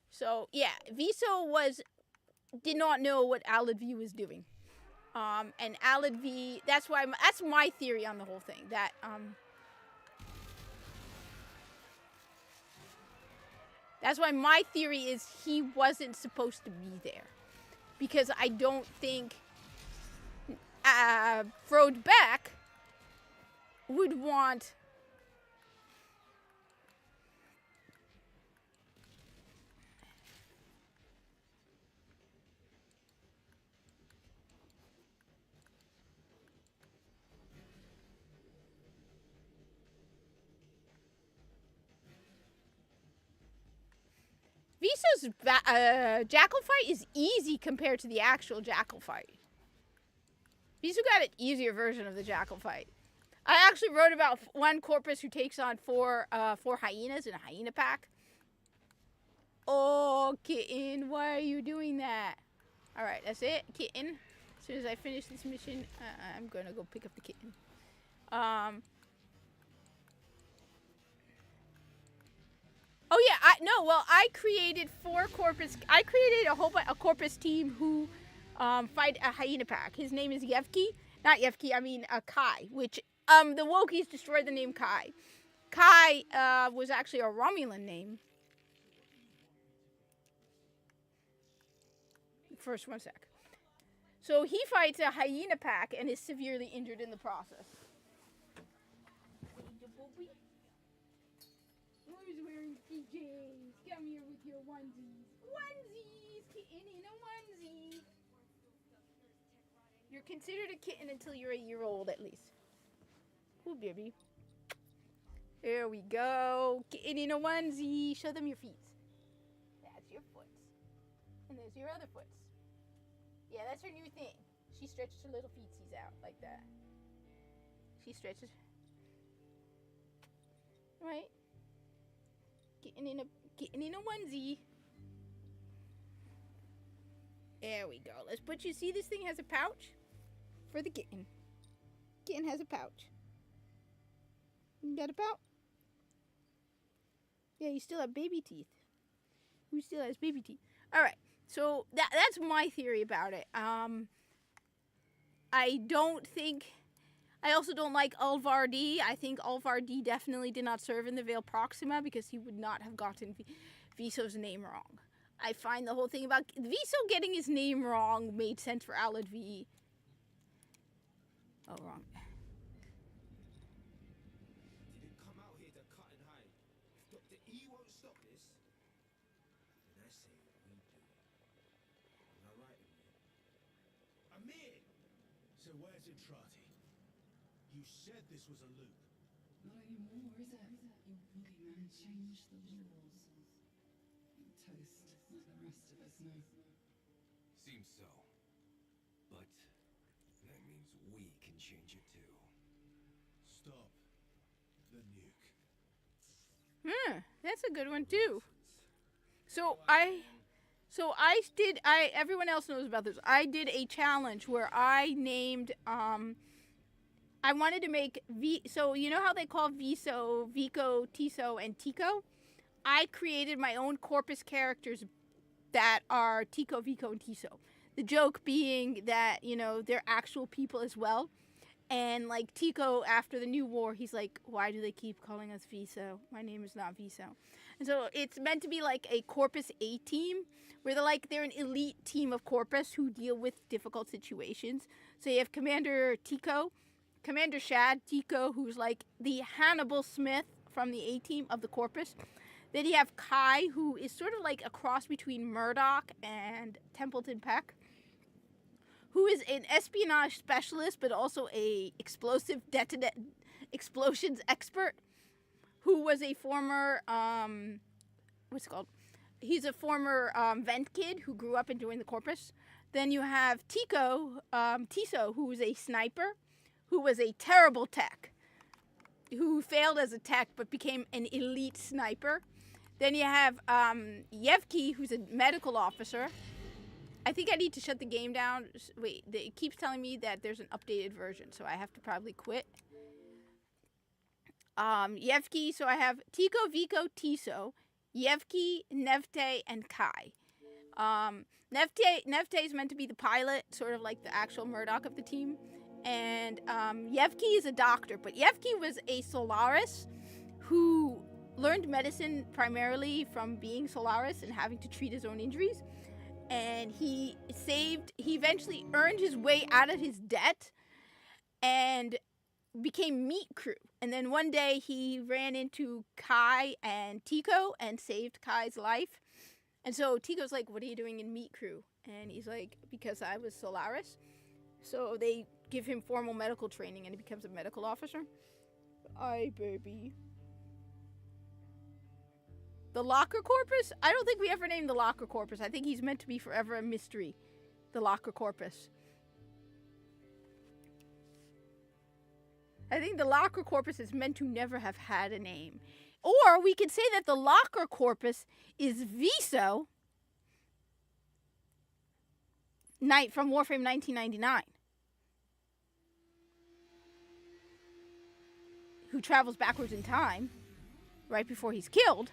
So, yeah, Viso did not know what Aladvi was doing. And Aladvi, that's my theory on the whole thing, that, that's why my theory is he wasn't supposed to be there. Because I don't think, Frode Beck would want Viso's Jackal fight is easy compared to the actual Jackal fight. Viso got an easier version of the Jackal fight. I actually wrote about one Corpus who takes on four hyenas in a hyena pack. Oh, kitten, why are you doing that? Alright, that's it, kitten. As soon as I finish this mission, I'm gonna go pick up the kitten. Oh yeah, I created a Corpus team who fight a hyena pack. His name is Yevki. Not Yevki, I mean Kai, which the Wokies destroyed the name Kai. Kai was actually a Romulan name. First, one sec. So he fights a hyena pack and is severely injured in the process. Who's wearing PJs? Come here with your onesies. Onesies! Kitten in a onesie. You're considered a kitten until you're a year old, at least. Ooh, baby. There we go. Kitten in a onesie. Show them your feet. That's your foot. And there's your other foot. Yeah, that's her new thing. She stretches her little feetsies out like that. She stretches. Right? Kitten in a onesie. There we go. Let's put you. See, this thing has a pouch for the kitten. Kitten has a pouch. You got a pouch? Yeah, you still have baby teeth. Who still has baby teeth? All right. So that's my theory about it. I also don't like Ulvar D. I think Ulvar D definitely did not serve in the Veil Proxima because he would not have gotten Viso's name wrong. I find the whole thing about Viso getting his name wrong made sense for Aladvi. Oh, wrong. Didn't come out here to cut and hide. Dr. E won't stop this. And I say we do. Am I right, Amir? So where's Entrati? You said this was a loop. Not anymore, is it? Your boogeyman changed the rules. You toast, like the rest of us know. Seems so. But that means we can change it too. Stop the nuke. That's a good one too. Everyone else knows about this. I did a challenge where I named, I wanted to make so you know how they call Viso, Vico, Tiso, and Tico? I created my own Corpus characters that are Tico, Vico, and Tiso. The joke being that, you know, they're actual people as well. And like Tico, after the New War, he's like, why do they keep calling us Viso? My name is not Viso. And so it's meant to be like a Corpus A team, where they're an elite team of Corpus who deal with difficult situations. So you have Commander Tico, Commander Shad Tico, who's like the Hannibal Smith from the A team of the Corpus. Then you have Kai, who is sort of like a cross between Murdoch and Templeton Peck, who is an espionage specialist, but also a explosions expert, who was a former, he's a former vent kid who grew up and joined the Corpus. Then you have Tiso, who is a sniper, who was a terrible tech, who failed as a tech but became an elite sniper. Then you have Yevki, who's a medical officer. I think I need to shut the game down. Wait, it keeps telling me that there's an updated version, so I have to probably quit. Yevki, so I have Tico, Vico, Tiso, Yevki, Nevte, and Kai. Nevte is meant to be the pilot, sort of like the actual Murdoch of the team. And Yevki is a doctor, but Yevki was a Solaris who learned medicine primarily from being Solaris and having to treat his own injuries. And he eventually earned his way out of his debt and became Meat Crew. And then one day he ran into Kai and Tico and saved Kai's life. And so Tico's like, what are you doing in Meat Crew? And he's like, because I was Solaris. So they give him formal medical training and he becomes a medical officer. Aye, baby. The Locker Corpus? I don't think we ever named the Locker Corpus. I think he's meant to be forever a mystery. The Locker Corpus. I think the Locker Corpus is meant to never have had a name. Or we could say that the Locker Corpus is Viso, Knight from Warframe 1999, who travels backwards in time right before he's killed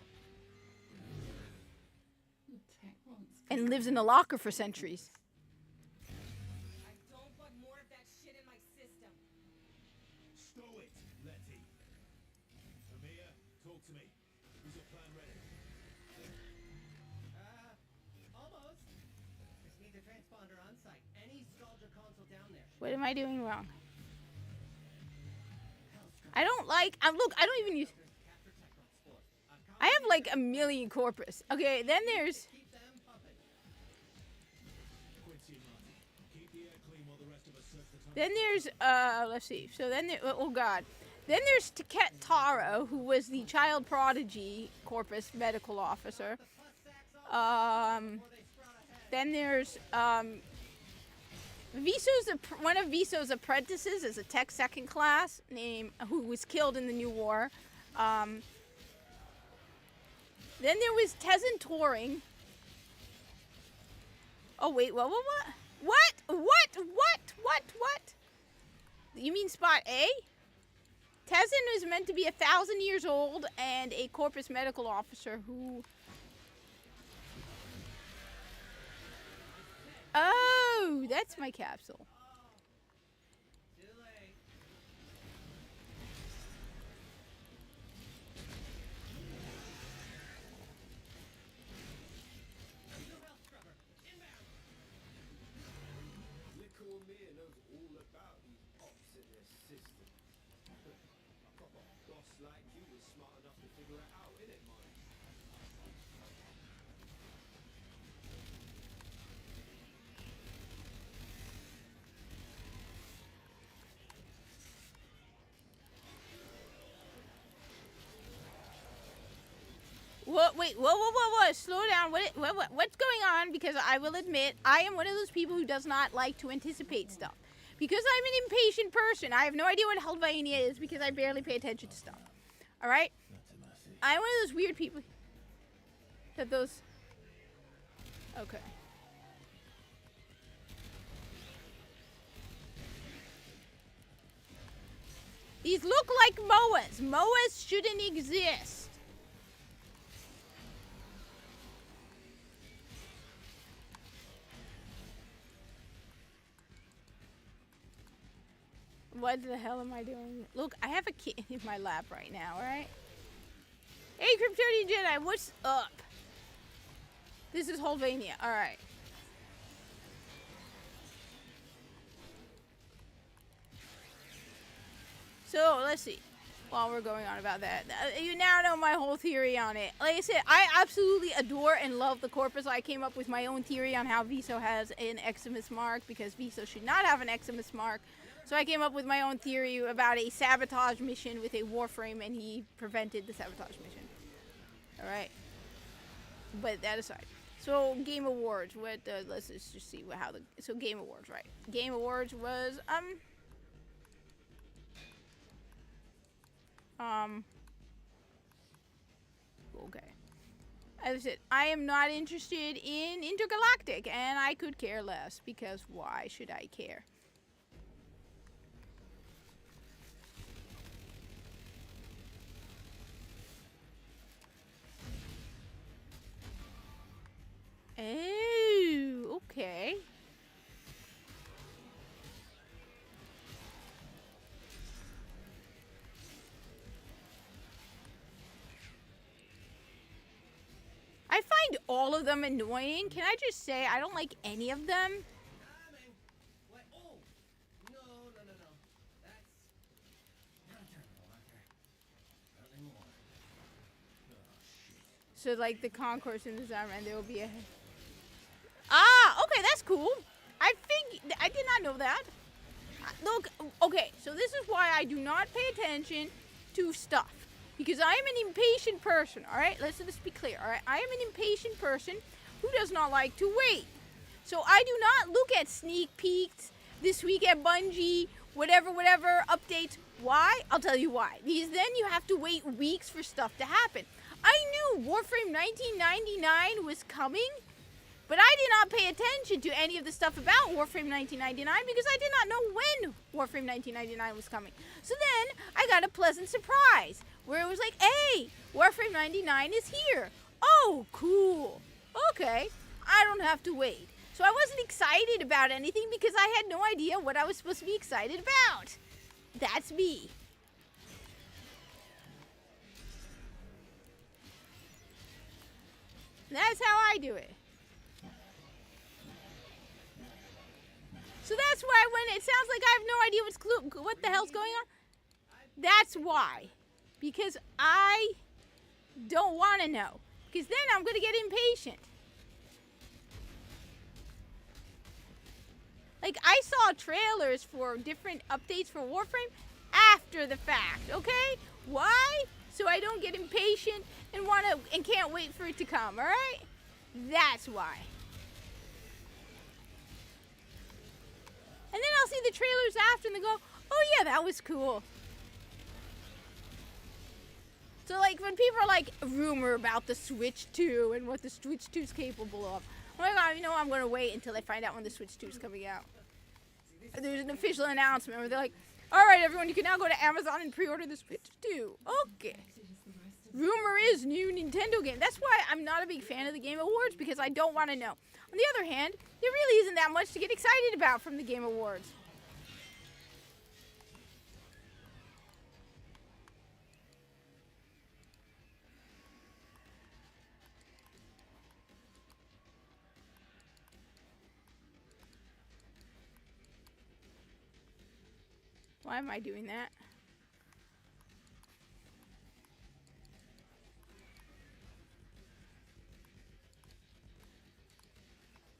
and lives in a locker for centuries. I don't want more of that shit in my system. Stow it, Letty. Amir, talk to me. Is your plan ready? Almost. Just need the transponder on site. Any Nostalgia console down there. What am I doing wrong? I don't like, look, I don't even use, Capture Techron Sport. I have like a million corpus. Okay, then there's, Keep them pumping. Quincy and Marty, keep the air clean while the rest of us search the tunnel. then there's, let's see. So then there, oh god. Then there's Taket Taro, who was the child prodigy corpus medical officer. Then there's, one of Viso's apprentices is a tech second class who was killed in the New War. Then there was Tezen Touring. Oh wait, what? You mean Spot A? Tezen is meant to be 1,000 years old and a corpus medical officer who... Oh, that's my capsule. Too late. New health scrubber. Inbound. Little Amir knows all about these ops in this system. A proper boss like you was smart enough to figure it out, innit, Mike? Whoa, slow down. What's going on? Because I will admit, I am one of those people who does not like to anticipate stuff. Because I'm an impatient person. I have no idea what Helvania is because I barely pay attention to stuff. Alright? Not to mercy. I'm one of those weird people that those... Okay. These look like MOAs. MOAs shouldn't exist. What the hell am I doing? Look, I have a kid in my lap right now, alright? Hey, Kryptonian Jedi, what's up? This is Holvania, alright. So, let's see. While we're going on about that, you now know my whole theory on it. Like I said, I absolutely adore and love the Corpus. I came up with my own theory on how Viso has an Eximus mark because Viso should not have an Eximus mark. So I came up with my own theory about a sabotage mission with a Warframe, and he prevented the sabotage mission. Alright. But that aside. So, Game Awards. Let's just see how the... So, Game Awards, right. Game Awards was, okay. As I said, I am not interested in Intergalactic, and I could care less, because why should I care? Oh, okay. I find all of them annoying. Can I just say I don't like any of them? Coming. What? Oh! No. That's... Not Walker. Not anymore. Oh, shit. So like the concourse in the Zarman, there will be a... Ah, okay, that's cool. I did not know that. Look, okay, so this is why I do not pay attention to stuff. Because I am an impatient person, alright? Let's just be clear, alright? I am an impatient person who does not like to wait. So I do not look at sneak peeks this week at Bungie, whatever, updates. Why? I'll tell you why. Because then you have to wait weeks for stuff to happen. I knew Warframe 1999 was coming, but I did not pay attention to any of the stuff about Warframe 1999 because I did not know when Warframe 1999 was coming. So then I got a pleasant surprise where it was like, hey, Warframe 99 is here. Oh, cool. Okay, I don't have to wait. So I wasn't excited about anything because I had no idea what I was supposed to be excited about. That's me. That's how I do it. So that's why when it sounds like I have no idea what the hell's going on, that's why. Because I don't want to know. Because then I'm going to get impatient. Like, I saw trailers for different updates for Warframe after the fact, okay? Why? So I don't get impatient and can't wait for it to come, alright? That's why. And then I'll see the trailers after and they go, oh yeah, that was cool. So like when people are like, rumor about the Switch 2 and what the Switch 2 is capable of. Oh my god, you know what? I'm going to wait until I find out when the Switch 2 is coming out. There's an official announcement where they're like, alright everyone, you can now go to Amazon and pre-order the Switch 2. Okay. Rumor is new Nintendo game. That's why I'm not a big fan of the Game Awards, because I don't want to know. On the other hand, there really isn't that much to get excited about from the Game Awards. Why am I doing that?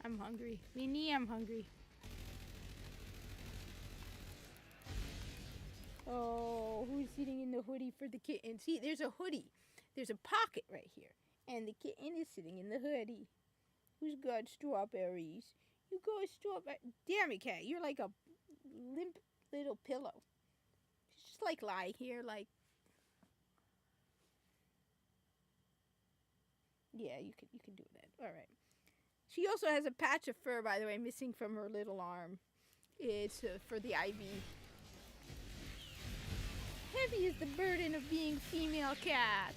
I'm hungry. Mini, I'm hungry. Oh, who's sitting in the hoodie for the kitten? See, there's a hoodie. There's a pocket right here. And the kitten is sitting in the hoodie. Who's got strawberries? You got strawberries. Damn it, cat. You're like a limp little pillow. She's just like lying here, like. Yeah, you can do that. All right. She also has a patch of fur, by the way, missing from her little arm. It's for the IV. Heavy is the burden of being female cat.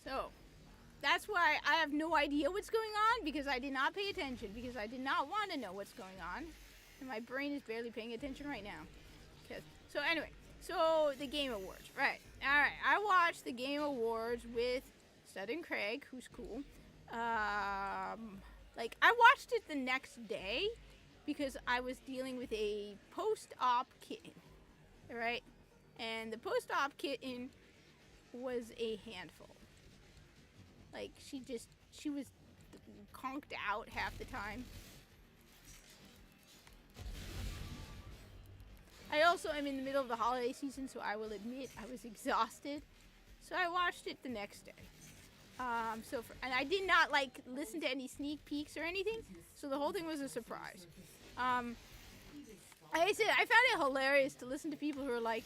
So, that's why I have no idea what's going on, because I did not pay attention, because I did not want to know what's going on. And my brain is barely paying attention right now. So anyway, so the Game Awards, right. Alright, I watched the Game Awards with Stud and Craig, who's cool. Like, I watched it the next day because I was dealing with a post-op kitten, right? And the post-op kitten was a handful. Like, she was conked out half the time. I also am in the middle of the holiday season, so I will admit I was exhausted. So I watched it the next day. And I did not, like, listen to any sneak peeks or anything, so the whole thing was a surprise. Like I said, I found it hilarious to listen to people who are, like,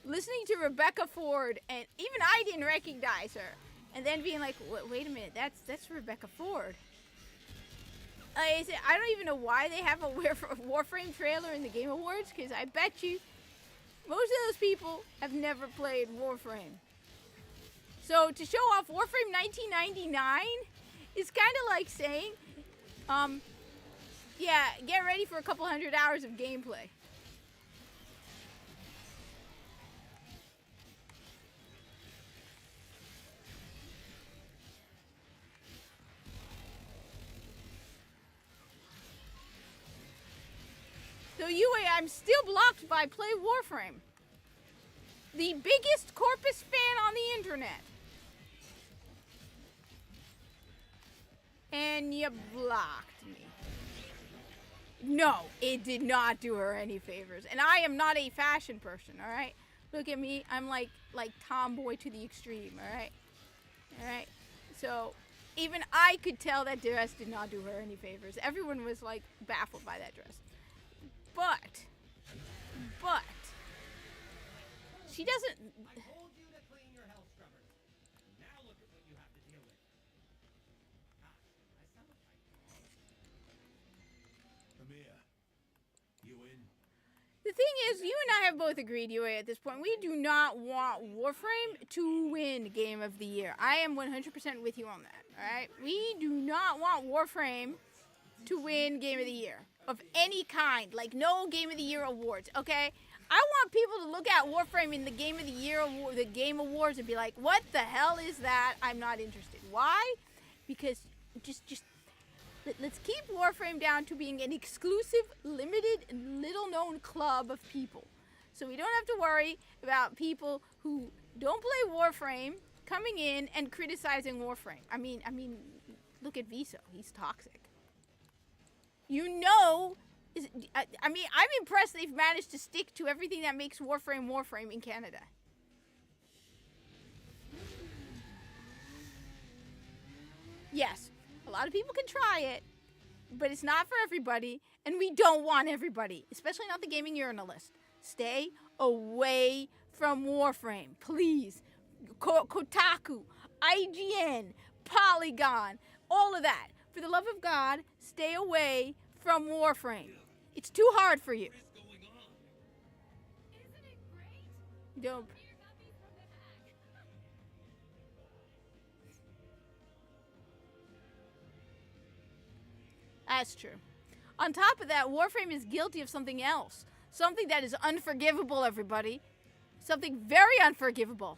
listening to Rebecca Ford, and even I didn't recognize her. And then being like, wait a minute, that's Rebecca Ford. I said, I don't even know why they have a Warframe trailer in the Game Awards, because I bet you most of those people have never played Warframe. So to show off Warframe 1999 is kind of like saying, yeah, get ready for a couple hundred hours of gameplay. So UA, I'm still blocked by Play Warframe, the biggest Corpus fan on the internet. And you blocked me. No, it did not do her any favors. And I am not a fashion person, all right? Look at me. I'm like tomboy to the extreme, all right? All right? So even I could tell that dress did not do her any favors. Everyone was like baffled by that dress. But she doesn't. I told you to clean your hell scrubbers. Now look at what you have to deal with. I sound like Amir, you in? The thing is, you and I have both agreed, UA, at this point. We do not want Warframe to win Game of the Year. I am 100% with you on that, alright? We do not want Warframe to win Game of the Year of any kind. Like, no Game of the Year awards, okay? I want people to look at Warframe in the Game of the Year, the Game Awards, and be like, what the hell is that? I'm not interested. Why? Because let's keep Warframe down to being an exclusive, limited, little-known club of people. So we don't have to worry about people who don't play Warframe coming in and criticizing Warframe. I mean, look at Viso. He's toxic. You know, I mean, I'm impressed they've managed to stick to everything that makes Warframe in Canada. Yes, a lot of people can try it, but it's not for everybody, and we don't want everybody, especially not the gaming journalist. Stay away from Warframe, please. Kotaku, IGN, Polygon, all of that. For the love of God, stay away from Warframe. It's too hard for you. Isn't it great? Don't. Dear puppies from the back. That's true. On top of that, Warframe is guilty of something else. Something that is unforgivable, everybody. Something very unforgivable.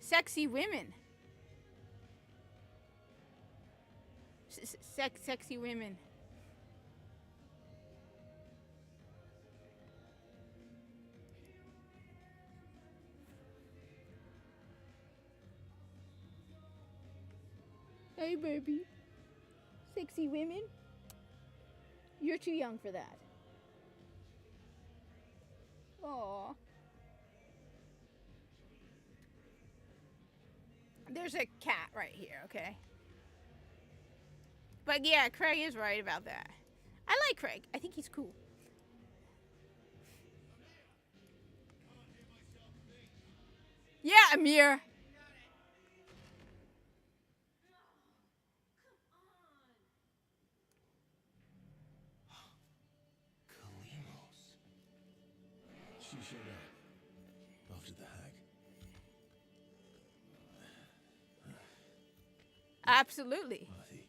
Sexy women. Sexy women. Hey, baby. Sexy women? You're too young for that. Aw. There's a cat right here, okay? But yeah, Craig is right about that. I like Craig. I think he's cool. Yeah, Amir. Kalimos. She showed up after the hag. Absolutely. Marty.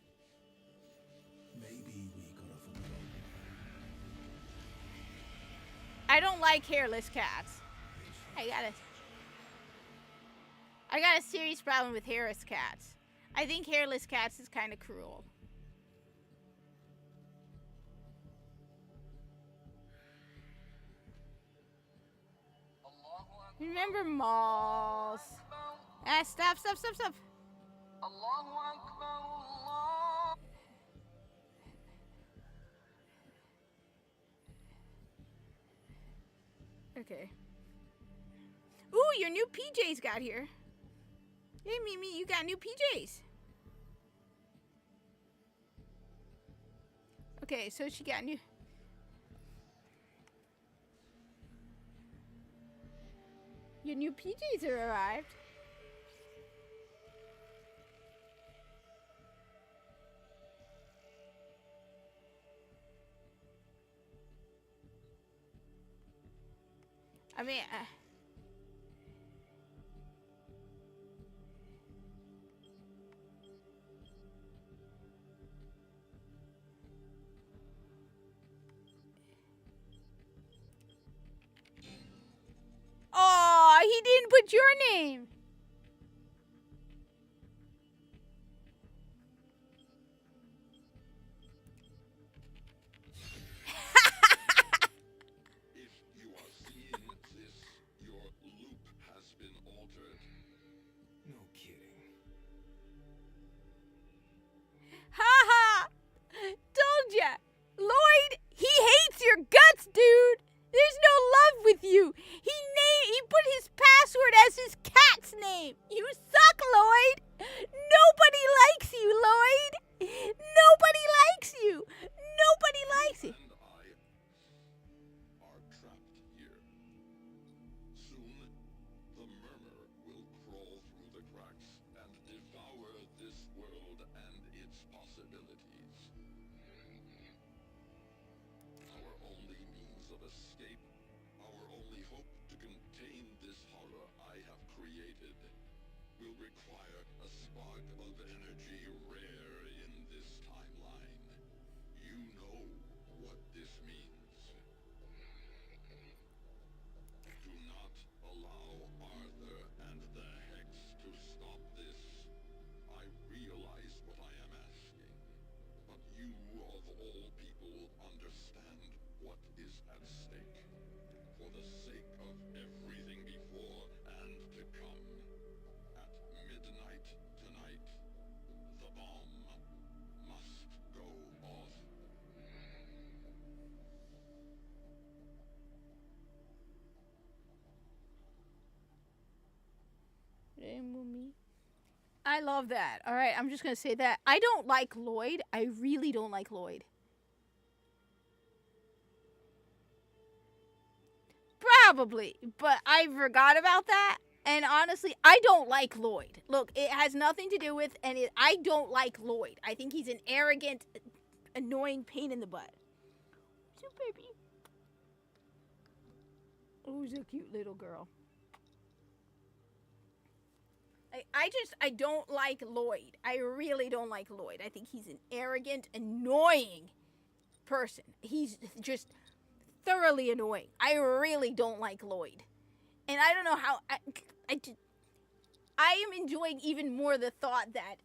Maybe we got off on the wrong. I don't like hairless cats. I got a serious problem with hairless cats. I think hairless cats is kind of cruel. Remember malls? Ah, stop. Okay. Ooh, your new PJs got here. Hey, Mimi, you got new PJs. Okay, so she got new. Your new PJs are arrived. I mean, oh, he didn't put your name. If you are seeing this, your loop has been altered. No kidding. Haha! Told ya! Lloyd, he hates your guts, dude! There's no love with you! He put his password as his cat's name! You suck, Lloyd! Nobody likes you, Lloyd! Nobody likes you! Nobody likes you! And I are trapped here. Soon, the murmur will crawl through the cracks and devour this world and its possibilities. Our only means of escape, our only hope to contain this horror I have created, will require a spark of energy rare in this timeline. You know what this means. Do not allow Arthur and the Hex to stop this. I realize what I am asking, but you of all people understand what is at stake. For the sake of everything before and to come. At midnight tonight, the bomb must go off. I love that. Alright, I'm just gonna say that. I don't like Lloyd. I really don't like Lloyd. Probably, but I forgot about that. And honestly, I don't like Lloyd. Look, it has nothing to do with, I don't like Lloyd. I think he's an arrogant, annoying pain in the butt. So baby. Oh, he's a cute little girl. I don't like Lloyd. I really don't like Lloyd. I think he's an arrogant, annoying person. He's just thoroughly annoying. I really don't like Lloyd. And I don't know how, I am enjoying even more the thought that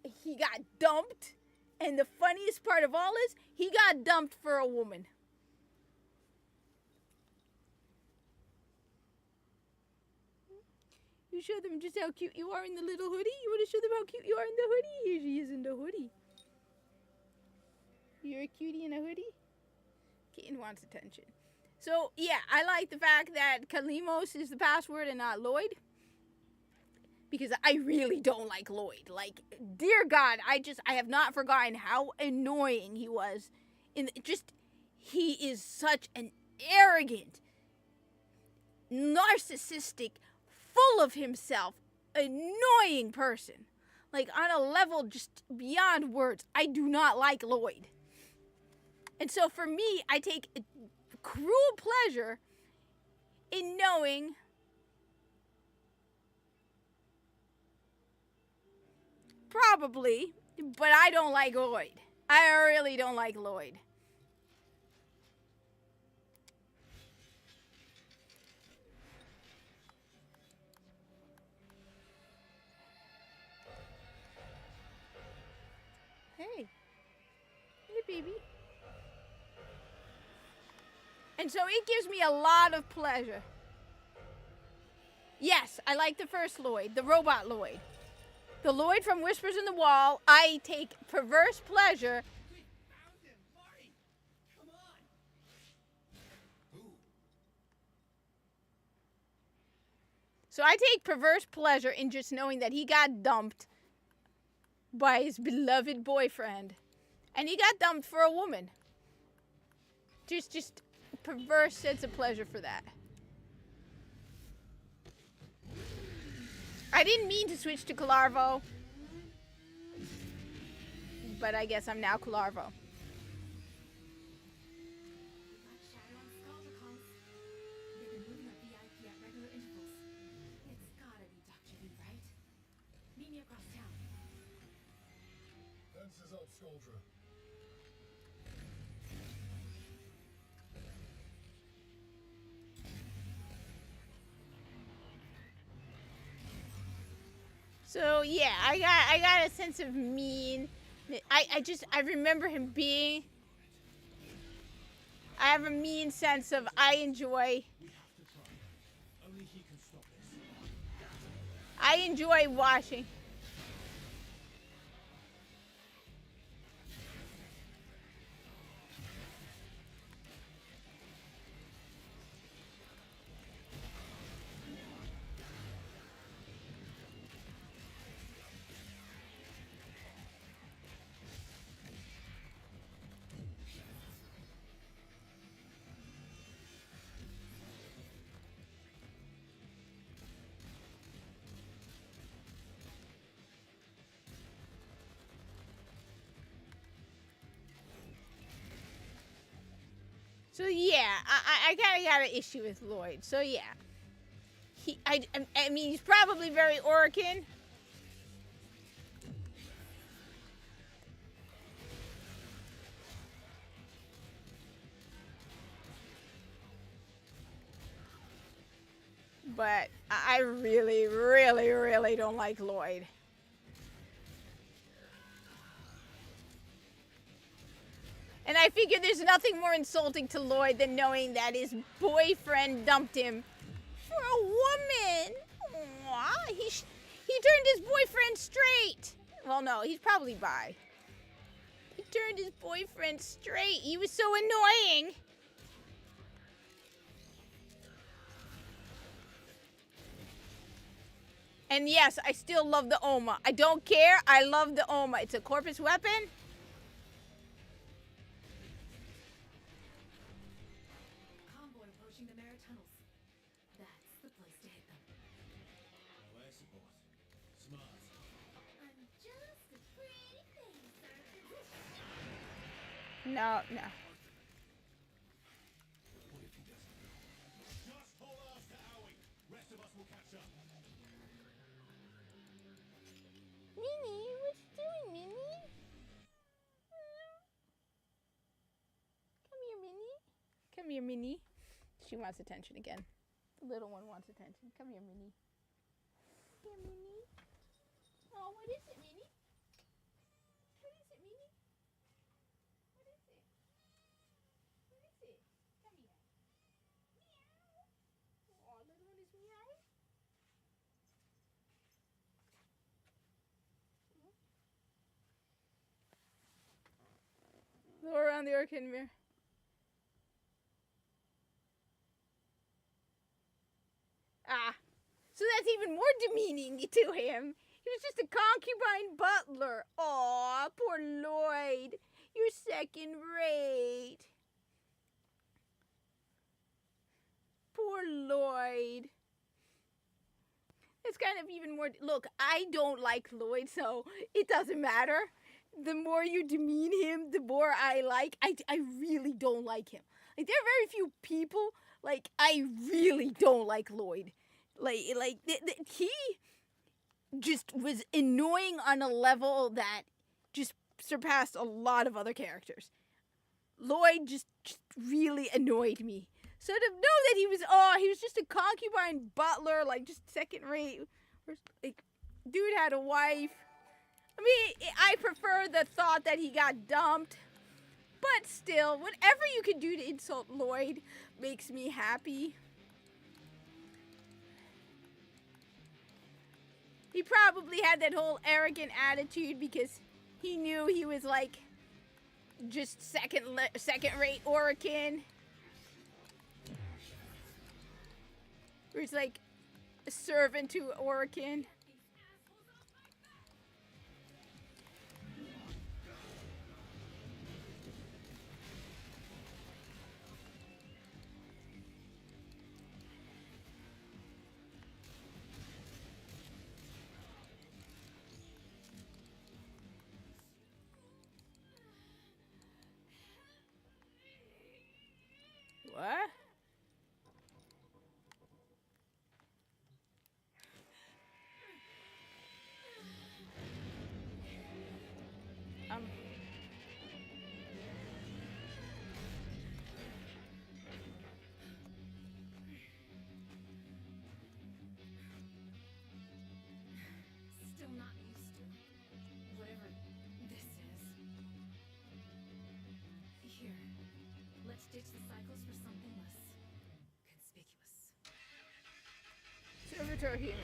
he got dumped. And the funniest part of all is he got dumped for a woman. You show them just how cute you are in the little hoodie? You want to show them how cute you are in the hoodie? Here she is in the hoodie. You're a cutie in a hoodie? Kitten wants attention. So, yeah, I like the fact that Kalimos is the password and not Lloyd. Because I really don't like Lloyd. Like, dear God, I have not forgotten how annoying he was. He is such an arrogant, narcissistic, full of himself, annoying person. Like, on a level just beyond words. I do not like Lloyd. And so for me, I take a cruel pleasure in knowing probably, but I don't like Lloyd. I really don't like Lloyd. Hey. Hey, baby. And so it gives me a lot of pleasure. Yes, I like the first Lloyd, the robot Lloyd. The Lloyd from Whispers in the Wall, I take perverse pleasure. We found him, Marty. Come on. Who? So I take perverse pleasure in just knowing that he got dumped by his beloved boyfriend. And he got dumped for a woman. Just perverse sense of pleasure for that. I didn't mean to switch to Calarvo. But I guess I'm now Calarvo. We got Shadow and Skulltacons. They've been moving our VIP at regular intervals. It's gotta be Dr. Lee, right? Meet me across town. Fences up, Skuldra. So yeah, I got a sense of mean. I remember him being. I have a mean sense of I enjoy. Only he can stop this. I enjoy watching. So yeah, I kinda got an issue with Lloyd. So yeah. I mean, he's probably very Orican. But I really, really, really don't like Lloyd. And I figure there's nothing more insulting to Lloyd than knowing that his boyfriend dumped him for a woman. Aww, he turned his boyfriend straight. Well, no, he's probably bi. He turned his boyfriend straight. He was so annoying. And yes, I still love the Oma. I don't care. I love the Oma. It's a corpus weapon. Convoy approaching the Mara tunnels. That's the place to hit them. Where's support? Smart. I'm just a pretty face, No, no. What if he doesn't? Just hold ours to Owie. Rest of us will catch up. Minnie, what you doing, Minnie? Come here, Minnie. Come here, Minnie. She wants attention again. The little one wants attention. Come here, Minnie. Here, Minnie. Oh, what is it, Minnie? What is it, Minnie? What is it? What is it? Come here. Meow. Oh, little one is meowing. Go around the Arcane Mirror. that's even more demeaning to him. He was just a concubine butler. Aw, poor Lloyd. You're second rate. Poor Lloyd. It's kind of even more. Look, I don't like Lloyd, so it doesn't matter. The more you demean him, the more I like. I really don't like him. Like, there are very few people. Like, I really don't like Lloyd. He just was annoying on a level that just surpassed a lot of other characters. Lloyd just really annoyed me. So to know that he was just a concubine butler, like, just second rate. Like, dude had a wife. I mean, I prefer the thought that he got dumped. But still, whatever you can do to insult Lloyd makes me happy. He probably had that whole arrogant attitude because he knew he was, like, just second-rate Orokin. Or he's like a servant to Orokin. What? Still not used to whatever this is. Here, let's ditch the cycles for something less conspicuous. Servitor human.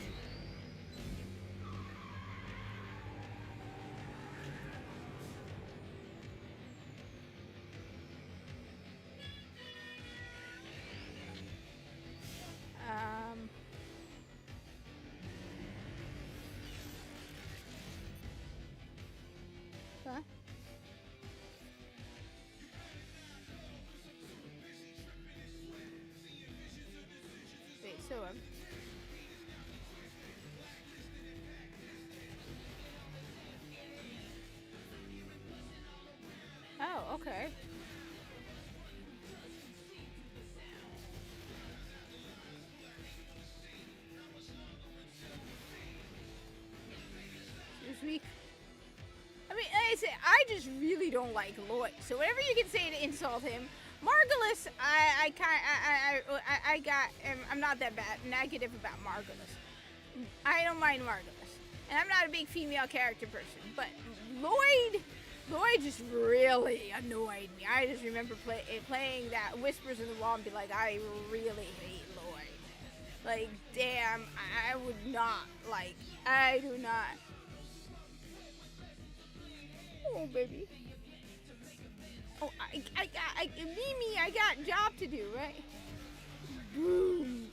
Huh? Wait, so oh, okay. This week. I mean, like I say, I just really don't like Lloyd. So whatever you can say to insult him, Margulis, I'm not that bad negative about Margulis. I don't mind Margulis, and I'm not a big female character person. But Lloyd just really annoyed me. I just remember playing that Whispers in the Wall and be like, I really hate Lloyd. Like, damn, I would not like. I do not. Oh, baby. Oh, Mimi, I got job to do, right? Boom.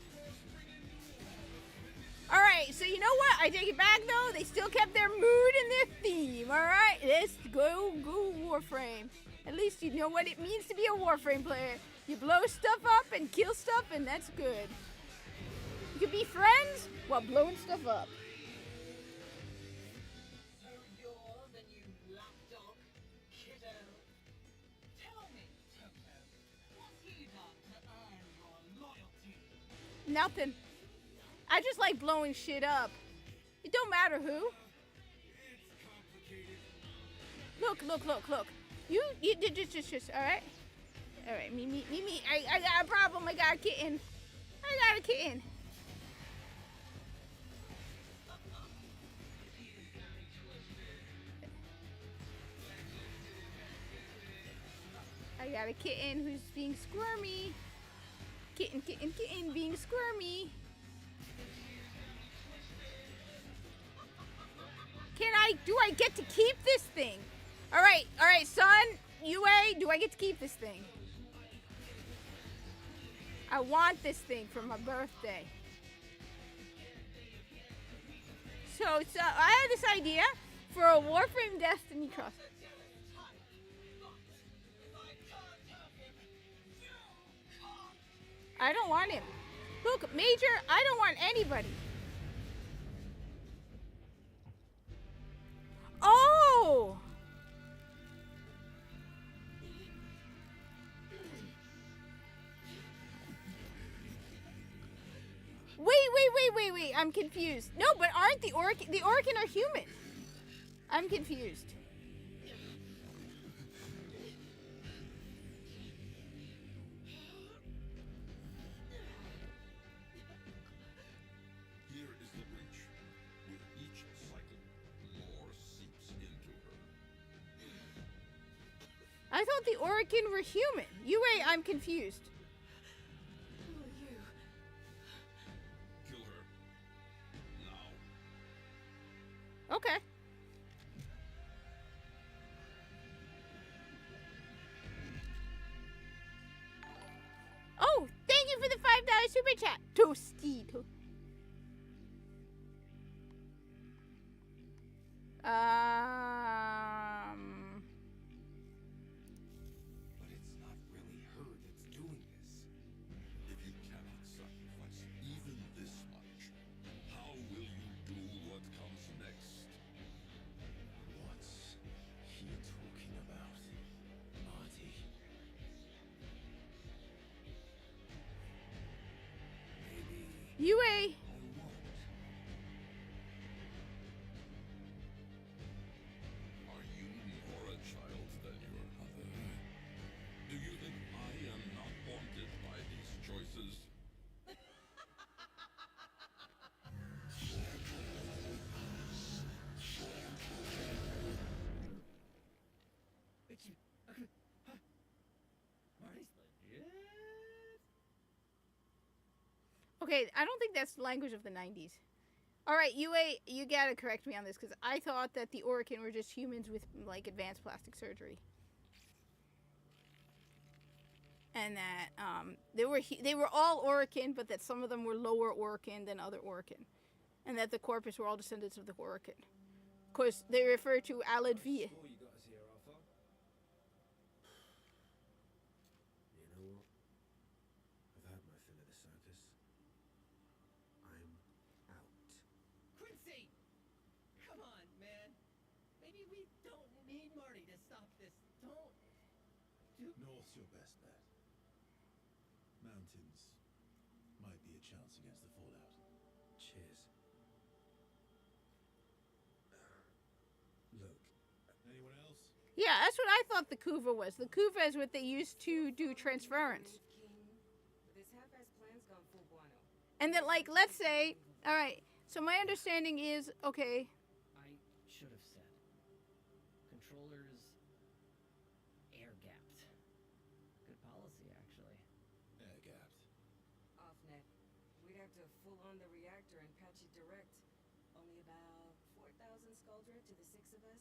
Alright, so you know what? I take it back, though. They still kept their mood and their theme, alright? Let's go Warframe. At least you know what it means to be a Warframe player. You blow stuff up and kill stuff, and that's good. You can be friends while blowing stuff up. Nothing. I just like blowing shit up. It don't matter who. Look. You just, alright? Alright, Mimi, I got a problem. I got a kitten. I got a kitten who's being squirmy. Kitten being squirmy. Do I get to keep this thing? Alright, son, UA, do I get to keep this thing? I want this thing for my birthday. so I had this idea for a Warframe Destiny Cross. I don't want him. Look, Major, I don't want anybody. Oh! Wait, I'm confused. No, but aren't the Orokin are human? I'm confused. Here is the breach. With each cycle, more seeps into her. I thought the Orokin were human. Yue, I'm confused. Who are you? Kill her. Now. Okay. Oh, thank you for the $5 super chat. Toasty. But it's not really her that's doing this. If you cannot sacrifice even this much, how will you do what comes next? What's he talking about, Marty? Maybe Yue. I won't. Are you more a child than your mother? Do you think I am not haunted by these choices? Marty's legit. Okay, I don't think that's the language of the 90s. All right, Yue, you gotta correct me on this because I thought that the Orokin were just humans with like advanced plastic surgery, and that they were all Orokin, but that some of them were lower Orokin than other Orokin, and that the Corpus were all descendants of the Orokin. Of course, they refer to Alad V. Oh, you got us here, Alpha. You know what? I've had my fill of the circus. I'm out. Quincy! Come on, man. Maybe we don't need Marty to stop this. Don't. North's your best bet. Mountains might be a chance against the fallout. Cheers. Look. Anyone else? Yeah, that's what I thought the Kuva was. The Kuva is what they used to do transference. This half-ass plan's gone full guano. And that, like, let's say, all right. So my understanding is, okay, I should have said. Controllers air gapped. Good policy, actually. Air gapped. Off net. We'd have to full on the reactor and patch it direct. Only about 4,000 Skuldra to the 6 of us.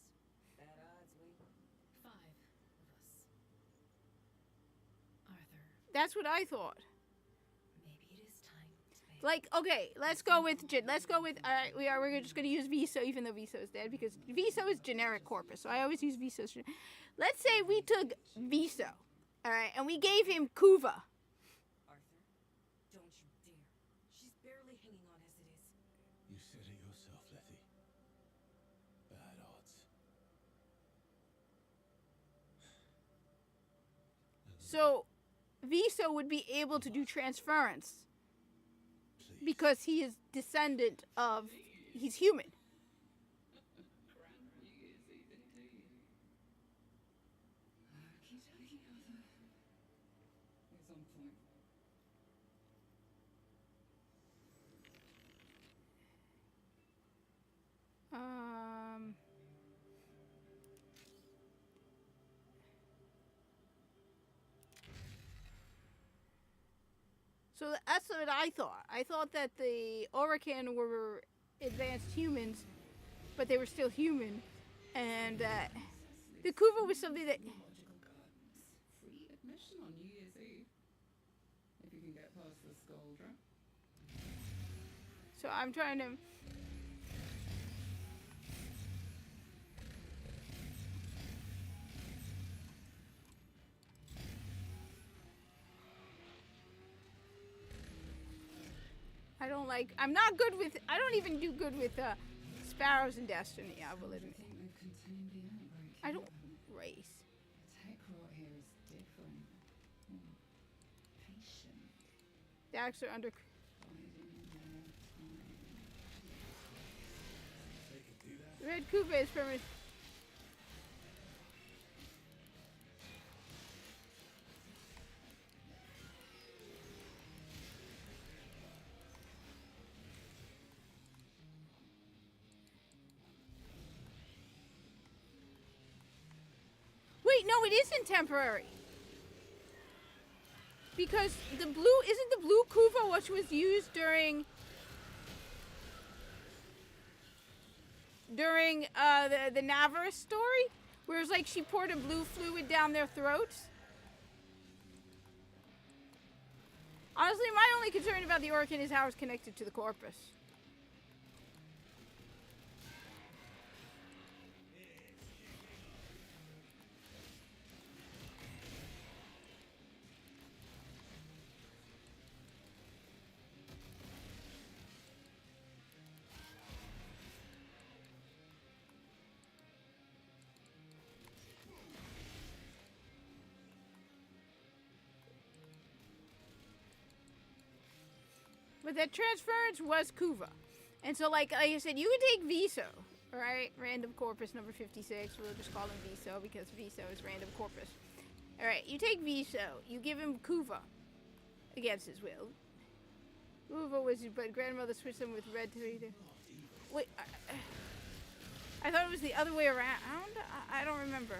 Bad odds, we. 5 of us. Arthur, that's what I thought. Maybe it is time to pay. Like, okay, let's go with. All right, we're just gonna use Viso, even though Viso is dead, because Viso is generic Corpus. So I always use Viso. Let's say we took Viso, all right, and we gave him Kuva. Arthur, don't you dare. She's barely hanging on as it is. You said it yourself, Letty. Bad odds. So Viso would be able to do transference Please. because he is descendant of. He's human. Grand Yeezy indeed. Okey-dokey, Arthur. He's on point. So that's what I thought. I thought that the Orokin were advanced humans, but they were still human, and the Kuva was something that. Logical guns. Free admission on New Year's Eve. If you can get past the Skuldra. So I'm trying to. I don't like. I'm not good with. I don't even do good with sparrows in Destiny. I will admit. They've contained the outbreak. I don't race. Tech rot here is different. Patient. Dax are under. Red Koopa is permanent. Wait, no, it isn't temporary. Because the blue, isn't the blue Kuva which was used during the Navarus story? Where it's like she poured a blue fluid down their throats? Honestly, my only concern about the Orokin is how it's connected to the Corpus. But that transference was Kuva. And so, like I said, you can take Viso, right? Random Corpus number 56. We'll just call him Viso because Viso is random Corpus. Alright, you take Viso. You give him Kuva. Against his will. Kuva was his grandmother switched him with red to either. Wait, I thought it was the other way around. I don't remember.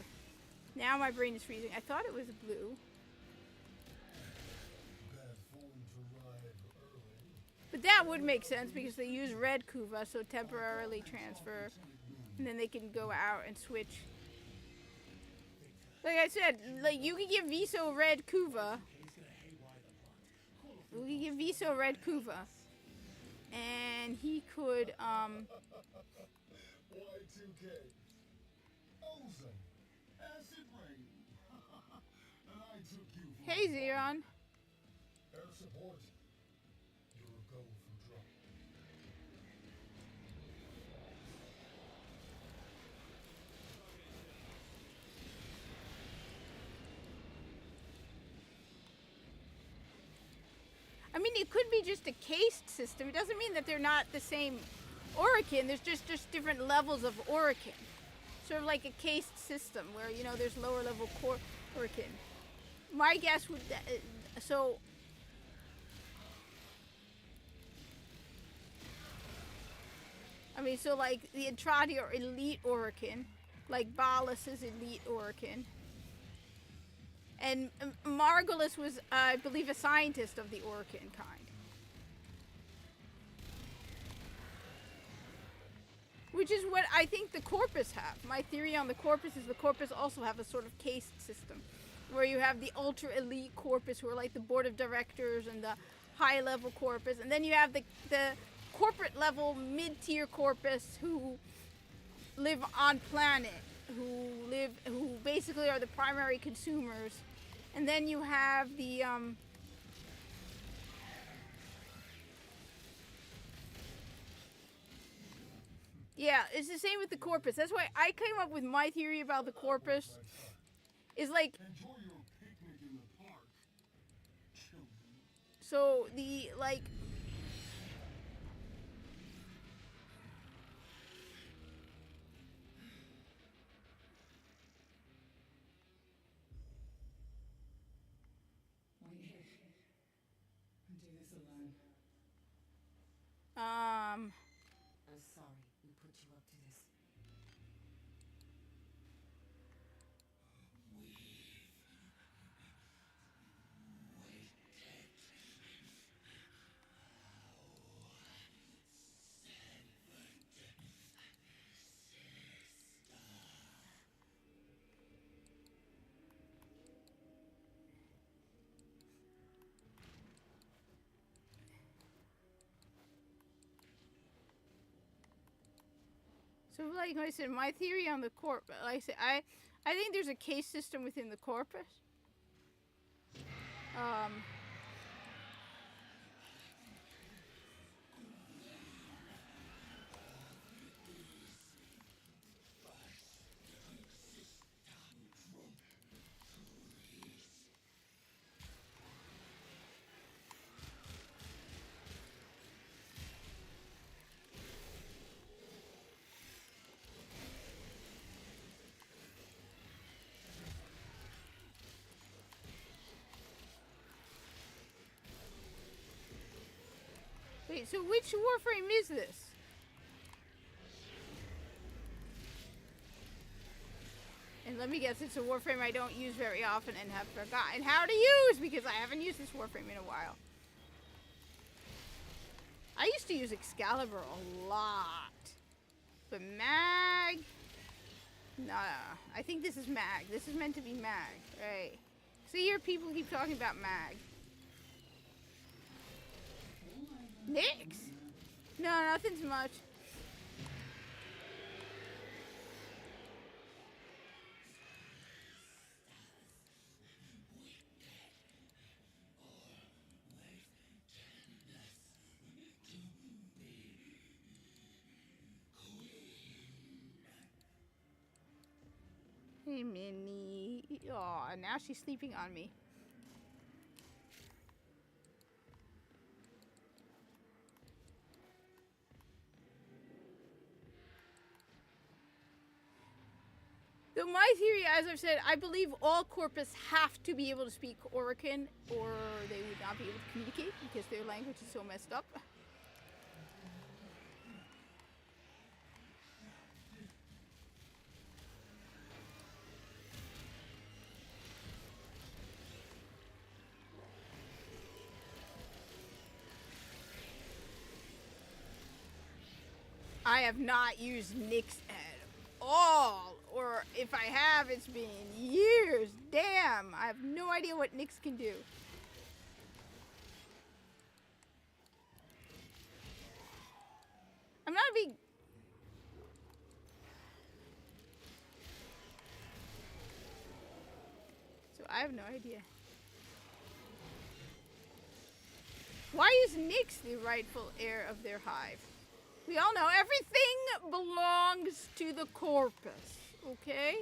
Now my brain is freezing. I thought it was blue. But that would make sense because they use red Kuva, so temporarily transfer, and then they can go out and switch. Like I said, like you can give Viso red Kuva. We can give Viso red Kuva, and he could Y2K. Ozone. Acid rain. And I took you for Hey Xeron. air support. You're a go for drop. I mean, it could be just a cased system. It doesn't mean that they're not the same Orokin. There's just different levels of Orokin. Sort of like a cased system where, you know, there's lower level core Orokin. My guess would... so... I mean, so like the Entrati are elite Orokin. Like Ballas is elite Orokin. And Margulis was, I believe, a scientist of the Orokin kind. Which is what I think the Corpus have. My theory on the Corpus is the Corpus also have a sort of cased system. Where you have the ultra elite Corpus who are like the board of directors and the high level Corpus. And then you have the corporate level mid-tier Corpus who live on planet. Who basically are the primary consumers. And then you have the yeah, it's the same with the Corpus. That's why I came up with my theory about the Corpus. Is like Enjoy your picnic in the park, children. so the like Wait here. I'll do this alone. I'm sorry we put you up to this. so like I said, my theory on the Corpus, like I said, I think there's a case system within the Corpus. Wait, so which Warframe is this? And let me guess, it's a Warframe I don't use very often and have forgotten how to use because I haven't used this Warframe in a while. I used to use Excalibur a lot. But Mag... Nah, I think this is Mag. This is meant to be Mag, right? So here people keep talking about Mag. Nyx? No, nothing's much. Hey, Minnie. Aw, now she's sleeping on me. So my theory, as I've said, I believe all Corpus have to be able to speak Orokin, or they would not be able to communicate because their language is so messed up. I have not used Nyx at all, or if I have, it's been years. Damn, I have no idea what Nyx can do. I'm not a big... So I have no idea. Why is Nyx the rightful heir of their hive? We all know everything belongs to the Corpus, okay?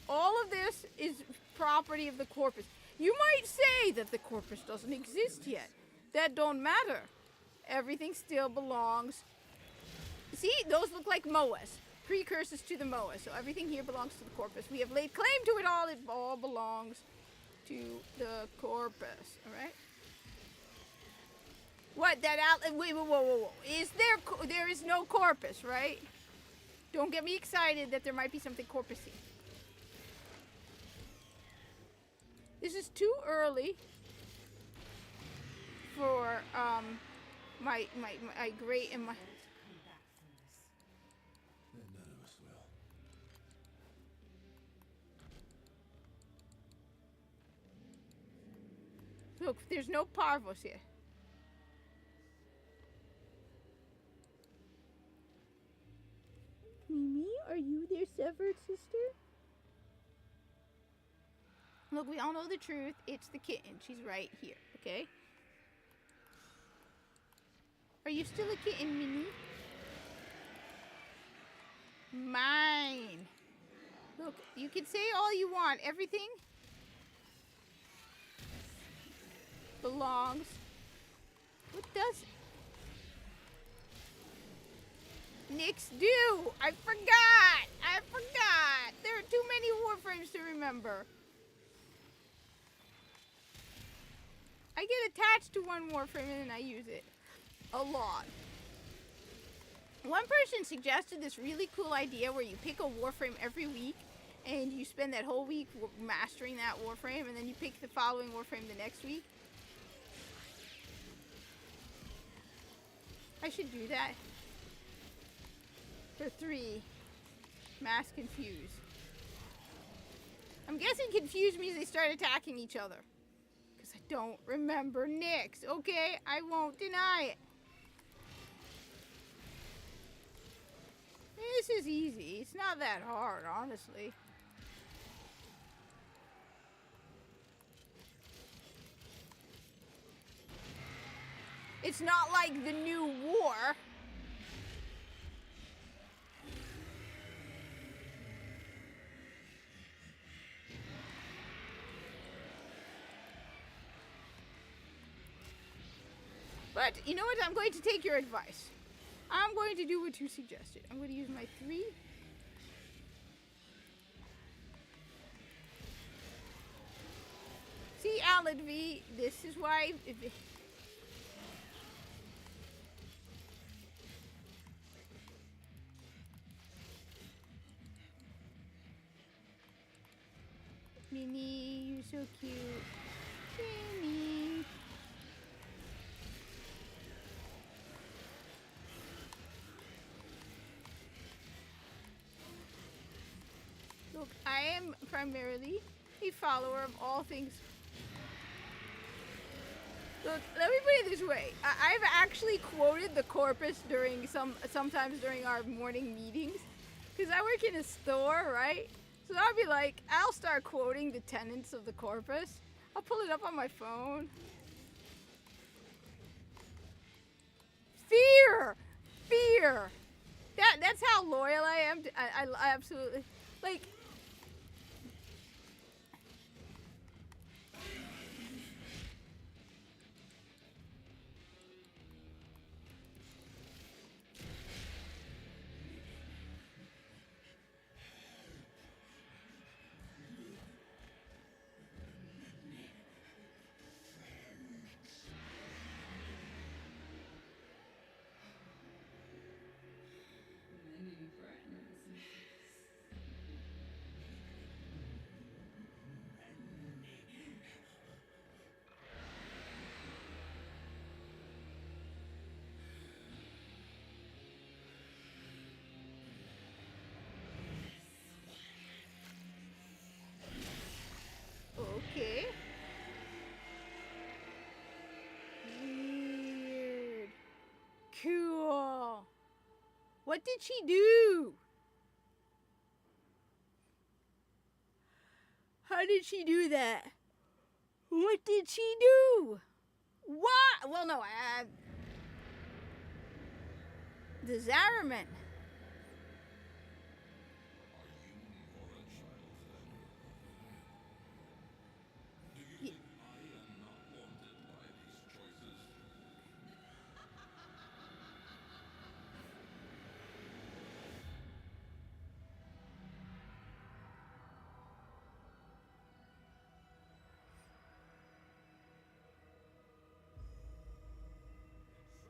All of this is property of the Corpus. You might say that the Corpus doesn't exist yet. That don't matter. Everything still belongs. See, those look like Moas. Precursors to the Moas. So everything here belongs to the Corpus. We have laid claim to it all. It all belongs to the Corpus, all right? What, that out? Wait, whoa. Is there is no Corpus, right? Don't get me excited that there might be something Corpusy. This is too early for my great and my... Then none of us will. Look, there's no Parvos here. Mimi, are you their severed sister? Look, we all know the truth. It's the kitten. She's right here, okay? Are you still a kitten, Mimi? Mine. Look, you can say all you want. Everything belongs. What does Nyx do? I forgot. There are too many Warframes to remember. I get attached to one Warframe and then I use it a lot. One person suggested this really cool idea where you pick a Warframe every week and you spend that whole week mastering that Warframe and then you pick the following Warframe the next week. I should do that. For 3. Mass confuse. I'm guessing confuse means they start attacking each other. Because I don't remember Nyx. Okay, I won't deny it. This is easy. It's not that hard, honestly. It's not like the new war. But you know what? I'm going to take your advice. I'm going to do what you suggested. I'm going to use my 3. See, Alad V, this is why... Minnie, you're so cute. Minnie. Look, I am primarily a follower of all things. Look, let me put it this way. I've actually quoted the corpus during sometimes during our morning meetings. Because I work in a store, right? So I'll be like, I'll start quoting the tenets of the corpus. I'll pull it up on my phone. Fear! Fear! That's how loyal I am. I absolutely... Like... Many friends. Okay. Weird. Cool. What did she do? How did she do that? What did she do? What? Well, no, the Zariman.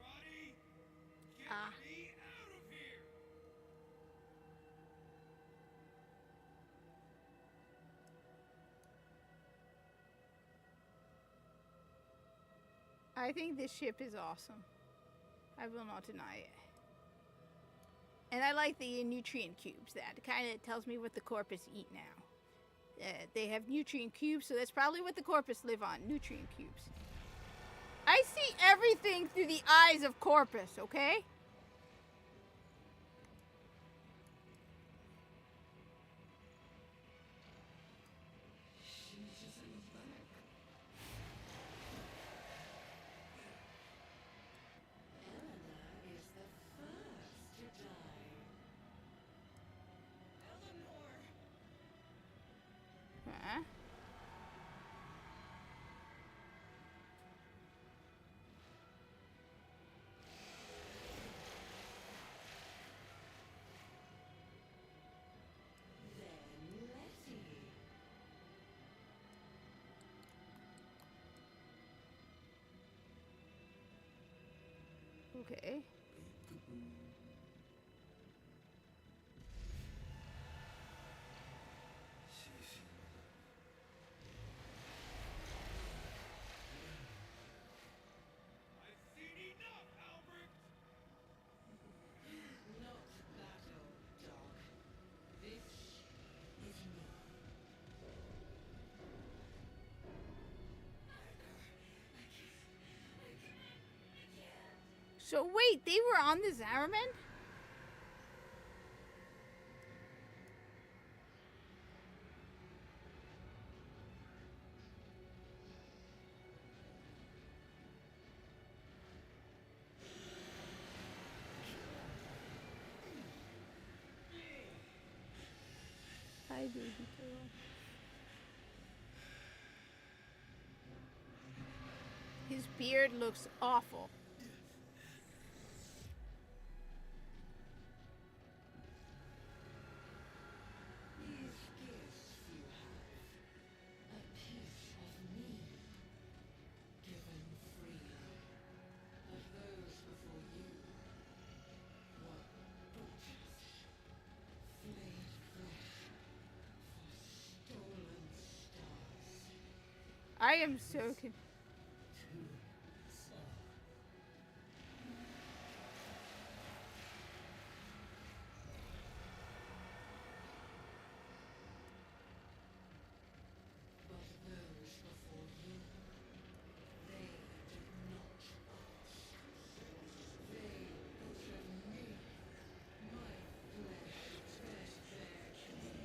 Trotty, get Ah. me out of here! I think this ship is awesome. I will not deny it. And I like the nutrient cubes. That kind of tells me what the corpus eat now. They have nutrient cubes, so that's probably what the corpus live on. Nutrient cubes. I see everything through the eyes of corpus, okay? She's in the back. Elena is the first to die. Eleanor! Huh? Then Letty. Okay. I've seen enough, Albert! Not battle, dog. This is me. So wait, they were on the Zariman? Hi, baby girl. His beard looks awful. These gifts you have. A piece of me. Given freely. But those before you were butchers. Flayed flesh for stolen stuff. I am so con- Too slow. But those before you, they did not ask. They butchered me. My flesh fed their king.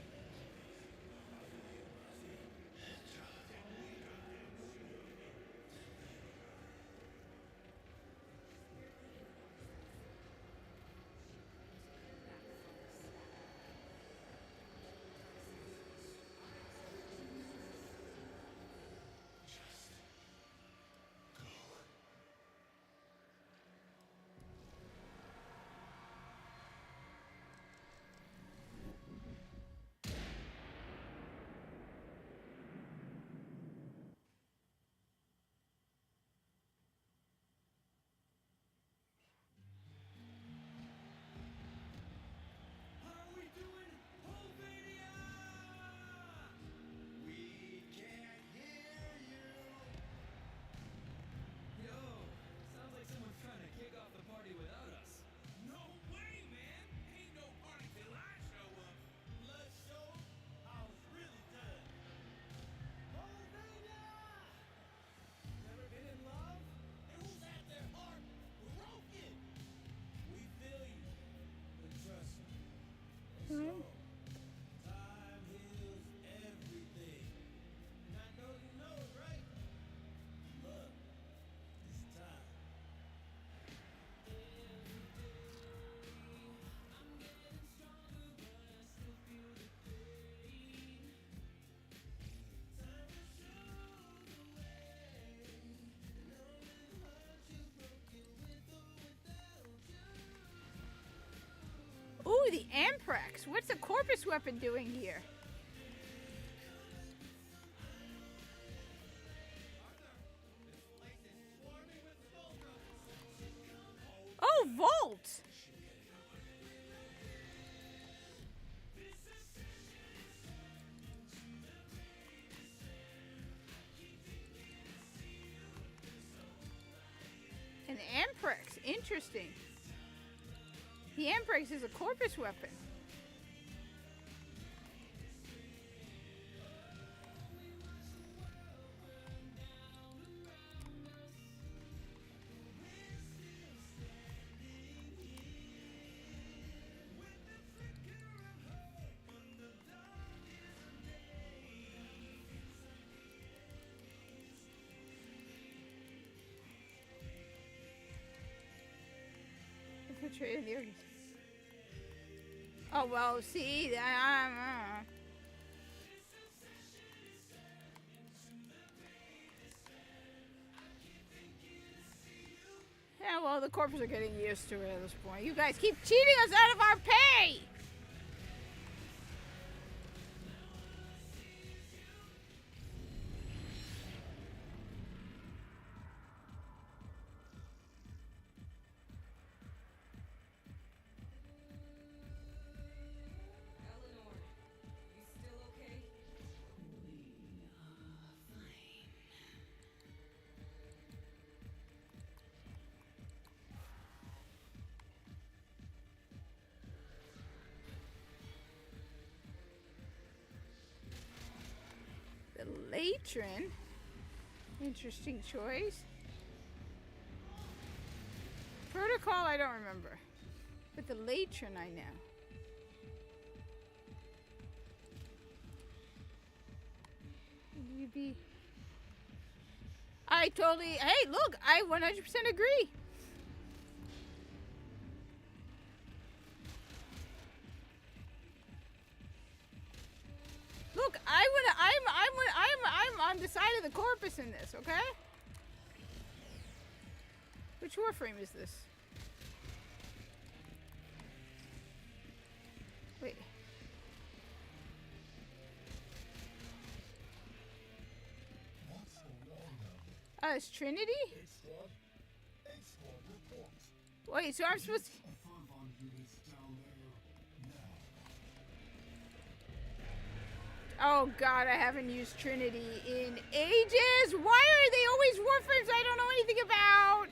How are we doing, Hulvania? We can't hear you. Yo, sounds like someone's trying to kick off the party without us. No way, man. Ain't no party till I show up. Let's show 'em how it's really done. Hulvania! Never been in love? And who's had their heart broken? We feel you, but trust me. Hmm. Time heals everything. And I know you know it, right? Look, it's time. Ooh, the Amprex. What's the Corpus weapon doing here? Oh, Volt! An Amprex. Interesting. The Amprex is a Corpus weapon. Infiltrated the organs. Oh, well, see, yeah, well, the corpses are getting used to it at this point. You guys keep cheating us out of our pay! Eleanor, you still okay? The Latron. Interesting choice. Protocol, I don't remember. But the Latron, I know. UB. I totally. Hey, look, I 100% agree. Look, I'm on the side of the Corpus in this, okay? Which Warframe is this? Wait. What's going on now? It's Trinity? Squad? Squad, report. Wait, so I'm supposed to... A Farvan unit down there now. Oh god, I haven't used Trinity in ages! Why are they always warframes I don't know anything about?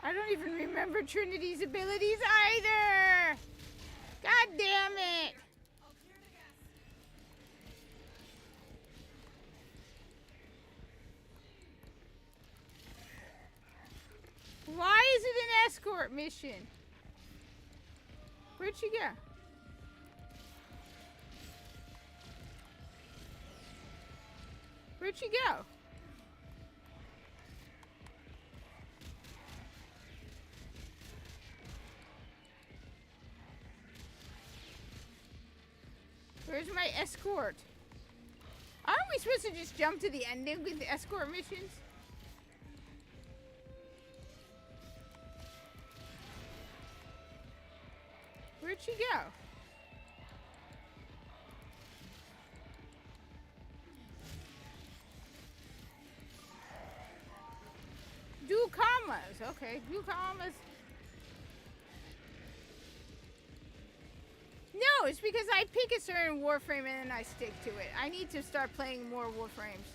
I don't even remember Trinity's abilities either! God damn it! I'll clear the gas. Why is it an escort mission? Where'd she go? Where'd she go? Where's my escort? Aren't we supposed to just jump to the ending with the escort missions? Where'd she go? Do commas. Okay, do commas. No, it's because I pick a certain Warframe and then I stick to it. I need to start playing more Warframes.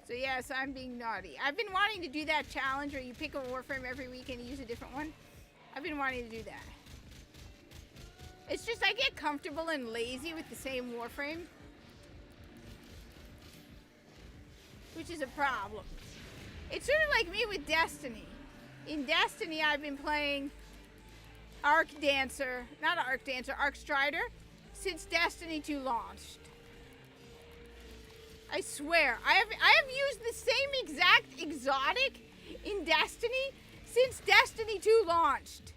So yes, I'm being naughty. I've been wanting to do that challenge where you pick a Warframe every week and use a different one. I've been wanting to do that. It's just I get comfortable and lazy with the same Warframe. Which is a problem. It's sort of like me with Destiny. In Destiny, I've been playing Arc Strider, since Destiny 2 launched. I swear, I have used the same exact exotic in Destiny since Destiny 2 launched.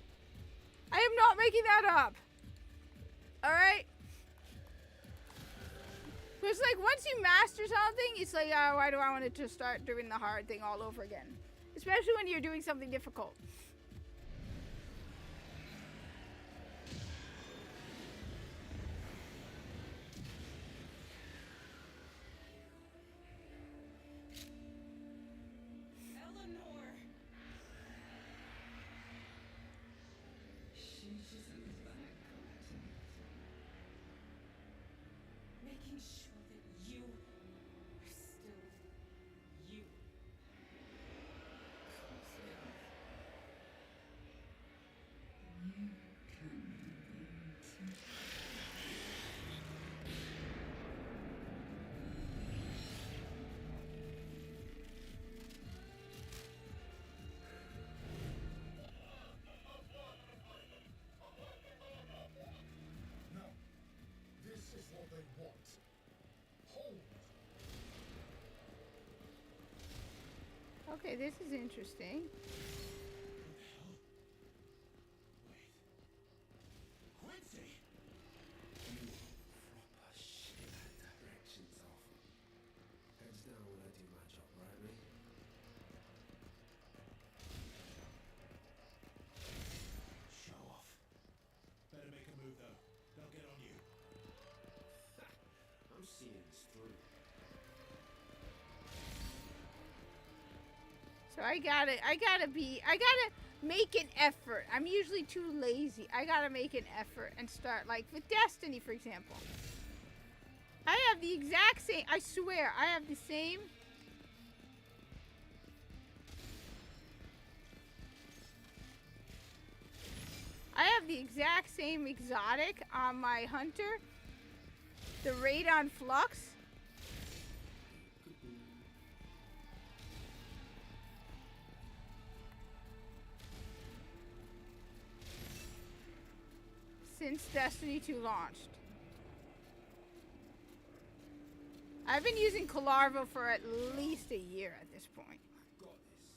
I am not making that up. Alright? It's like once you master something, it's like, oh, why do I want to start doing the hard thing all over again? Especially when you're doing something difficult. Eleanor! She just is back. Making sure that you are still you. No. This is what they want. Hold. Okay, this is interesting. Quincy! You proper shit directions off. Heads down when I do my job, right, mate? Show off. Better make a move, though. They'll get on you. I'm seeing this through. So I gotta make an effort. I'm usually too lazy. I gotta make an effort and start, like with Destiny, for example. I have the exact same, I swear, I have the same. I have the exact same exotic on my hunter. The Radon Flux. Since Destiny 2 launched. I've been using Calarvo for at least a year at this point. Got this.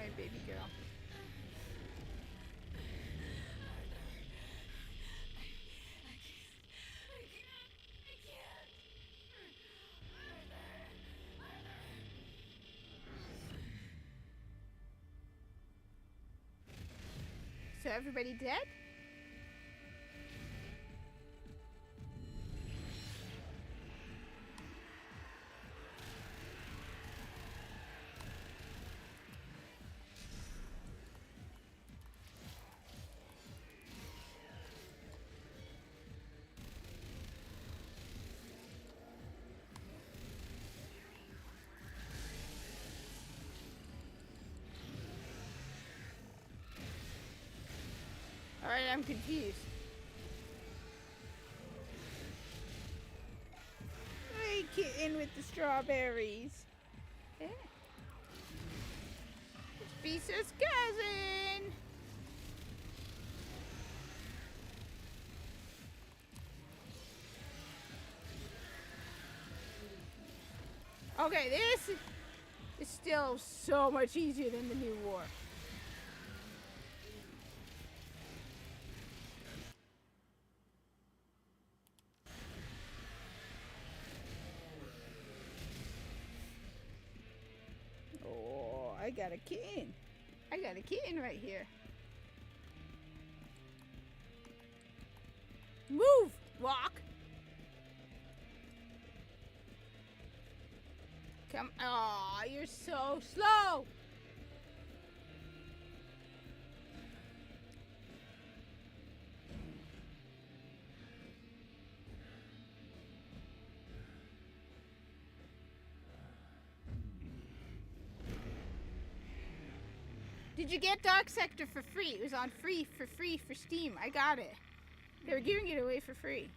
annoying baby girl. So everybody dead? Alright, I'm confused. Hey, kitten with the strawberries. Eh. It's Visa's cousin. Okay, this is still so much easier than the new war. Oh, I got a kitten. I got a kitten right here. Move, walk. Come. Oh, you're so slow. Did you get Dark Sector for free? It was on free for Steam. I got it. They were giving it away for free.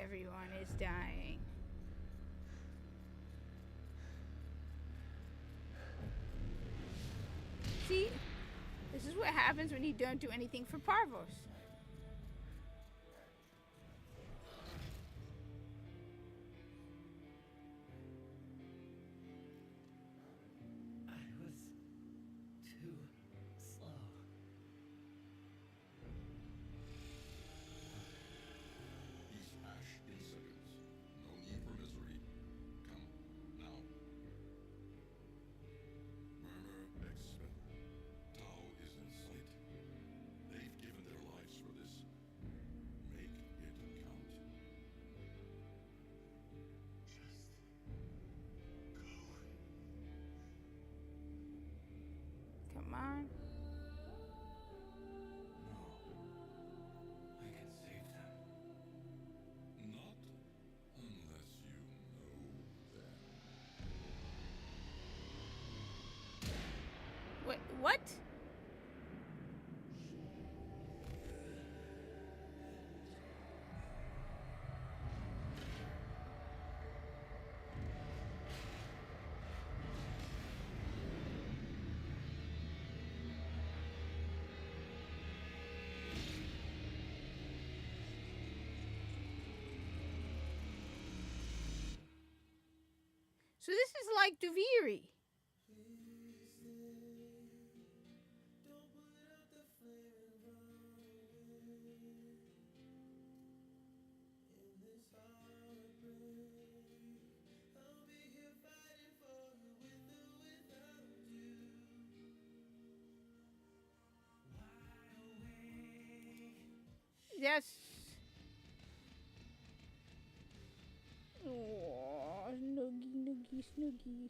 Everyone is dying. See? This is what happens when you don't do anything for Parvos. I was too slow. These ash in seconds. No need for misery. Come, now. Murmur expel. Tau is in sight. They've given their lives for this. Make it count. Come on. I can save them. Not unless you know them. Wait, what? So this is like Duviri. Yes. Oh, snuggy, snuggy, snuggy.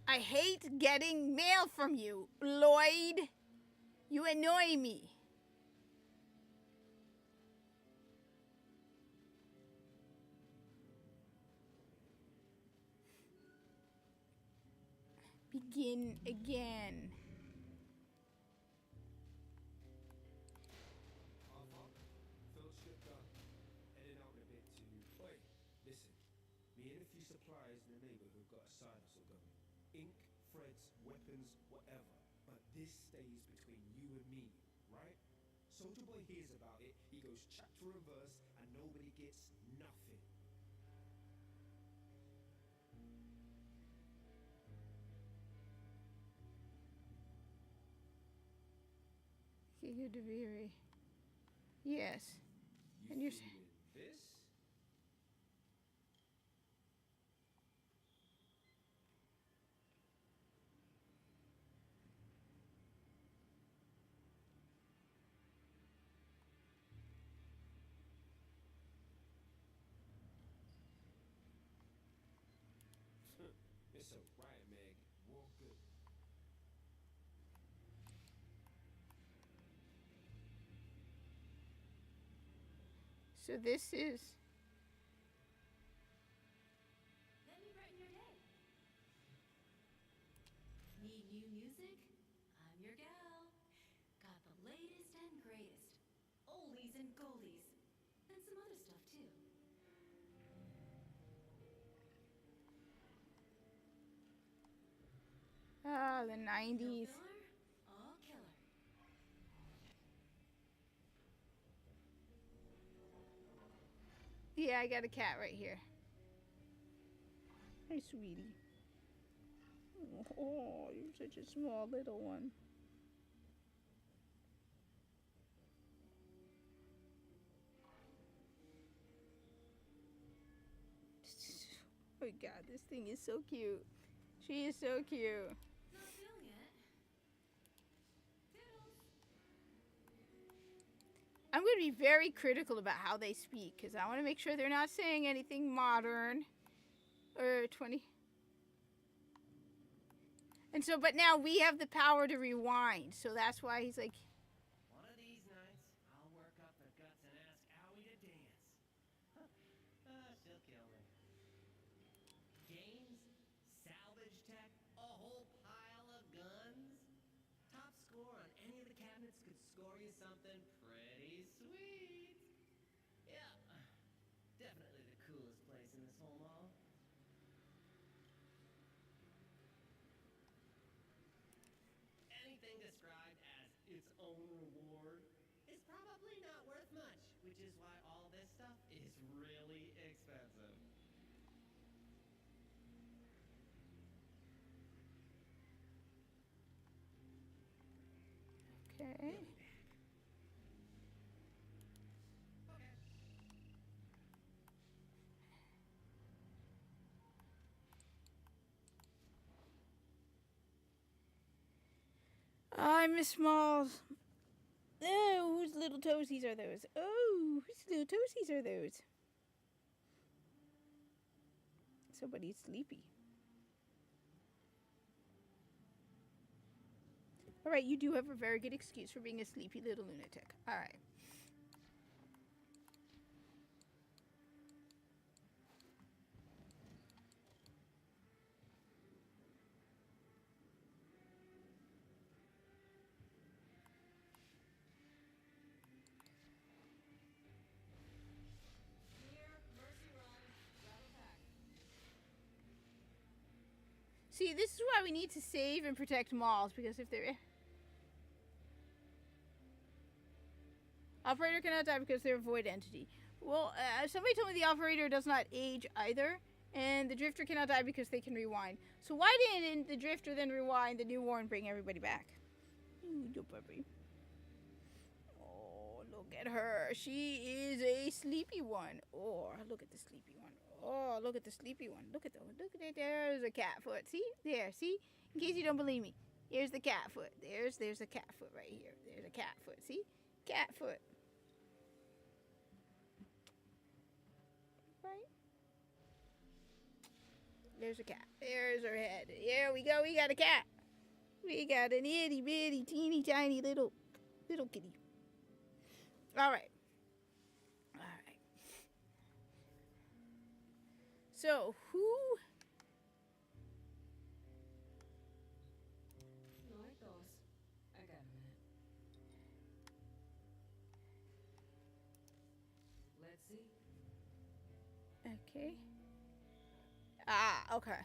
I hate getting mail from you, Lloyd. You annoy me. Begin again. Fellowship done. Heading out in a bit to. Oi, listen. Me and a few suppliers in the neighborhood got a side hustle going. Ink, threads, weapons, whatever. But this stays between you and me, right? Soldier Boy hears about it, he goes chapter reverse, and nobody gets nothing. King of Deviri. Yes. You And you're feeling this? It's a riot, Meg. War good. So this is. Let me brighten your day. Need new music? I'm your gal. Got the latest and greatest. Oldies and goldies. And some other stuff too. Ah, the No 90s. filler, all killer. Yeah, I got a cat right here. Hey, sweetie. Oh, you're such a small little one. Oh my god, this thing is so cute. She is so cute. Not feeling it. Toodles. I'm going to be very critical about how they speak because I want to make sure they're not saying anything modern or 20. And so, but now we have the power to rewind, so that's why he's like, One of these nights, I'll work up the guts and ask Owie to dance. She'll kill me. Games, salvage tech, a whole pile of guns. Top score on any of the cabinets could score you something pretty sweet. Yeah, definitely the coolest place in this whole mall. Anything described as its own reward is probably not worth much, which is why all this stuff is really expensive. okay. I miss Smalls. Oh, whose little toesies are those? Oh, whose little toesies are those? Somebody's sleepy. All right, you do have a very good excuse for being a sleepy little lunatic. All right. Clear, mercy run, grab a pack. See, this is why we need to save and protect malls, because if they're... Operator cannot die because they're a void entity. Well, somebody told me the operator does not age either, and the drifter cannot die because they can rewind. So why didn't the drifter then rewind the new war and bring everybody back? Ooh, your puppy. Oh, look at her. She is a sleepy one. Oh, look at the sleepy one. Oh, look at the sleepy one. Look at it. There's a cat foot. See? There, see? In case you don't believe me. Here's the cat foot. There's a cat foot right here. There's a cat foot. See? Cat foot. Right? There's a cat. There's her head. Here we go. We got a cat. We got an itty bitty teeny tiny little kitty. All right. So who? No hay tos. I got a minute. Let's see. Okay. Ah, okay.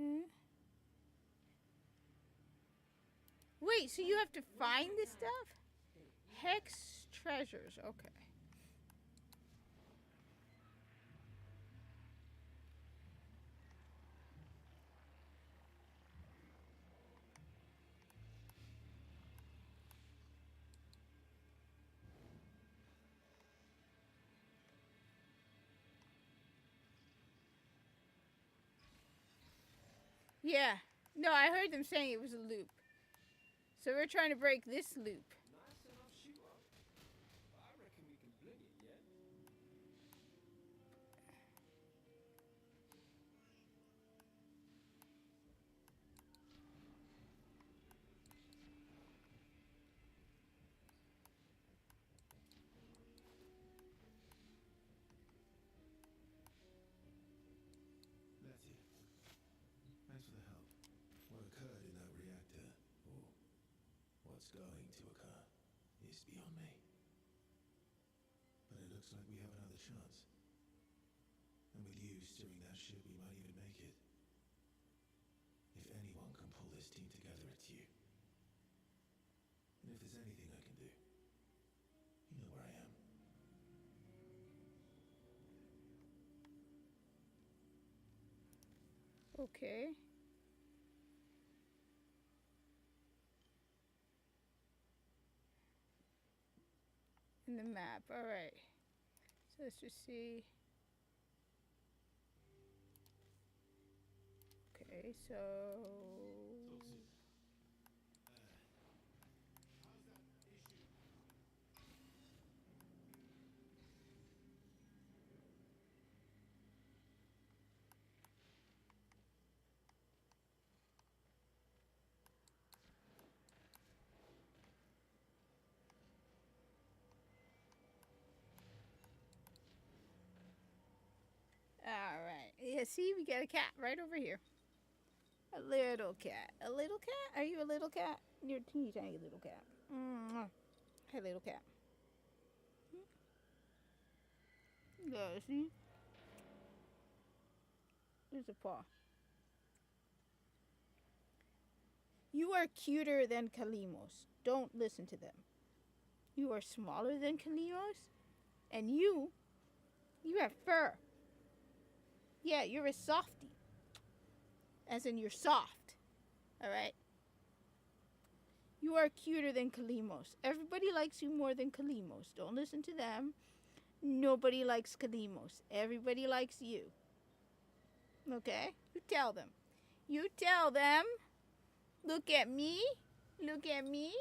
Hmm? Wait, so you have to find this stuff? Hex treasures, okay. Yeah. No, I heard them saying it was a loop. So we're trying to break this loop. Nice enough shoot up. I reckon we can bling it, yeah? Letty, thanks for the help. What occurred in that reactor, or what's going to occur, is beyond me. But it looks like we have another chance. And with you steering that ship, we might even make it. If anyone can pull this team together, it's you. And if there's anything I can do, you know where I am. Okay. In the map, alright. So let's just see. Okay, so... Alright. Yeah, see, we got a cat right over here. A little cat. A little cat? Are you a little cat? You're a teeny tiny little cat. Mwah. Hey, little cat. Yeah, see? There's a paw. You are cuter than Kalimos. Don't listen to them. You are smaller than Kalimos. And you have fur. Yeah, you're a softie. As in, you're soft. Alright? You are cuter than Kalimos. Everybody likes you more than Kalimos. Don't listen to them. Nobody likes Kalimos. Everybody likes you. Okay? You tell them. You tell them. Look at me. Look at me.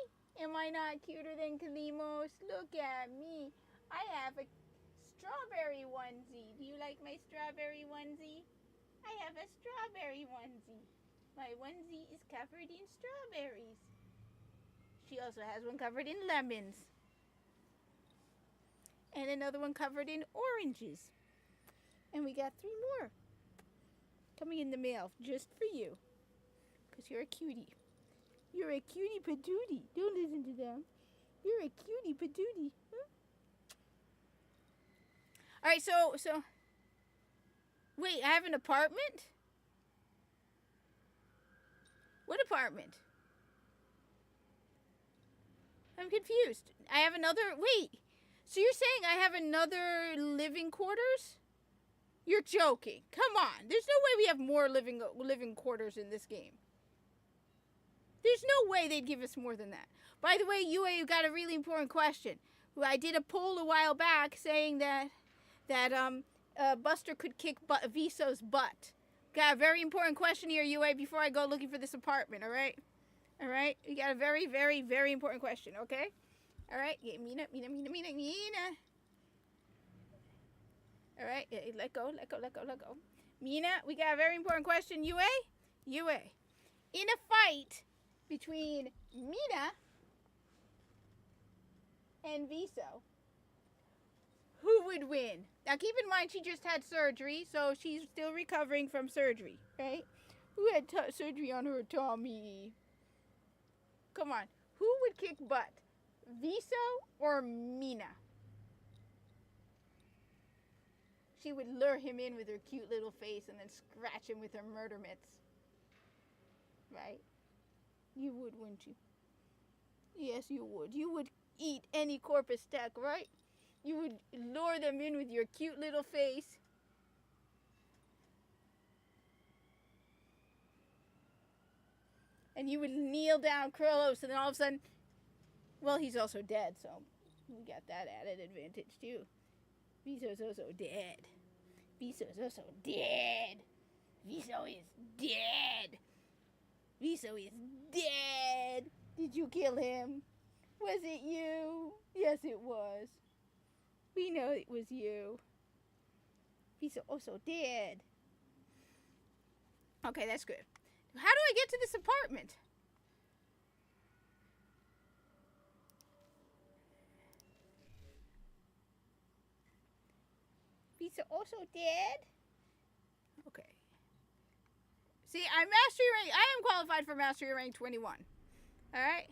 Am I not cuter than Kalimos? Look at me. I have a strawberry onesie. Do you like my strawberry onesie? I have a strawberry onesie. My onesie is covered in strawberries. She also has one covered in lemons. And another one covered in oranges. And we got 3 more coming in the mail just for you. Because you're a cutie. You're a cutie patootie. Don't listen to them. You're a cutie patootie. Huh? Alright, so wait, I have an apartment? What apartment? I'm confused. I have another, wait. So you're saying I have another living quarters? You're joking. Come on. There's no way we have more living quarters in this game. There's no way they'd give us more than that. By the way, UA, you got a really important question. I did a poll a while back saying that Buster could kick Viso's butt. Got a very important question here, UA, before I go looking for this apartment, alright? Alright? You got a very, very, very important question, okay? Alright? Yeah, Mina. Alright, yeah, let go. Mina, we got a very important question, UA. In a fight between Mina and Viso, who would win? Now keep in mind she just had surgery, so she's still recovering from surgery, right? Who had surgery on her tummy? Come on, who would kick butt? Viso or Mina? She would lure him in with her cute little face and then scratch him with her murder mitts. right? You would, wouldn't you? Yes, you would. You would eat any corpus stack, right? You would lure them in with your cute little face. And you would kneel down Krolos, and then all of a sudden, well, he's also dead, so we got that added advantage too. Viso's also dead. Viso's also dead. Viso is dead. Viso is dead. Did you kill him? Was it you? Yes, it was. We know it was you. Viso also dead. Okay, that's good. How do I get to this apartment? Viso also dead? Okay. See, I'm mastery rank. I am qualified for mastery rank 21. Alright?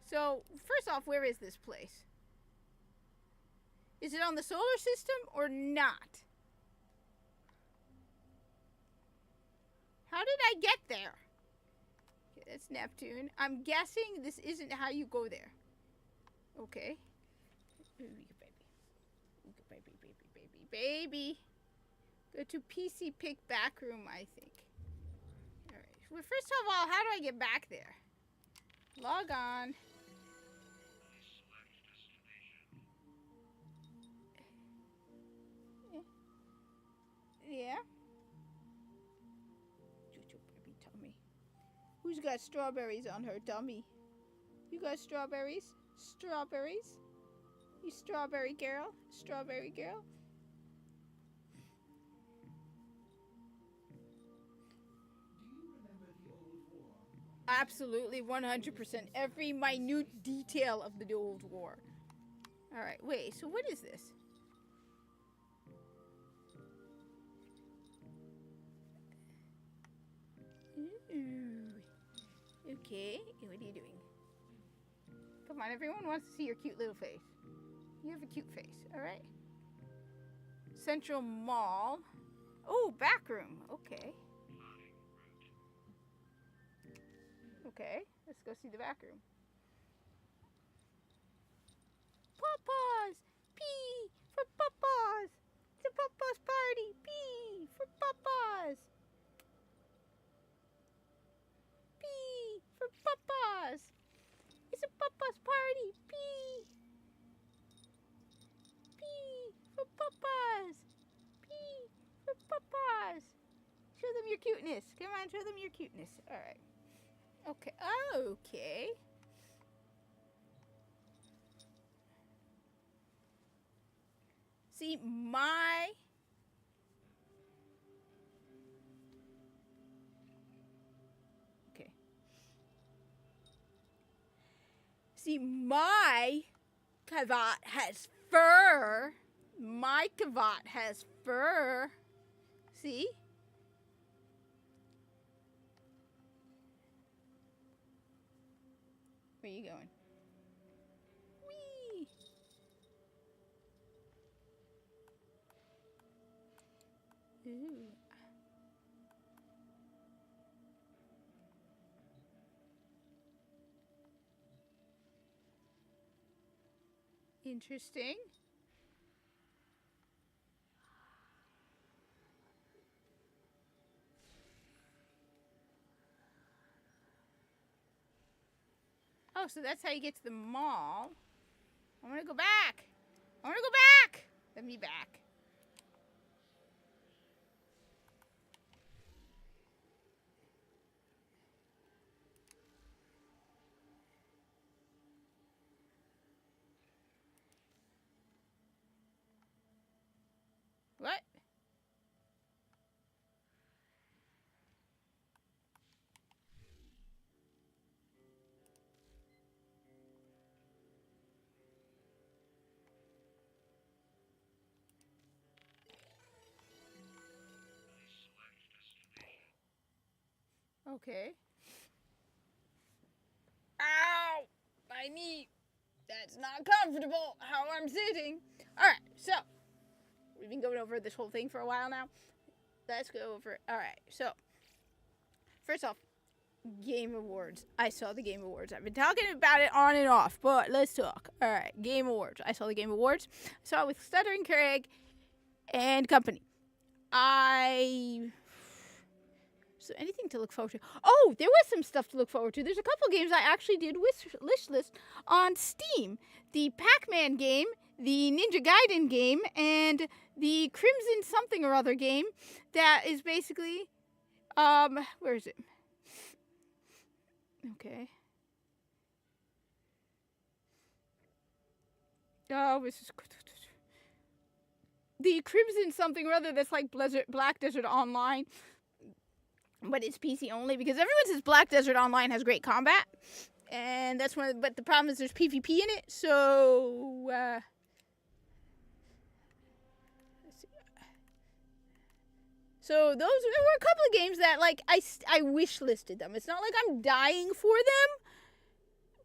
So, first off, where is this place? Is it on the solar system or not? How did I get there? Okay, that's Neptune. I'm guessing this isn't how you go there. Okay. Baby. Go to PC pick back room, I think. Alright. Well, first of all, how do I get back there? Log on. Yeah. Baby tummy. Who's got strawberries on her tummy? You got strawberries? Strawberries? You strawberry girl? Strawberry girl? Absolutely, 100%. Every minute detail of the old war. Alright, wait, so what is this? Ooh. Okay, what are you doing? Come on, everyone wants to see your cute little face. You have a cute face, alright? Central Mall. Oh, back room. Okay. Okay, let's go see the back room. Papa's! P for Papa's! It's a Papa's party! P for Papa's! P for Papa's! It's a Papa's party! P! P for Papa's! P for Papa's! Show them your cuteness. Come on, show them your cuteness. Alright. Okay. Okay. See, my... Okay. See, my Kavat has fur. My Kavat has fur. See? Where are you going? Whee! Ooh. Interesting. Oh, so that's how you get to the mall. I want to go back. I want to go back. Let me back. What? Okay. Ow! My knee. That's not comfortable. How I'm sitting. Alright, so. We've been going over this whole thing for a while now. Let's go over it. Alright, so. First off, Game Awards. I saw the Game Awards. I've been talking about it on and off, but let's talk. All right, Game Awards. I saw the Game Awards. I saw it with Stuttering Craig and company. So anything to look forward to? Oh, there was some stuff to look forward to. There's a couple games I actually did wish list on Steam. The Pac-Man game, the Ninja Gaiden game, and the Crimson something or other game that is basically, where is it? Okay. Oh, this is the Crimson something or other that's like Black Desert Online, but it's PC only because everyone says Black Desert Online has great combat, and that's one. But the problem is there's PvP in it, so let's see. So there were a couple of games that like I wish listed them. It's not like I'm dying for them,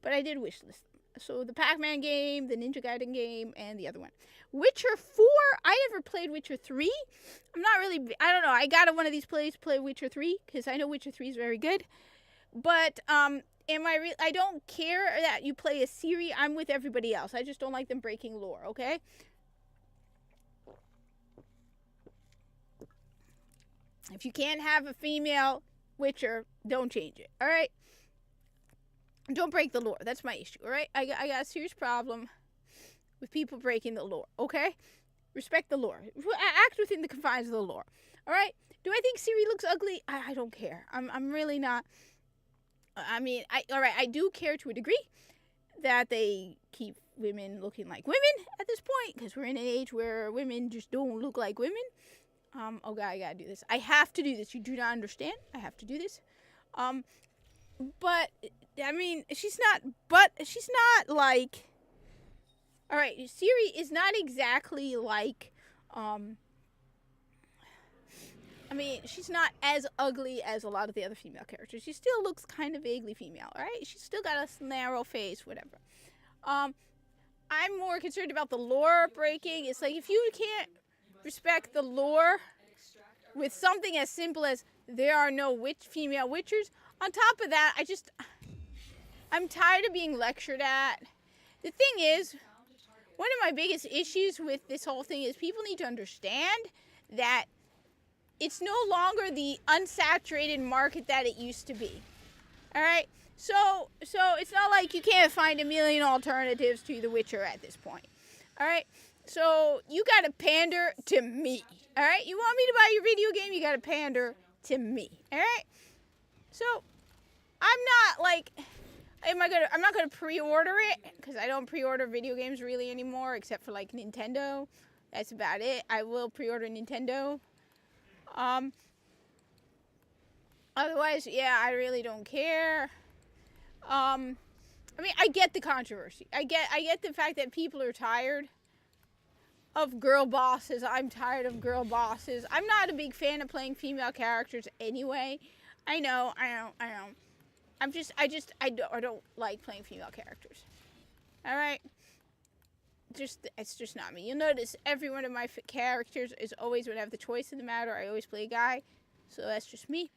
but I did wish list them. So the Pac-Man game, the Ninja Gaiden game, and the other one. Witcher 4, I never played Witcher 3. I'm not really, I don't know, I got one of these plays to play Witcher 3, because I know Witcher 3 is very good. But, I don't care that you play a Ciri, I'm with everybody else. I just don't like them breaking lore, okay? If you can't have a female Witcher, don't change it, alright? Don't break the lore. That's my issue, all right? I got a serious problem with people breaking the lore, okay? Respect the lore. Act within the confines of the lore, all right? Do I think Ciri looks ugly? I don't care. I'm really not. I mean, I do care to a degree that they keep women looking like women at this point because we're in an age where women just don't look like women. Oh, God, I gotta do this. I have to do this. You do not understand. I have to do this. But, I mean, she's not like, alright, Ciri is not exactly like, she's not as ugly as a lot of the other female characters. She still looks kind of vaguely female, alright? She's still got a narrow face, whatever. I'm more concerned about the lore breaking. It's like, if you can't respect the lore with something as simple as there are no female witchers, on top of that, I'm tired of being lectured at. The thing is, one of my biggest issues with this whole thing is people need to understand that it's no longer the unsaturated market that it used to be. Alright? So it's not like you can't find a million alternatives to The Witcher at this point. Alright? So you gotta pander to me. Alright? You want me to buy your video game, you gotta pander to me. Alright? So, I'm not like, I'm not gonna pre-order it, because I don't pre-order video games really anymore, except for like Nintendo. That's about it. I will pre-order Nintendo. Otherwise, yeah, I really don't care. I get the controversy. I get the fact that people are tired of girl bosses. I'm tired of girl bosses. I'm not a big fan of playing female characters anyway. I know. I don't like playing female characters. Alright? It's just not me. You'll notice every one of my characters is always, when I have the choice in the matter, I always play a guy. So that's just me.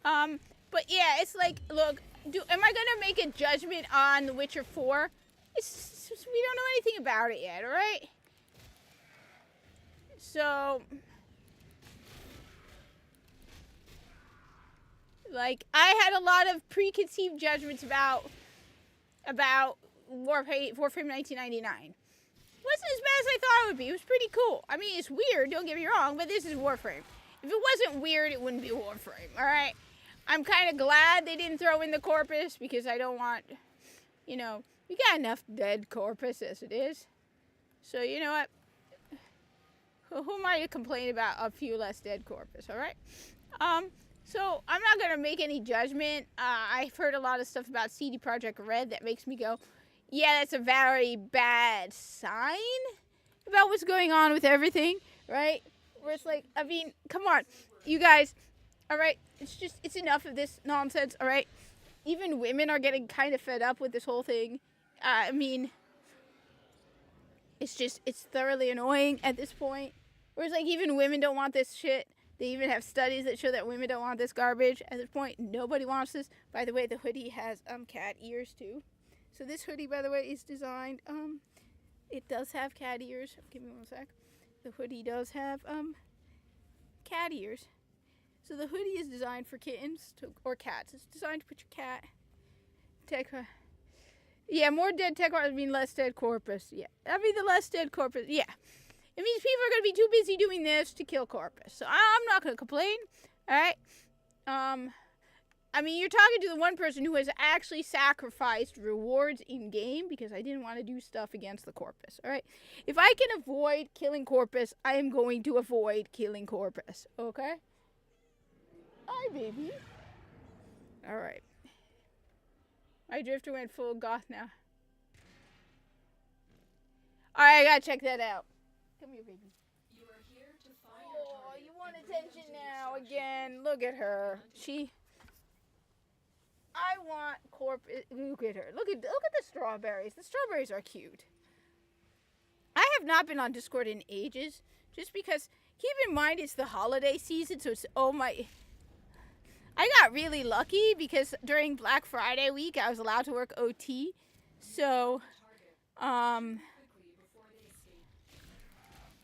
But yeah, it's like, look, am I gonna make a judgment on The Witcher 4? We don't know anything about it yet, alright? So, like, I had a lot of preconceived judgments about Warframe 1999. Wasn't as bad as I thought it would be. It was pretty cool. I mean, it's weird, don't get me wrong, but this is Warframe. If it wasn't weird, it wouldn't be Warframe, alright? I'm kind of glad they didn't throw in the corpus, because I don't want, we got enough dead corpus as it is. So, you know what? Who am I to complain about a few less dead corpus, alright? So, I'm not going to make any judgment. I've heard a lot of stuff about CD Projekt Red that makes me go, yeah, that's a very bad sign about what's going on with everything, right? Where it's like, I mean, come on, you guys, alright? It's enough of this nonsense, alright? Even women are getting kind of fed up with this whole thing. I mean, it's thoroughly annoying at this point. Whereas, like, even women don't want this shit. They even have studies that show that women don't want this garbage. At this point, nobody wants this. By the way, the hoodie has cat ears too. So this hoodie, by the way, is designed. It does have cat ears. Give me one sec. The hoodie does have cat ears. So the hoodie is designed for kittens or cats. It's designed to put your cat. Yeah, more dead tech corpus mean less dead corpus. Yeah, I mean the less dead corpus. Yeah, it means people are going to be too busy doing this to kill corpus. So I'm not going to complain. All right. I mean, you're talking to the one person who has actually sacrificed rewards in game because I didn't want to do stuff against the corpus. All right. If I can avoid killing corpus, I am going to avoid killing corpus. Okay. Hi, baby. All right. My drifter went full goth now. Alright, I gotta check that out. Come here, baby. You are here to find Oh, you want attention now again. Look at her. I want corpus. Look at her. Look at the strawberries. The strawberries are cute. I have not been on Discord in ages. Just because, keep in mind, it's the holiday season, so it's, oh my... I got really lucky because during Black Friday week, I was allowed to work OT. So, I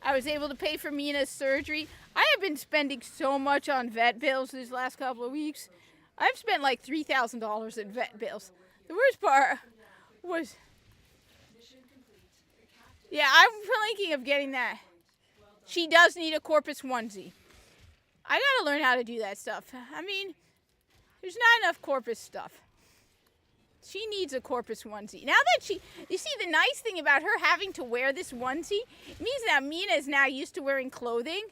was able to pay for Mina's surgery. I have been spending so much on vet bills these last couple of weeks. I've spent like $3,000 in vet bills. The worst part was... Yeah, I'm thinking of getting that. She does need a corpus onesie. I gotta learn how to do that stuff. I mean, there's not enough corpus stuff. She needs a corpus onesie. Now that you see, the nice thing about her having to wear this onesie means that Mina is now used to wearing clothing,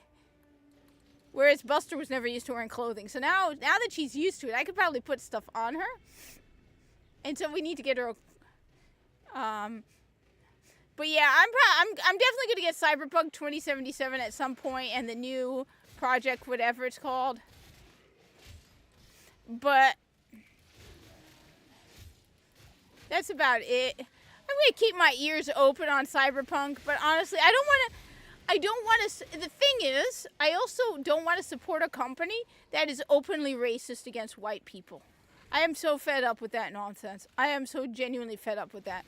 whereas Buster was never used to wearing clothing. So now that she's used to it, I could probably put stuff on her. And so we need to get her. But yeah, I'm definitely gonna get Cyberpunk 2077 at some point, and the new project, whatever it's called. But that's about it. I'm gonna keep my ears open on Cyberpunk, but honestly, I don't want to. The thing is, I also don't want to support a company that is openly racist against white people. I am so fed up with that nonsense. I am so genuinely fed up with that.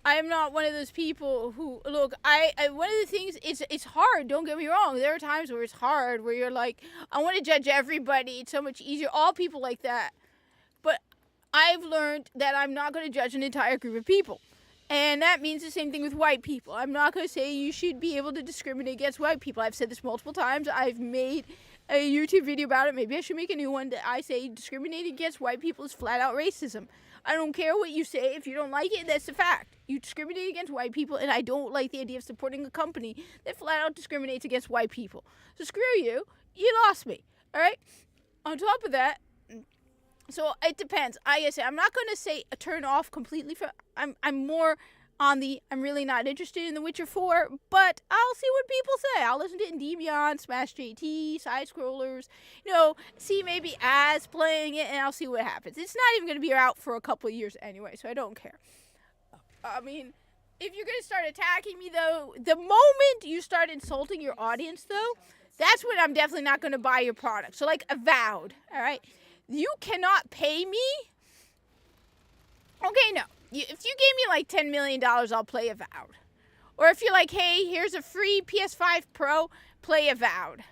I am not one of those people who, look, one of the things, it's hard, don't get me wrong. There are times where it's hard, where you're like, I want to judge everybody. It's so much easier. All people like that. But I've learned that I'm not going to judge an entire group of people. And that means the same thing with white people. I'm not going to say you should be able to discriminate against white people. I've said this multiple times. I've made a YouTube video about it. Maybe I should make a new one that I say discriminating against white people is flat out racism. I don't care what you say. If you don't like it, that's a fact. You discriminate against white people, and I don't like the idea of supporting a company that flat out discriminates against white people. So screw you. You lost me. All right? On top of that, so it depends. I say I'm not going to say turn off completely. I'm more on the I'm really not interested in The Witcher 4, but I'll see what people say. I'll listen to Endymion, Smash JT, Side Scrollers, see maybe Az playing it, and I'll see what happens. It's not even going to be out for a couple of years anyway, so I don't care. I mean, if you're going to start attacking me, though, the moment you start insulting your audience, though, that's when I'm definitely not going to buy your product. So, like, Avowed, all right? You cannot pay me. Okay, no. If you gave me like $10 million, I'll play Avowed. Or if you're like, hey, here's a free PS5 Pro, play Avowed.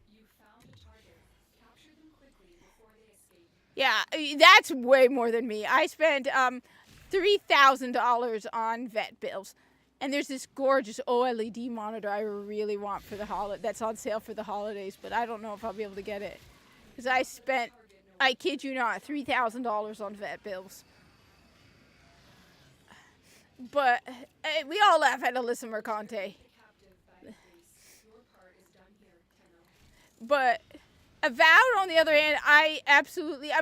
You found a target. Capture them quickly before they escape. Yeah, that's way more than me. I spent $3,000 on vet bills. And there's this gorgeous OLED monitor I really want for the that's on sale for the holidays, but I don't know if I'll be able to get it. Because I spent, I kid you not, $3,000 on vet bills. But we all laugh at Alyssa Mercante. But Avowed, on the other hand, I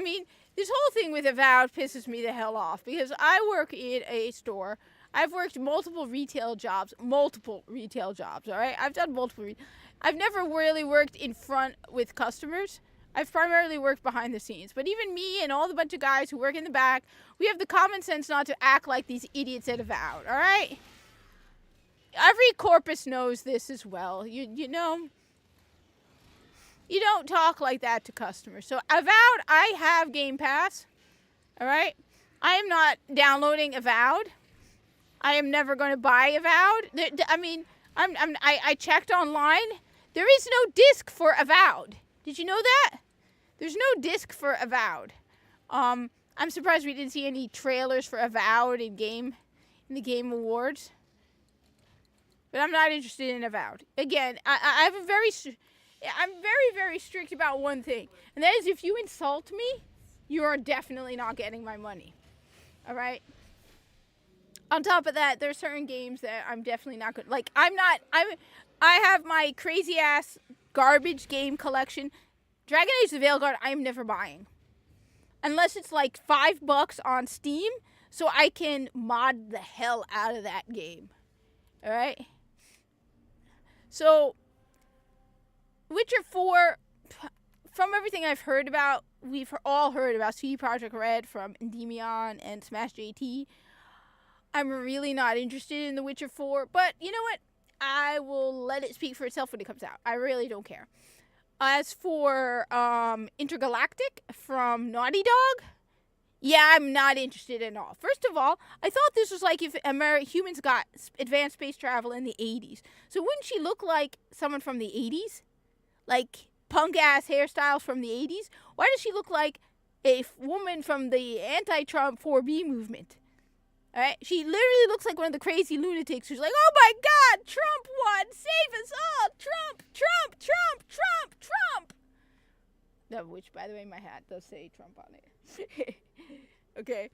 mean, this whole thing with Avowed pisses me the hell off. Because I work in a store. I've worked multiple retail jobs, all right? I've done multiple. I've never really worked in front with customers. I've primarily worked behind the scenes. But even me and all the bunch of guys who work in the back, we have the common sense not to act like these idiots at Avowed, all right? Every corpus knows this as well. You know, You don't talk like that to customers. So Avowed, I have Game Pass. All right? I am not downloading Avowed. I am never going to buy Avowed. I mean, I checked online. There is no disc for Avowed. Did you know that? There's no disc for Avowed. I'm surprised we didn't see any trailers for Avowed in the Game Awards. But I'm not interested in Avowed. Again, I'm very, very strict about one thing. And that is if you insult me, you are definitely not getting my money. All right? On top of that, there's certain games that I'm definitely not good. Like, I have my crazy ass garbage game collection. Dragon Age the Veilguard, I am never buying. Unless it's like $5 on Steam, so I can mod the hell out of that game. All right? So, Witcher 4, from everything I've heard about, we've all heard about CD Projekt Red from Endymion and Smash JT. I'm really not interested in The Witcher 4, but you know what? I will let it speak for itself when it comes out. I really don't care. As for Intergalactic from Naughty Dog, yeah, I'm not interested at all. First of all, I thought this was like if humans got advanced space travel in the 80s. So wouldn't she look like someone from the 80s? Like punk-ass hairstyles from the 80s? Why does she look like a woman from the anti-Trump 4B movement? All right? She literally looks like one of the crazy lunatics who's like, oh my God, Trump won! Save us all! Trump! Trump! Trump! Trump! Trump! No, which, by the way, my hat does say Trump on it. Okay.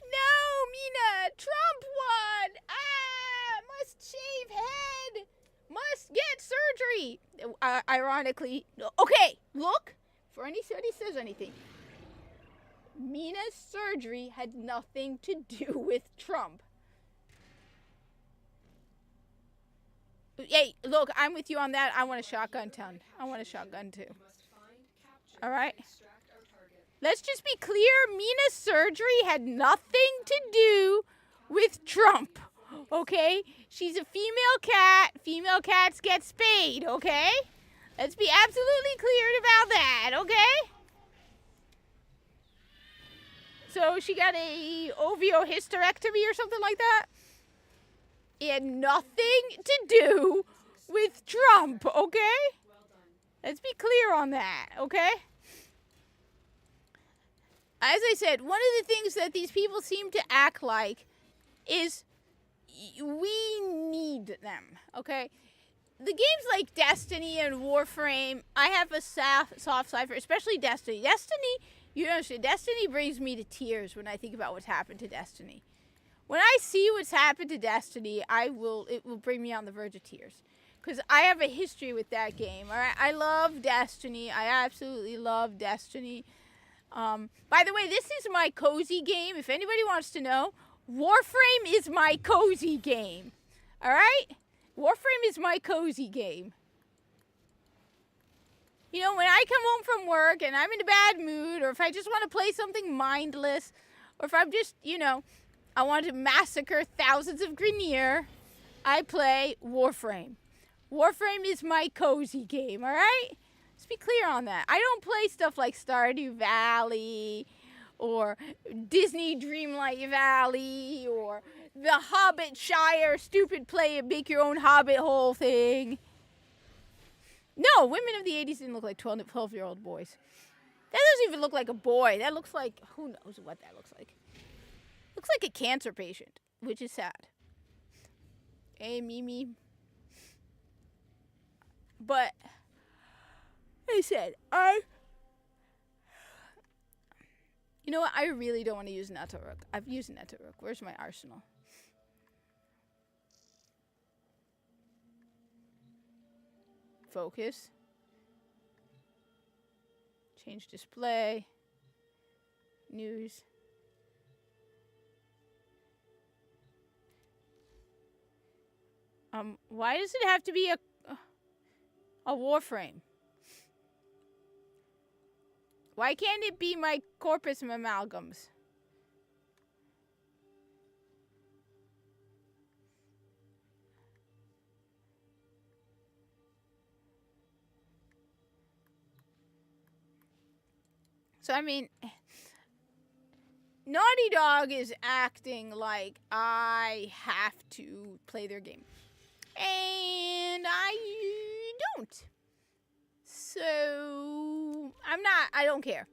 No, Mina! Trump won! Ah! Must shave head! Must get surgery! Ironically. Okay, look. For anybody says anything. Mina's surgery had nothing to do with Trump. Hey, look, I'm with you on that. I want a shotgun ton. I want a shotgun too. All right? Let's just be clear. Mina's surgery had nothing to do with Trump. Okay? She's a female cat. Female cats get spayed, okay? Let's be absolutely clear about that, okay? So she got a ovuohysterectomy or something like that? It had nothing to do with Trump, okay? Let's be clear on that, okay? As I said, one of the things that these people seem to act like is we need them, okay? The games like Destiny and Warframe, I have a soft side for, especially Destiny. You know, Destiny brings me to tears when I think about what's happened to Destiny. When I see what's happened to Destiny, it will bring me on the verge of tears. Because I have a history with that game, all right? I love Destiny. I absolutely love Destiny. By the way, this is my cozy game. If anybody wants to know, Warframe is my cozy game. All right? Warframe is my cozy game. You know, when I come home from work and I'm in a bad mood, or if I just want to play something mindless, or if I'm just, you know, I want to massacre thousands of Grineer, I play Warframe. Warframe is my cozy game, all right? Let's be clear on that. I don't play stuff like Stardew Valley or Disney Dreamlight Valley or the Hobbit Shire stupid play and make your own Hobbit hole thing. No, women of the 80s didn't look like 12-year-old boys. That doesn't even look like a boy. That looks like, who knows what that looks like. Looks like a cancer patient, which is sad. Hey, Mimi. But, I said, you know what? I really don't want to use Netaruk. I've used Netaruk. Where's my arsenal? Focus. Change display. News. Why does it have to be a Warframe? Why can't it be my corpus amalgams? So, I mean, Naughty Dog is acting like I have to play their game. And I don't. So, I don't care.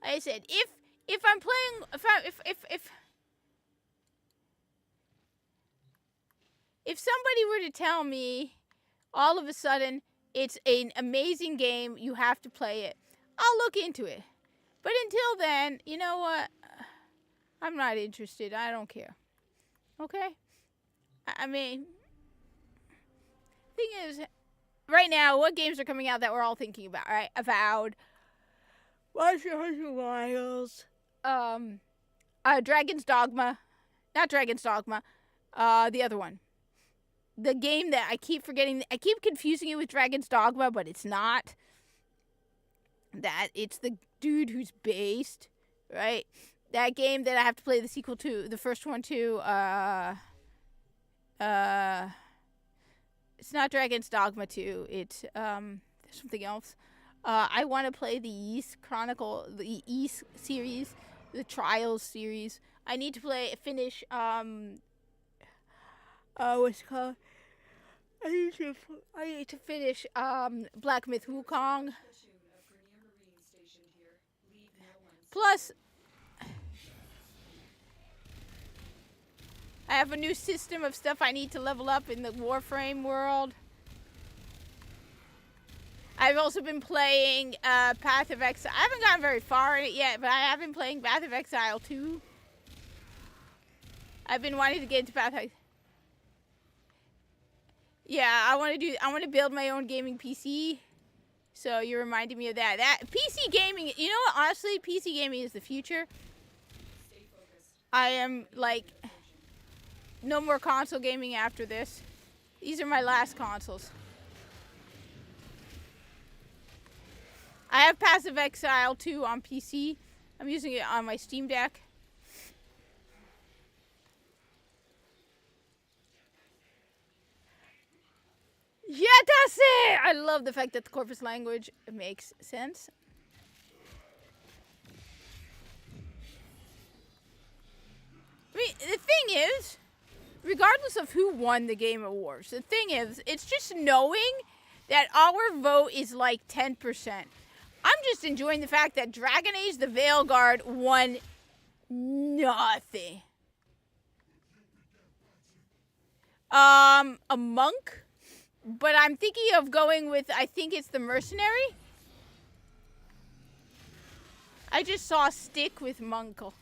Like I said, if I'm playing, if somebody were to tell me all of a sudden it's an amazing game, you have to play it, I'll look into it. But until then, you know what? I'm not interested. I don't care. Okay? I mean, thing is, right now, what games are coming out that we're all thinking about, right? Avowed, Monster Hunter Wilds, Dragon's Dogma, not Dragon's Dogma, the other one. The game that I keep forgetting, I keep confusing it with Dragon's Dogma, but it's not. That it's the dude who's based, right? That game that I have to play the sequel to, the first one to, it's not Dragon's Dogma 2, it's, something else. I want to play the Ys Chronicle, the Ys series, the Trials series. I need to finish, what's it called? I need to finish, Black Myth Wukong. Plus, I have a new system of stuff I need to level up in the Warframe world. I've also been playing Path of Exile. I haven't gotten very far in it yet, but I have been playing Path of Exile 2. I've been wanting to get into Path of Exile. Yeah, I want to build my own gaming PC. So you reminded me of that. That PC gaming, you know what? Honestly, PC gaming is the future. I am like, no more console gaming after this. These are my last consoles. I have Path of Exile 2 on PC. I'm using it on my Steam Deck. Yeah, that's it! I love the fact that the corpus language makes sense. I mean, the thing is, regardless of who won the Game Awards, the thing is, it's just knowing that our vote is like 10%. I'm just enjoying the fact that Dragon Age the Veilguard won nothing. A monk? But I'm thinking of going with, I think it's the Mercenary. I just saw Stick with Munkle.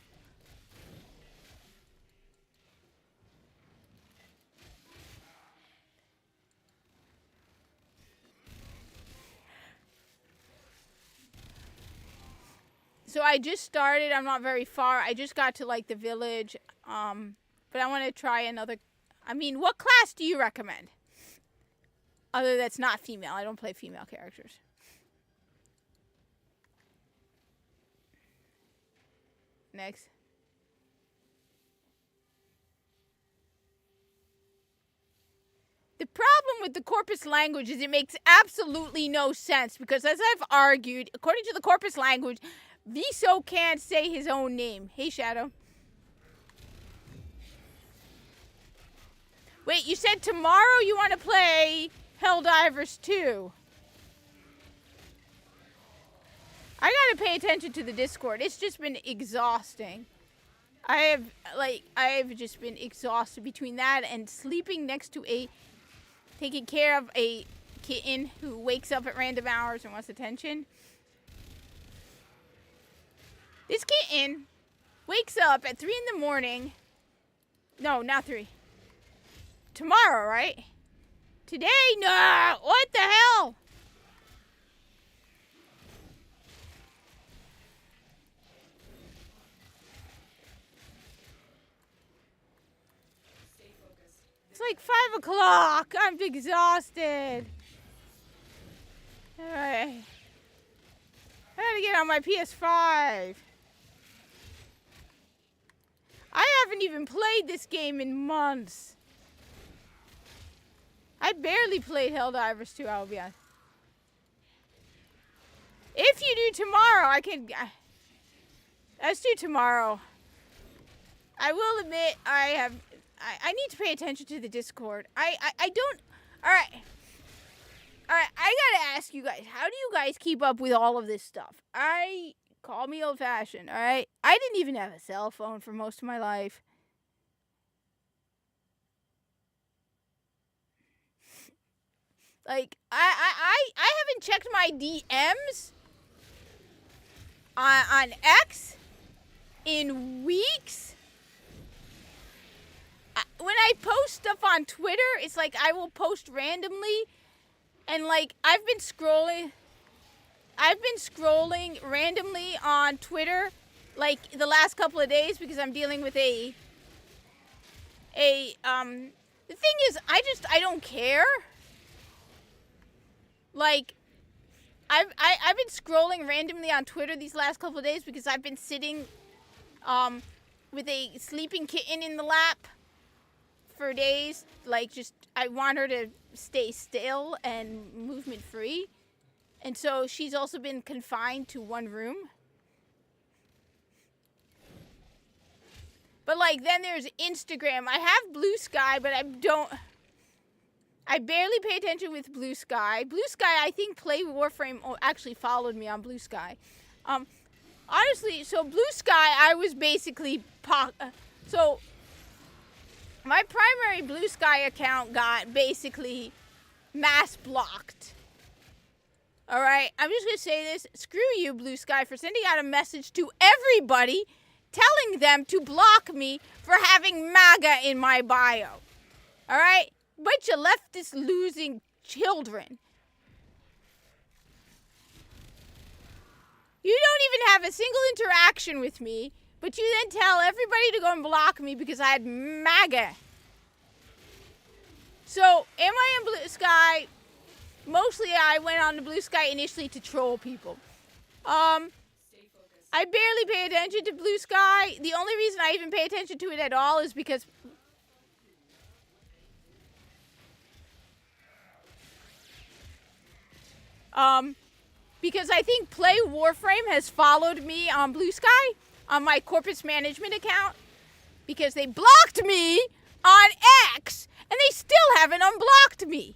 So I just started, I'm not very far. I just got to like the village. But I want to try another. I mean, what class do you recommend? Other that's not female. I don't play female characters. Next. The problem with the corpus language is it makes absolutely no sense because as I've argued, according to the corpus language, Viso can't say his own name. Hey, Shadow. Wait, you said tomorrow you want to play Helldivers 2. I gotta pay attention to the Discord. It's just been exhausting. I have just been exhausted between that and sleeping next to taking care of a kitten who wakes up at random hours and wants attention. This kitten wakes up at 3 in the morning. No, not 3. Tomorrow, right? Today? No! What the hell? It's like 5 o'clock. I'm exhausted. Alright. I gotta get on my PS5. I haven't even played this game in months. I barely played Helldivers 2, I'll be honest. If you do tomorrow, I can... Let's do tomorrow. I will admit I need to pay attention to the Discord. I don't. All right. I gotta ask you guys, how do you guys keep up with all of this stuff? Call me old-fashioned, all right? I didn't even have a cell phone for most of my life. Like, I haven't checked my DMs on X in weeks. When I post stuff on Twitter, it's like I will post randomly, and like I've been scrolling randomly on Twitter like the last couple of days because I'm dealing with the thing is I don't care. Like I've been scrolling randomly on Twitter these last couple of days because I've been sitting with a sleeping kitten in the lap for days. Like, just I want her to stay still and movement free, and so she's also been confined to one room. But like then there's Instagram. I have Blue Sky, but I barely pay attention with Blue Sky. Blue Sky, I think Play Warframe actually followed me on Blue Sky. Honestly, so Blue Sky, I was basically so my primary Blue Sky account got basically mass blocked. All right, I'm just gonna say this: screw you, Blue Sky, for sending out a message to everybody, telling them to block me for having MAGA in my bio. All right. Bunch of leftist losing children. You don't even have a single interaction with me, but you then tell everybody to go and block me because I had MAGA. So, am I in Blue Sky? Mostly I went on the Blue Sky initially to troll people. I barely pay attention to Blue Sky. The only reason I even pay attention to it at all is because I think Play Warframe has followed me on Blue Sky, on my Corpus Management account, because they blocked me on X, and they still haven't unblocked me.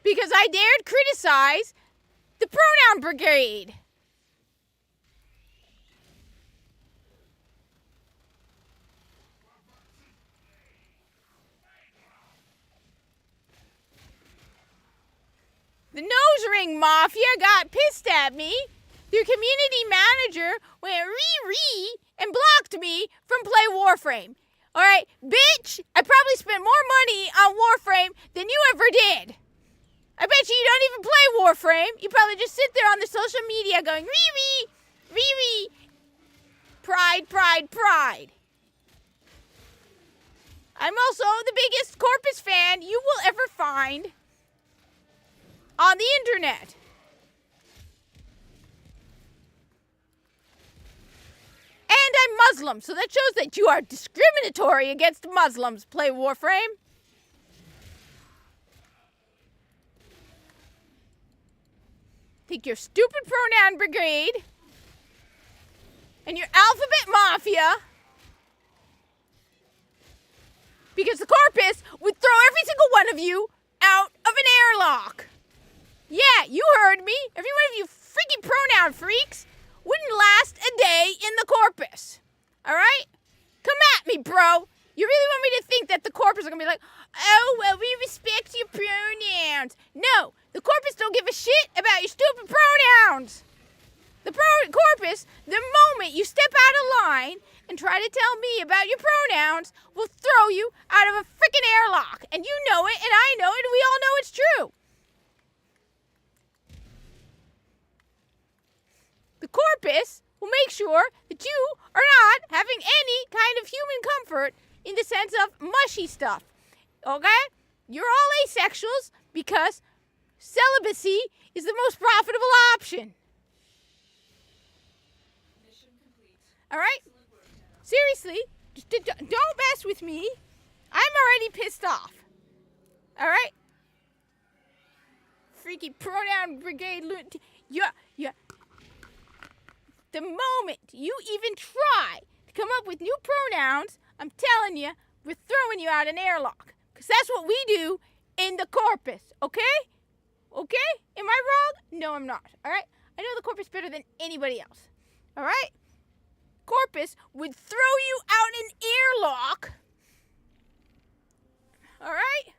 Because I dared criticize the Pronoun Brigade. The Nose Ring Mafia got pissed at me. Their community manager went ree and blocked me from Play Warframe. Alright, bitch, I probably spent more money on Warframe than you ever did. I bet you don't even play Warframe. You probably just sit there on the social media going ree. Pride. I'm also the biggest Corpus fan you will ever find on the internet. And I'm Muslim, so that shows that you are discriminatory against Muslims, Play Warframe. Take your stupid Pronoun Brigade and your Alphabet Mafia, because the Corpus would throw every single one of you out of an airlock. Yeah, you heard me. Every one of you freaking pronoun freaks wouldn't last a day in the Corpus. All right? Come at me, bro. You really want me to think that the Corpus are going to be like, oh, well, we respect your pronouns. No, the Corpus don't give a shit about your stupid pronouns. The Corpus, the moment you step out of line and try to tell me about your pronouns, will throw you out of a freaking airlock. And you know it, and I know it, and we all know it's true. The Corpus will make sure that you are not having any kind of human comfort in the sense of mushy stuff. Okay? You're all asexuals because celibacy is the most profitable option. Mission complete. All right? Seriously, just don't mess with me. I'm already pissed off. All right? freaking pronoun brigade yeah. The moment you even try to come up with new pronouns, I'm telling you, we're throwing you out an airlock. Because that's what we do in the corpus, okay? Okay? Am I wrong? No, I'm not, all right? I know the corpus better than anybody else, all right? Corpus would throw you out an airlock, all right?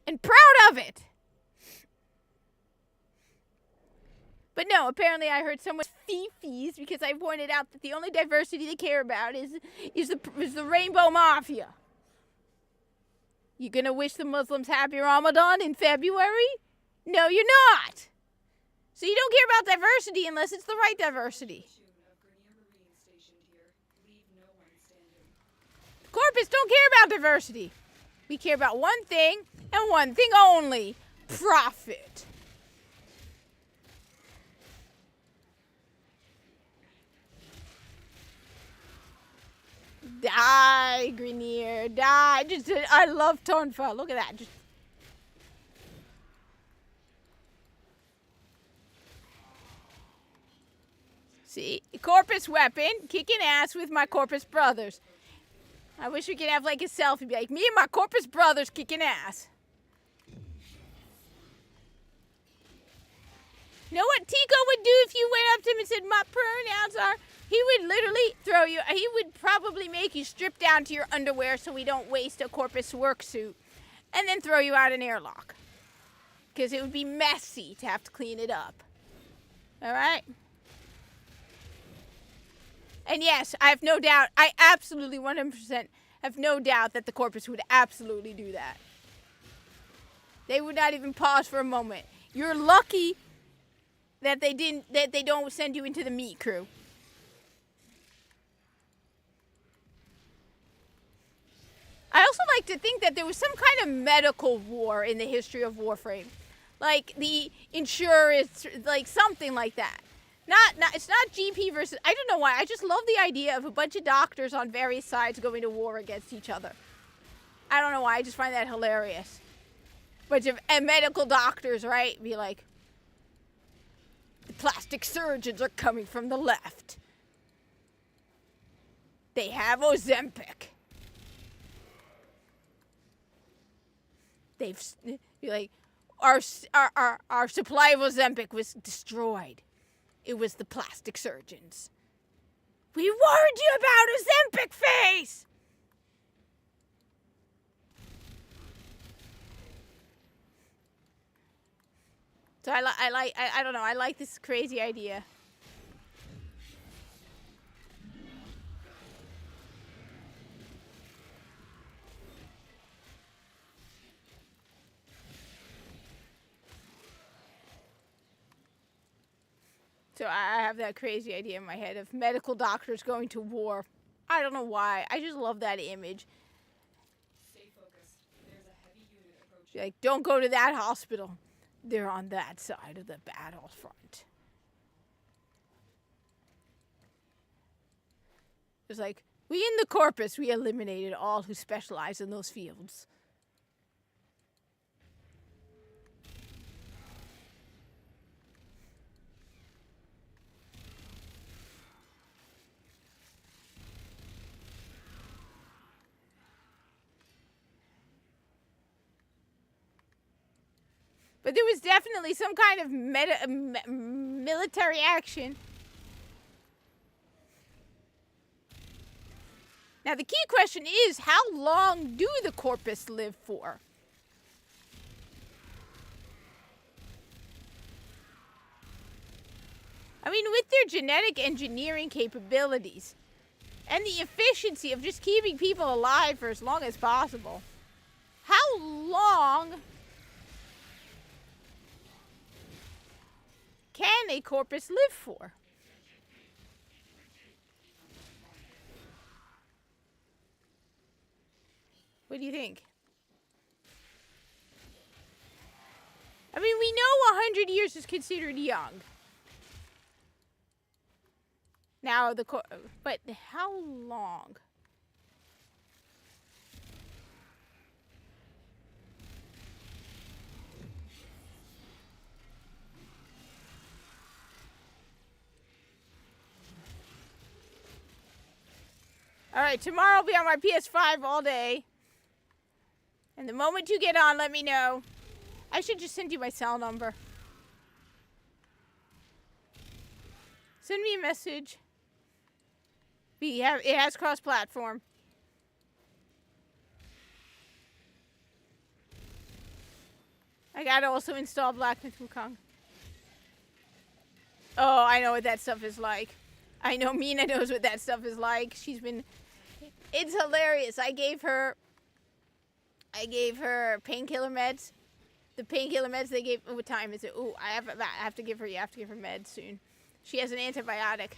And proud of it. But no, apparently I heard someone fifis because I pointed out that the only diversity they care about is the Rainbow Mafia. You gonna wish the Muslims happy Ramadan in February? No, you're not. So you don't care about diversity unless it's the right diversity. Corpus don't care about diversity. We care about one thing and one thing only: profit. Die, Grenier, die. I love Tonfa. Look at that. See, corpus weapon, kicking ass with my corpus brothers. I wish we could have like a selfie, be like, me and my corpus brothers kicking ass. You know what Tico would do if you went up to him and said, my pronouns are... He would literally throw you... He would probably make you strip down to your underwear so we don't waste a corpus work suit. And then throw you out an airlock. Because it would be messy to have to clean it up. Alright? And yes, I have no doubt, I absolutely 100% have no doubt that the corpus would absolutely do that. They would not even pause for a moment. You're lucky that they don't send you into the meat crew. I also like to think that there was some kind of medical war in the history of Warframe. Like the insurance, like something like that. It's not GP versus... I don't know why. I just love the idea of a bunch of doctors on various sides going to war against each other. I don't know why. I just find that hilarious. Bunch of medical doctors, right? Be like, the plastic surgeons are coming from the left. They have Ozempic. They've... Be like, our supply of Ozempic was destroyed. It was the plastic surgeons. We warned you about Ozempic face! So I don't know, I like this crazy idea. So I have that crazy idea in my head of medical doctors going to war. I don't know why. I just love that image. Stay focused. There's a heavy unit approaching. Like, don't go to that hospital. They're on that side of the battlefront. It's like, we in the corpus, we eliminated all who specialize in those fields. But there was definitely some kind of military action. Now the key question is, how long do the corpus live for? I mean, with their genetic engineering capabilities and the efficiency of just keeping people alive for as long as possible, how long can a corpus live for? What do you think? I mean, we know 100 years is considered young. Now, but how long? Alright, tomorrow I'll be on my PS5 all day. And the moment you get on, let me know. I should just send you my cell number. Send me a message. It has cross-platform. I gotta also install Black Myth Wukong. Oh, I know what that stuff is like. I know Mina knows what that stuff is like. It's hilarious. I gave her painkiller meds. The painkiller meds they gave. What time is it? Ooh, I have to give her meds soon. She has an antibiotic.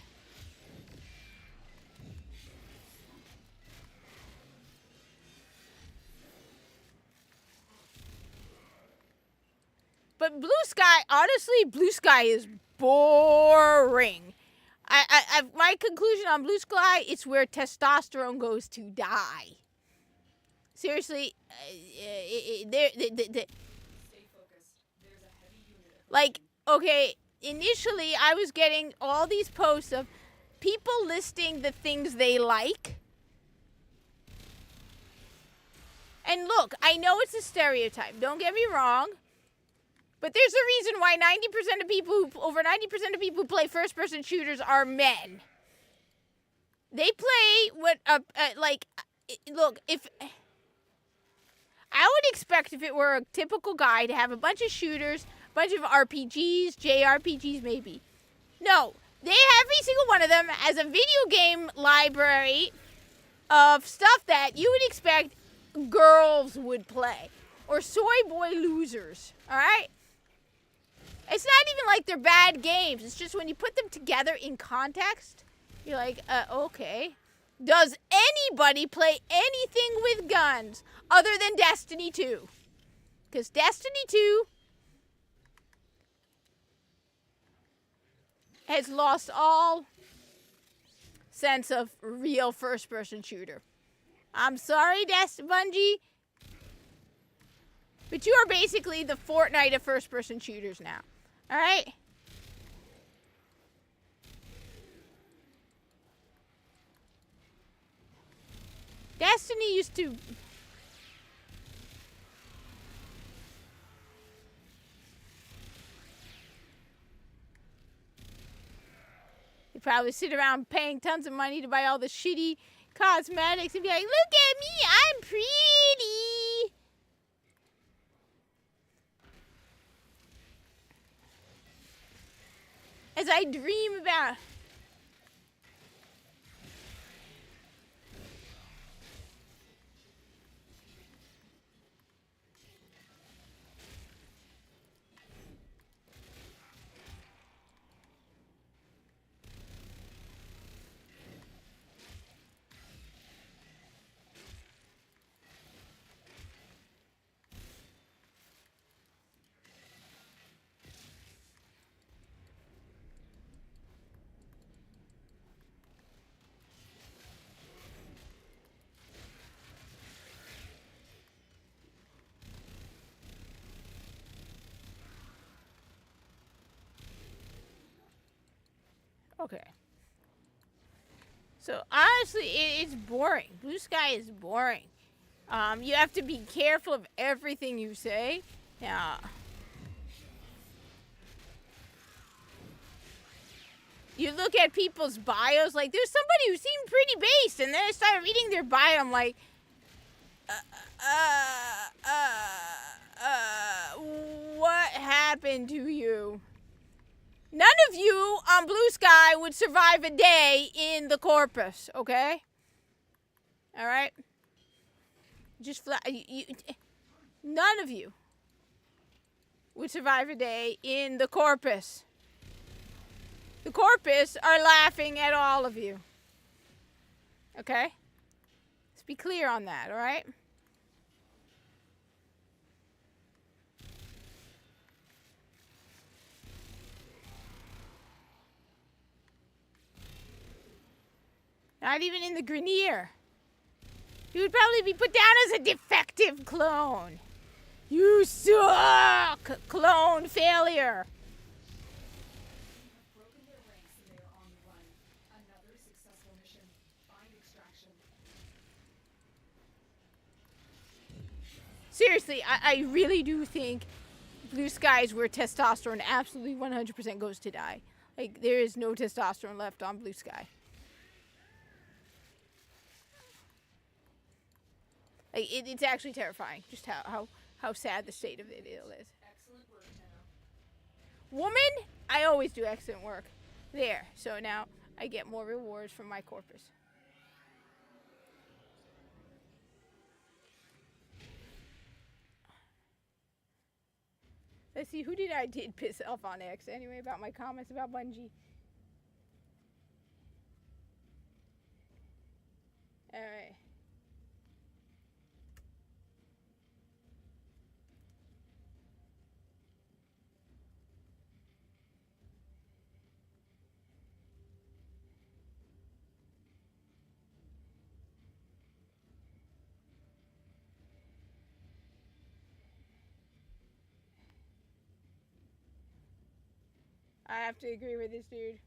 But Blue Sky, honestly, Blue Sky is boring. My conclusion on Blue Sky, it's where testosterone goes to die. Seriously, Stay focused. There's a heavy unit. like, okay, initially I was getting all these posts of people listing the things they like. And look, I know it's a stereotype. Don't get me wrong. But there's a reason why over 90% of people who play first-person shooters are men. They play look, if I would expect if it were a typical guy to have a bunch of shooters, a bunch of RPGs, JRPGs maybe. No, every single one of them has a video game library of stuff that you would expect girls would play. Or soy boy losers, alright? It's not even like they're bad games. It's just when you put them together in context, you're like, okay. Does anybody play anything with guns other than Destiny 2? Because Destiny 2 has lost all sense of real first-person shooter. I'm sorry, Bungie, but you are basically the Fortnite of first-person shooters now. Alright? Destiny used to... You probably sit around paying tons of money to buy all the shitty cosmetics and be like, look at me, I'm pretty. As I dream about... Okay. So honestly, it's boring. Blue Sky is boring. You have to be careful of everything you say. Now, you look at people's bios, like there's somebody who seemed pretty based, and then I started reading their bio, I'm like, what happened to you? None of you on Blue Sky would survive a day in the Corpus, okay? All right? Just none of you would survive a day in the Corpus. The Corpus are laughing at all of you. Okay? Let's be clear on that, all right? Not even in the Grenier. You would probably be put down as a defective clone. You suck! Clone failure. Broken their ranks and they are on the run. Another successful mission. Find extraction seriously, I really do think Blue Sky is where testosterone absolutely 100% goes to die. Like, there is no testosterone left on Blue Sky. Like, it's actually terrifying, just how sad the state of it is. Excellent work, Hannah. Woman, I always do excellent work. There, so now I get more rewards from my corpus. Let's see, who did I piss off on X anyway about my comments about Bungie? Alright. I have to agree with this dude.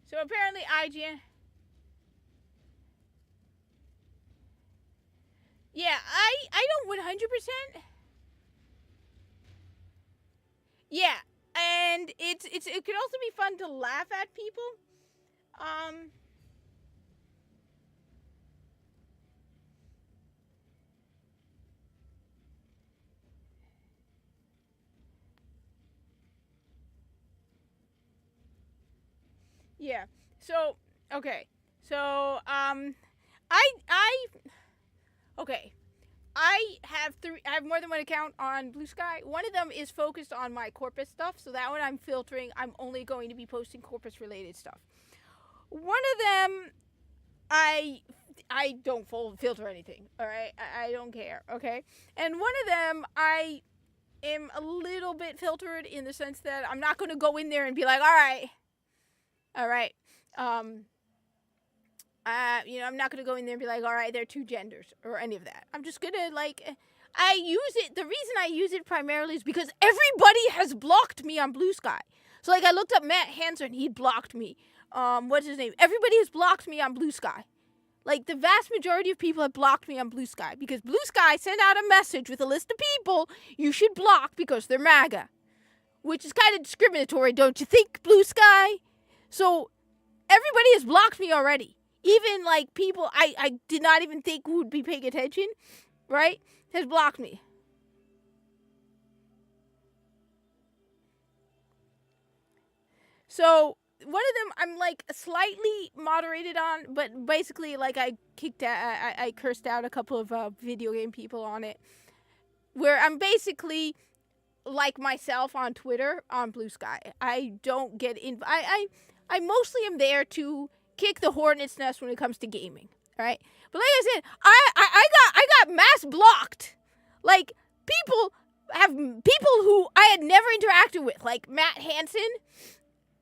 So apparently IGN. Yeah, I don't 100%. Yeah, and it could also be fun to laugh at people. Yeah. So, okay. So, okay. I have more than one account on Blue Sky. One of them is focused on my Corpus stuff, so that one I'm filtering. I'm only going to be posting Corpus related stuff. One of them, I don't filter anything, all right? I don't care, okay? And one of them, I am a little bit filtered in the sense that I'm not going to go in there and be like, all right, I'm not going to go in there and be like, all right, there are two genders or any of that. I'm just going to, I use it. The reason I use it primarily is because everybody has blocked me on Blue Sky. So, I looked up Matt Hansen. He blocked me. What's his name? Everybody has blocked me on Blue Sky. The vast majority of people have blocked me on Blue Sky because Blue Sky sent out a message with a list of people you should block because they're MAGA. Which is kind of discriminatory, don't you think, Blue Sky? So, everybody has blocked me already. Even, people I did not even think would be paying attention, right, has blocked me. So, one of them I'm, slightly moderated on, but basically, I cursed out a couple of video game people on it, where I'm basically like myself on Twitter on Blue Sky. I don't get in. I mostly am there to kick the hornet's nest when it comes to gaming, right? But like I said, I got mass blocked. People who I had never interacted with, like Matt Hansen,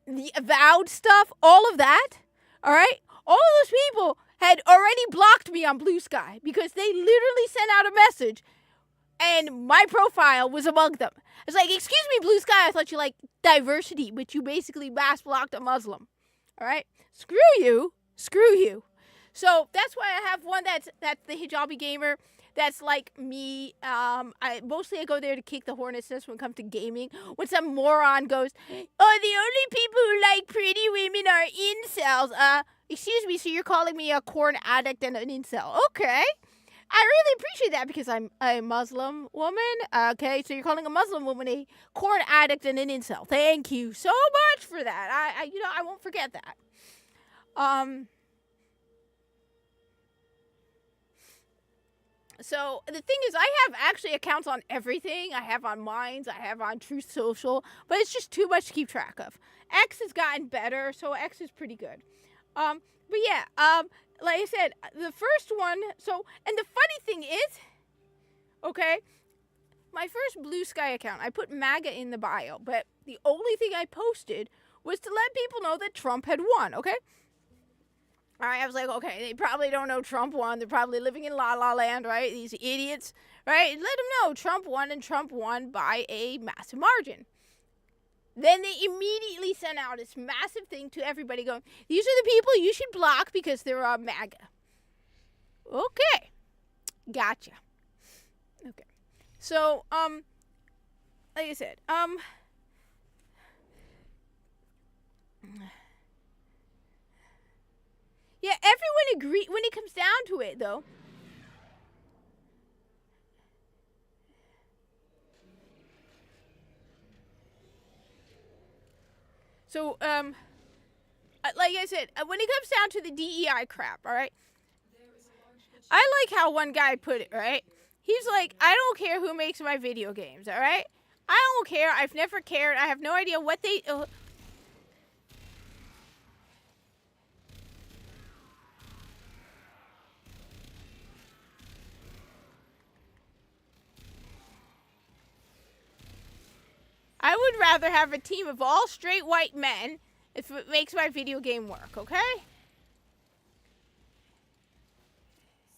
the Avowed stuff, all of that, all right? All of those people had already blocked me on Blue Sky because they literally sent out a message and my profile was among them. It's like, excuse me, Blue Sky, I thought you liked diversity, but you basically mass blocked a Muslim. All right? Screw you. So that's why I have one that's the hijabi gamer. That's like me. I go there to kick the hornet's nest when it comes to gaming. When some moron goes, oh, the only people who like pretty women are incels. Excuse me, so you're calling me a corn addict and an incel. Okay. I really appreciate that because I'm a Muslim woman. Okay, so you're calling a Muslim woman a corn addict and an incel. Thank you so much for that. I won't forget that. So the thing is, I have actually accounts on everything. I have on Minds, I have on Truth Social, but it's just too much to keep track of. X has gotten better, so X is pretty good. But yeah, like I said, the first one, and the funny thing is, okay, my first Blue Sky account, I put MAGA in the bio, but the only thing I posted was to let people know that Trump had won, okay? Alright, I was like, okay, they probably don't know Trump won, they're probably living in La La Land, right? These idiots, right? Let them know Trump won, and Trump won by a massive margin. Then they immediately sent out this massive thing to everybody going, these are the people you should block because they're MAGA. Okay. Gotcha. Okay. So, like I said, yeah, everyone agree when it comes down to it, though. So, like I said, when it comes down to the DEI crap, all right? I like how one guy put it, right? He's like, I don't care who makes my video games, all right? I don't care. I've never cared. I have no idea what they... I would rather have a team of all straight white men if it makes my video game work, okay?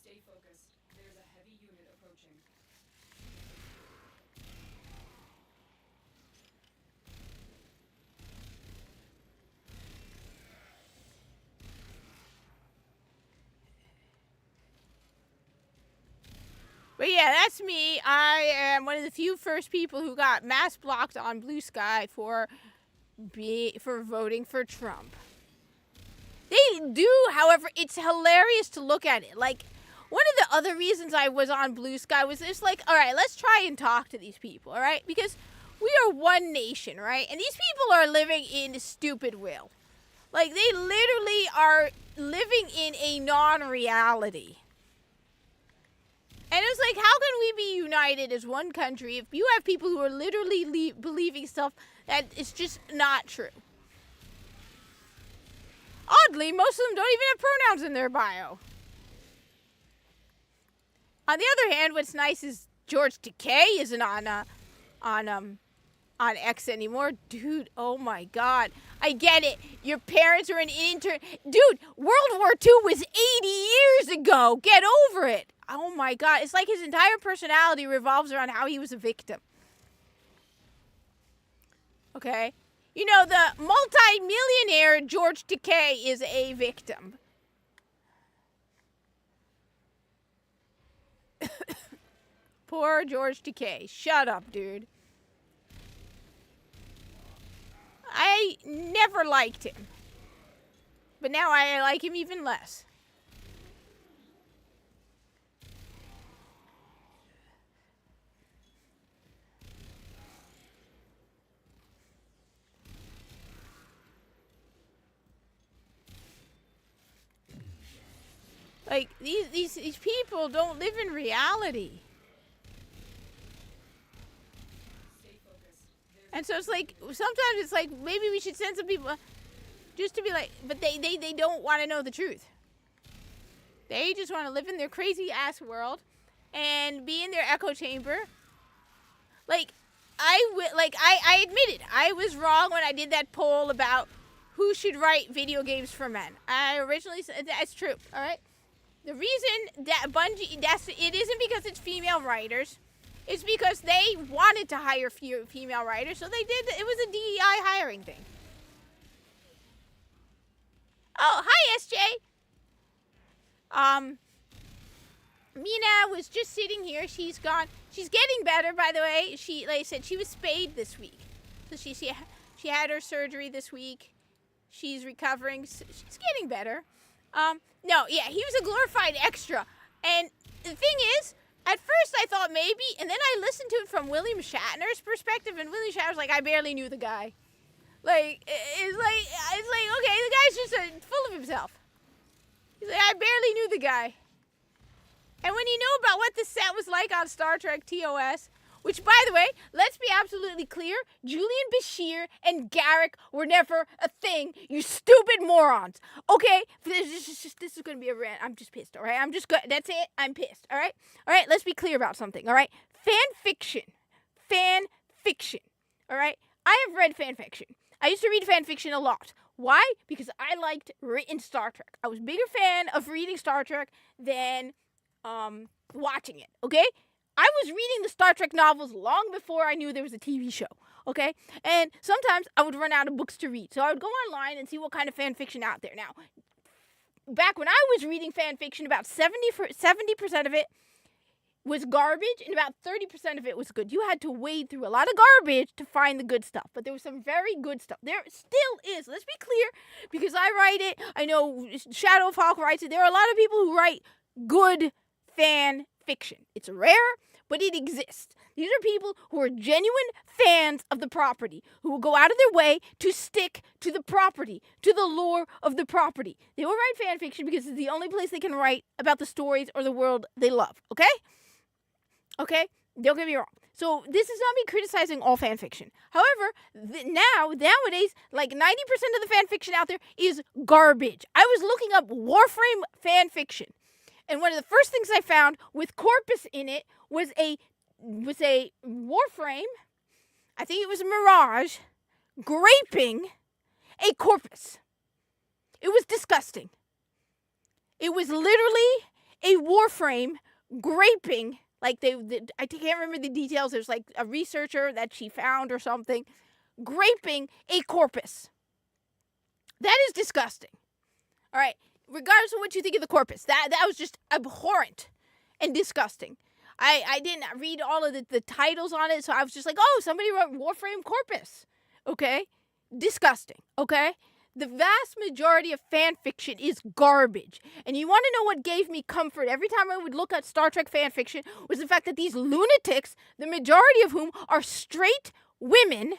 Stay focused. There's a heavy unit approaching. But yeah, that's me. I am one of the few first people who got mass blocked on Blue Sky for voting for Trump. They do, however, it's hilarious to look at it. Like, one of the other reasons I was on Blue Sky was just like, all right, let's try and talk to these people, all right? Because we are one nation, right? And these people are living in stupid will. Like, they literally are living in a non-reality. And it's like, how can we be united as one country if you have people who are literally believing stuff that is just not true? Oddly, most of them don't even have pronouns in their bio. On the other hand, what's nice is George Takei isn't on X anymore. Dude, oh my God. I get it. Your parents are Dude, World War II was 80 years ago. Get over it. Oh my God. It's like his entire personality revolves around how he was a victim. Okay? You know, the multi-millionaire George Takei is a victim. Poor George Takei. Shut up, dude. I never liked him. But now I like him even less. Like, these people don't live in reality. And so it's like, sometimes it's like, maybe we should send some people just to be like, but they don't want to know the truth. They just want to live in their crazy ass world and be in their echo chamber. Like, I admitted, I was wrong when I did that poll about who should write video games for men. I originally said, that's true, all right? The reason that Bungie, it isn't because it's female writers. It's because they wanted to hire female writers, so they did. It was a DEI hiring thing. Oh, hi, SJ. Mina was just sitting here. She's gone. She's getting better, by the way. She, like I said, she was spayed this week. So she had her surgery this week. She's recovering. So she's getting better. No, yeah, he was a glorified extra. And the thing is, at first I thought maybe, and then I listened to it from William Shatner's perspective, and William Shatner's like, I barely knew the guy. Like, it's like, okay, the guy's just full of himself. He's like, I barely knew the guy. And when you know about what the set was like on Star Trek TOS, which, by the way, let's be absolutely clear, Julian Bashir and Garrick were never a thing, you stupid morons. Okay, this is going to be a rant. I'm just pissed, all right? I'm just good. That's it. I'm pissed, all right? All right, let's be clear about something, all right? Fan fiction, all right? I have read fan fiction. I used to read fan fiction a lot. Why? Because I liked written Star Trek. I was a bigger fan of reading Star Trek than watching it, okay? I was reading the Star Trek novels long before I knew there was a TV show, okay? And sometimes I would run out of books to read. So I would go online and see what kind of fan fiction out there. Now, back when I was reading fan fiction, about 70% of it was garbage and about 30% of it was good. You had to wade through a lot of garbage to find the good stuff, but there was some very good stuff. There still is. Let's be clear, because I write it. I know Shadow of Hawk writes it. There are a lot of people who write good fan fiction. It's rare, but it exists. These are people who are genuine fans of the property, who will go out of their way to stick to the property, to the lore of the property. They will write fan fiction because it's the only place they can write about the stories or the world they love, okay? Okay? Don't get me wrong. So this is not me criticizing all fan fiction. However, nowadays, like 90% of the fan fiction out there is garbage. I was looking up Warframe fan fiction, and one of the first things I found with Corpus in it was a Warframe, I think it was Mirage, graping a corpus. It was disgusting. It was literally a Warframe graping, like I can't remember the details. There's like a researcher that she found or something, graping a corpus. That is disgusting. All right, regardless of what you think of the corpus, that was just abhorrent and disgusting. I didn't read all of the titles on it, so I was just like, oh, somebody wrote Warframe Corpus. Okay? Disgusting. Okay? The vast majority of fan fiction is garbage. And you want to know what gave me comfort every time I would look at Star Trek fan fiction was the fact that these lunatics, the majority of whom are straight women,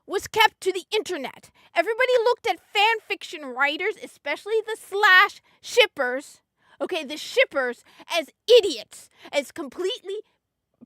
was kept to the internet. Everybody looked at fan fiction writers, especially the slash shippers, okay, the shippers, as idiots, as completely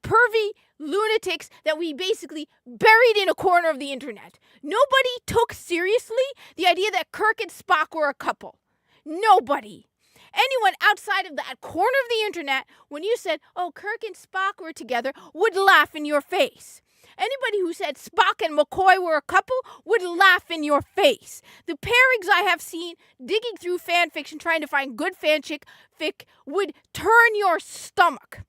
pervy lunatics that we basically buried in a corner of the internet. Nobody took seriously the idea that Kirk and Spock were a couple. Nobody. Anyone outside of that corner of the internet, when you said, oh, Kirk and Spock were together, would laugh in your face. Anybody who said Spock and McCoy were a couple would laugh in your face. The pairings I have seen digging through fan fiction trying to find good fanfic would turn your stomach.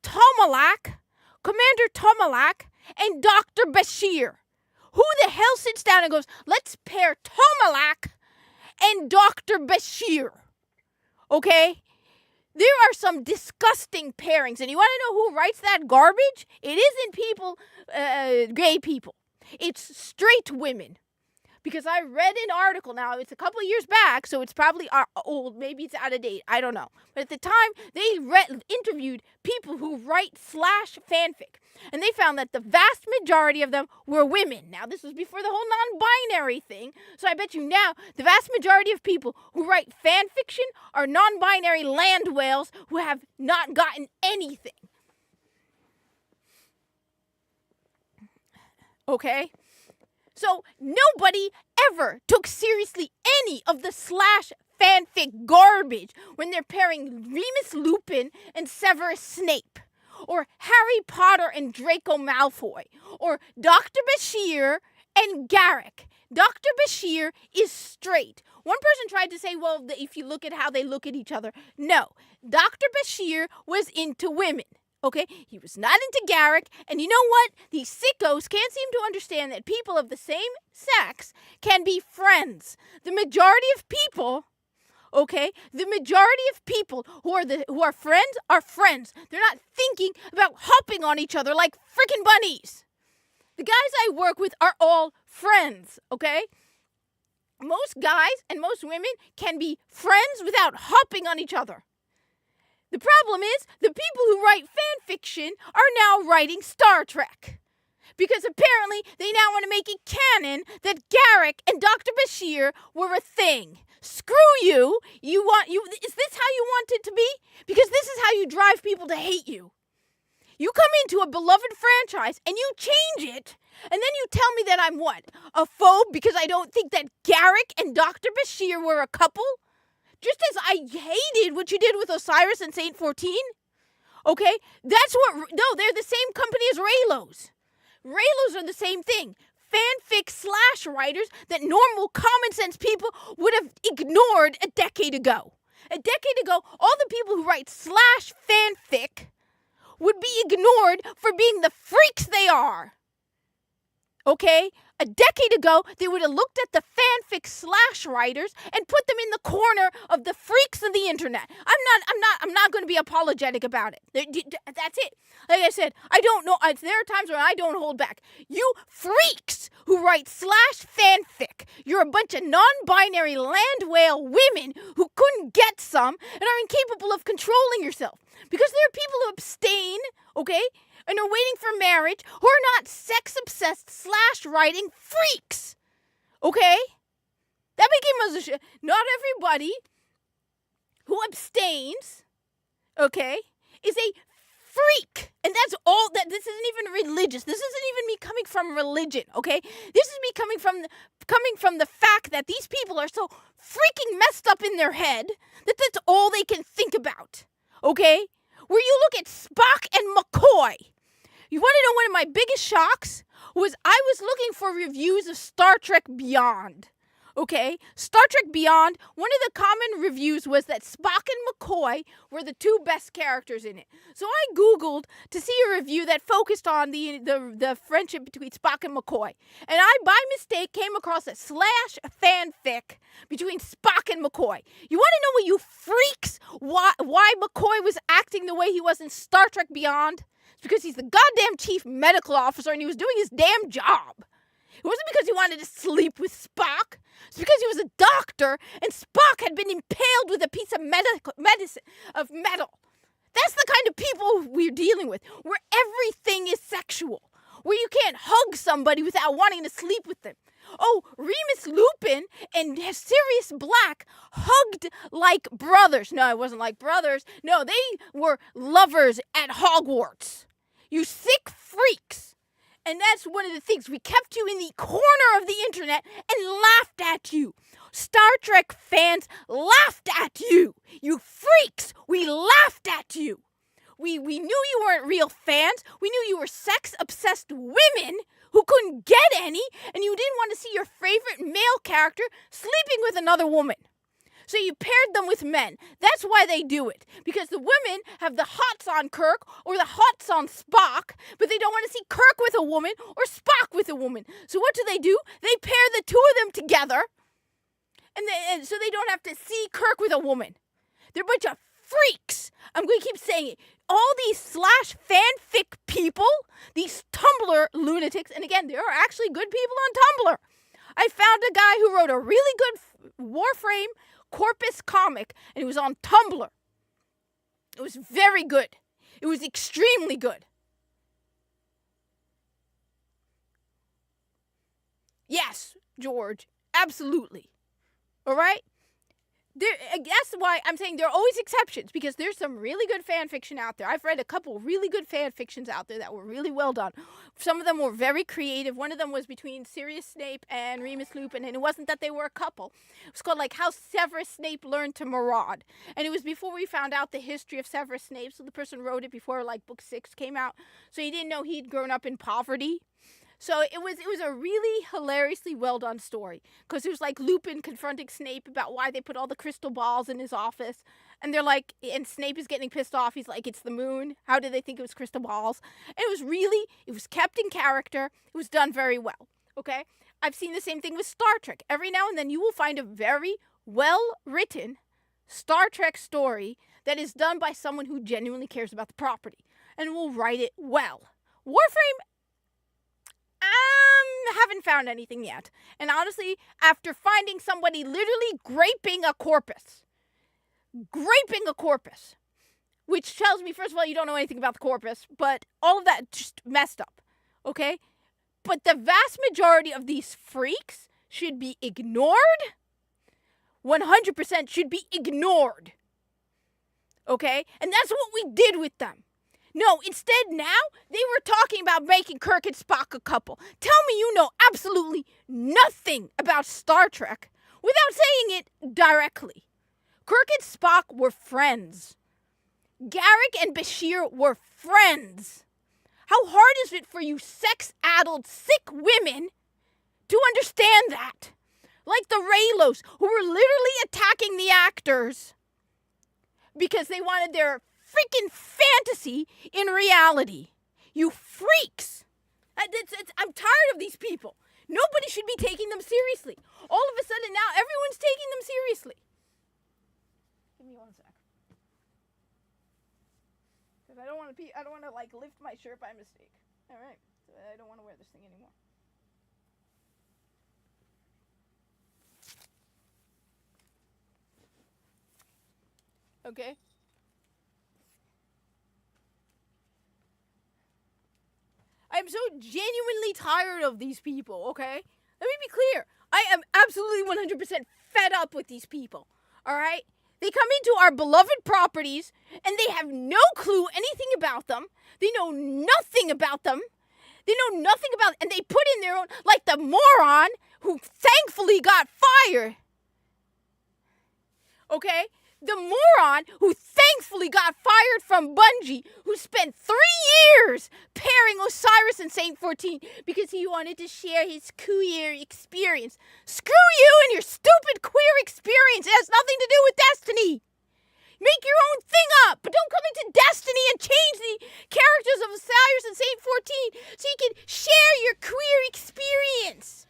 Tomalak, Commander Tomalak, and Dr. Bashir. Who the hell sits down and goes, let's pair Tomalak and Dr. Bashir? Okay? There are some disgusting pairings, and you want to know who writes that garbage? It isn't people, gay people. It's straight women. Because I read an article, now it's a couple of years back, so it's probably old, maybe it's out of date, I don't know. But at the time, they interviewed people who write slash fanfic, and they found that the vast majority of them were women. Now, this was before the whole non-binary thing, so I bet you now the vast majority of people who write fanfiction are non-binary land whales who have not gotten anything. Okay? So nobody ever took seriously any of the slash fanfic garbage when they're pairing Remus Lupin and Severus Snape, or Harry Potter and Draco Malfoy, or Dr. Bashir and Garrick. Dr. Bashir is straight. One person tried to say, well, if you look at how they look at each other. No, Dr. Bashir was into women. Okay, he was not into Garrick, and you know what? These sickos can't seem to understand that people of the same sex can be friends. The majority of people, okay, the majority of people who are friends are friends. They're not thinking about hopping on each other like freaking bunnies. The guys I work with are all friends, okay? Most guys and most women can be friends without hopping on each other. The problem is, the people who write fan fiction are now writing Star Trek. Because apparently, they now want to make it canon that Garrick and Dr. Bashir were a thing. Screw you! Is this how you want it to be? Because this is how you drive people to hate you. You come into a beloved franchise and you change it, and then you tell me that I'm what? A phobe because I don't think that Garrick and Dr. Bashir were a couple? Just as I hated what you did with Osiris and Saint 14, okay? No, they're the same company as Raylos. Raylos are the same thing. Fanfic slash writers that normal common sense people would have ignored a decade ago. A decade ago, all the people who write slash fanfic would be ignored for being the freaks they are. Okay? A decade ago, they would have looked at the fanfic slash writers and put them in the corner of the freaks of the internet. I'm not going to be apologetic about it. That's it. Like I said, I don't know. There are times when I don't hold back. You freaks who write slash fanfic, you're a bunch of non-binary land whale women who couldn't get some and are incapable of controlling yourself. Because there are people who abstain, okay, and are waiting for marriage who are not sex-obsessed slash writing freaks. Okay? That became a... Not everybody who abstains, okay, is a freak. And that's all that... This isn't even religious. This isn't even me coming from religion, okay? This is me coming from the fact that these people are so freaking messed up in their head that that's all they can think about, okay? Where you look at Spock and McCoy. You want to know one of my biggest shocks? Was I was looking for reviews of Star Trek Beyond. Okay? Star Trek Beyond, one of the common reviews was that Spock and McCoy were the two best characters in it. So I Googled to see a review that focused on the friendship between Spock and McCoy. And I, by mistake, came across a slash fanfic between Spock and McCoy. You want to know what you freaks, why McCoy was acting the way he was in Star Trek Beyond? It's because he's the goddamn chief medical officer and he was doing his damn job. It wasn't because he wanted to sleep with Spock. It's because he was a doctor and Spock had been impaled with a piece of metal. That's the kind of people we're dealing with, where everything is sexual, where you can't hug somebody without wanting to sleep with them. Oh, Remus Lupin and Sirius Black hugged like brothers. No, it wasn't like brothers. No, they were lovers at Hogwarts. You sick freaks. And that's one of the things. We kept you in the corner of the internet and laughed at you. Star Trek fans laughed at you. You freaks. We laughed at you. We knew you weren't real fans. We knew you were sex-obsessed women who couldn't get any, and you didn't want to see your favorite male character sleeping with another woman. So you paired them with men. That's why they do it. Because the women have the hots on Kirk or the hots on Spock, but they don't want to see Kirk with a woman or Spock with a woman. So what do? They pair the two of them together, and so they don't have to see Kirk with a woman. They're a bunch of freaks. I'm going to keep saying it. All these slash fanfic people, these Tumblr lunatics, and again, there are actually good people on Tumblr. I found a guy who wrote a really good Warframe Corpus comic, and it was on Tumblr. It was very good. It was extremely good. Yes, George, absolutely. All right? That's why I'm saying there are always exceptions, because there's some really good fan fiction out there. I've read a couple really good fan fictions out there that were really well done. Some of them were very creative. One of them was between Sirius Snape and Remus Lupin, and it wasn't that they were a couple. It was called like How Severus Snape Learned to Maraud. And it was before we found out the history of Severus Snape, so the person wrote it before like book 6 came out. So he didn't know he'd grown up in poverty. So it was a really hilariously well done story, because it was like Lupin confronting Snape about why they put all the crystal balls in his office, and they're like, and Snape is getting pissed off. He's like, it's the moon. How did they think it was crystal balls? And it was kept in character. It was done very well. Okay, I've seen the same thing with Star Trek. Every now and then you will find a very well written Star Trek story that is done by someone who genuinely cares about the property and will write it well. Warframe, haven't found anything yet. And honestly, after finding somebody literally graping a corpus, which tells me, first of all, you don't know anything about the corpus, but all of that just messed up, okay? But the vast majority of these freaks should be ignored. 100% should be ignored, okay? And that's what we did with them. No, instead now, they were talking about making Kirk and Spock a couple. Tell me you know absolutely nothing about Star Trek without saying it directly. Kirk and Spock were friends. Garak and Bashir were friends. How hard is it for you sex-addled, sick women to understand that? Like the Reylos, who were literally attacking the actors because they wanted their freaking fantasy in reality. You freaks. I'm tired of these people. Nobody should be taking them seriously. All of a sudden now, everyone's taking them seriously. Give me 1 sec. Because I don't want to like lift my shirt by mistake. All right. So I don't want to wear this thing anymore. Okay. I'm so genuinely tired of these people, okay? Let me be clear. I am absolutely 100% fed up with these people, all right? They come into our beloved properties, and they have no clue anything about them. They know nothing about them. They know nothing about, and they put in their own, like the moron who thankfully got fired. Okay? The moron who thankfully got fired from Bungie, who spent 3 years pairing Osiris and Saint 14 because he wanted to share his queer experience. Screw you and your stupid queer experience. It has nothing to do with Destiny. Make your own thing up, but don't come into Destiny and change the characters of Osiris and Saint 14 so you can share your queer experience.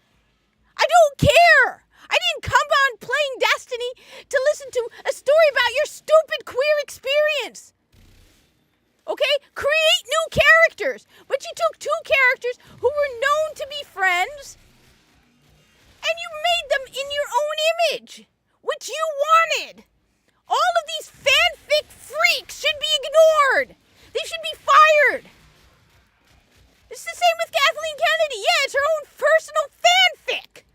I don't care. I didn't come on playing Destiny to listen to a story about your stupid queer experience. Okay? Create new characters. But you took 2 characters who were known to be friends, and you made them in your own image, which you wanted. All of these fanfic freaks should be ignored. They should be fired. It's the same with Kathleen Kennedy. Yeah, it's her own personal fanfic.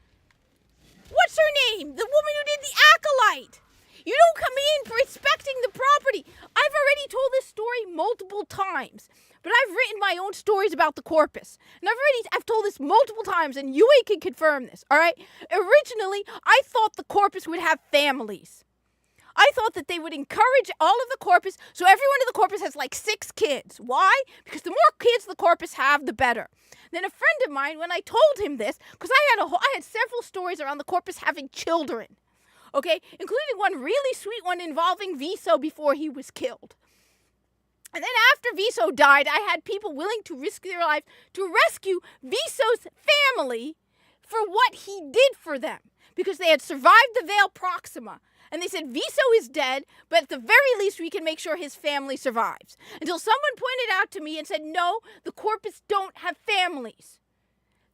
What's her name? The woman who did The Acolyte. You don't come in for respecting the property. I've already told this story multiple times, but I've written my own stories about the Corpus. And I've told this multiple times, and UA can confirm this, all right? Originally, I thought the Corpus would have families. I thought that they would encourage all of the Corpus, so everyone in the Corpus has like 6 kids. Why? Because the more kids the Corpus have, the better. Then a friend of mine, when I told him this, because I had several stories around the Corpus having children, okay, including one really sweet one involving Viso before he was killed. And then after Viso died, I had people willing to risk their life to rescue Viso's family for what he did for them, because they had survived the Veil Proxima. And they said, Viso is dead, but at the very least we can make sure his family survives. Until someone pointed out to me and said, no, the Corpus don't have families.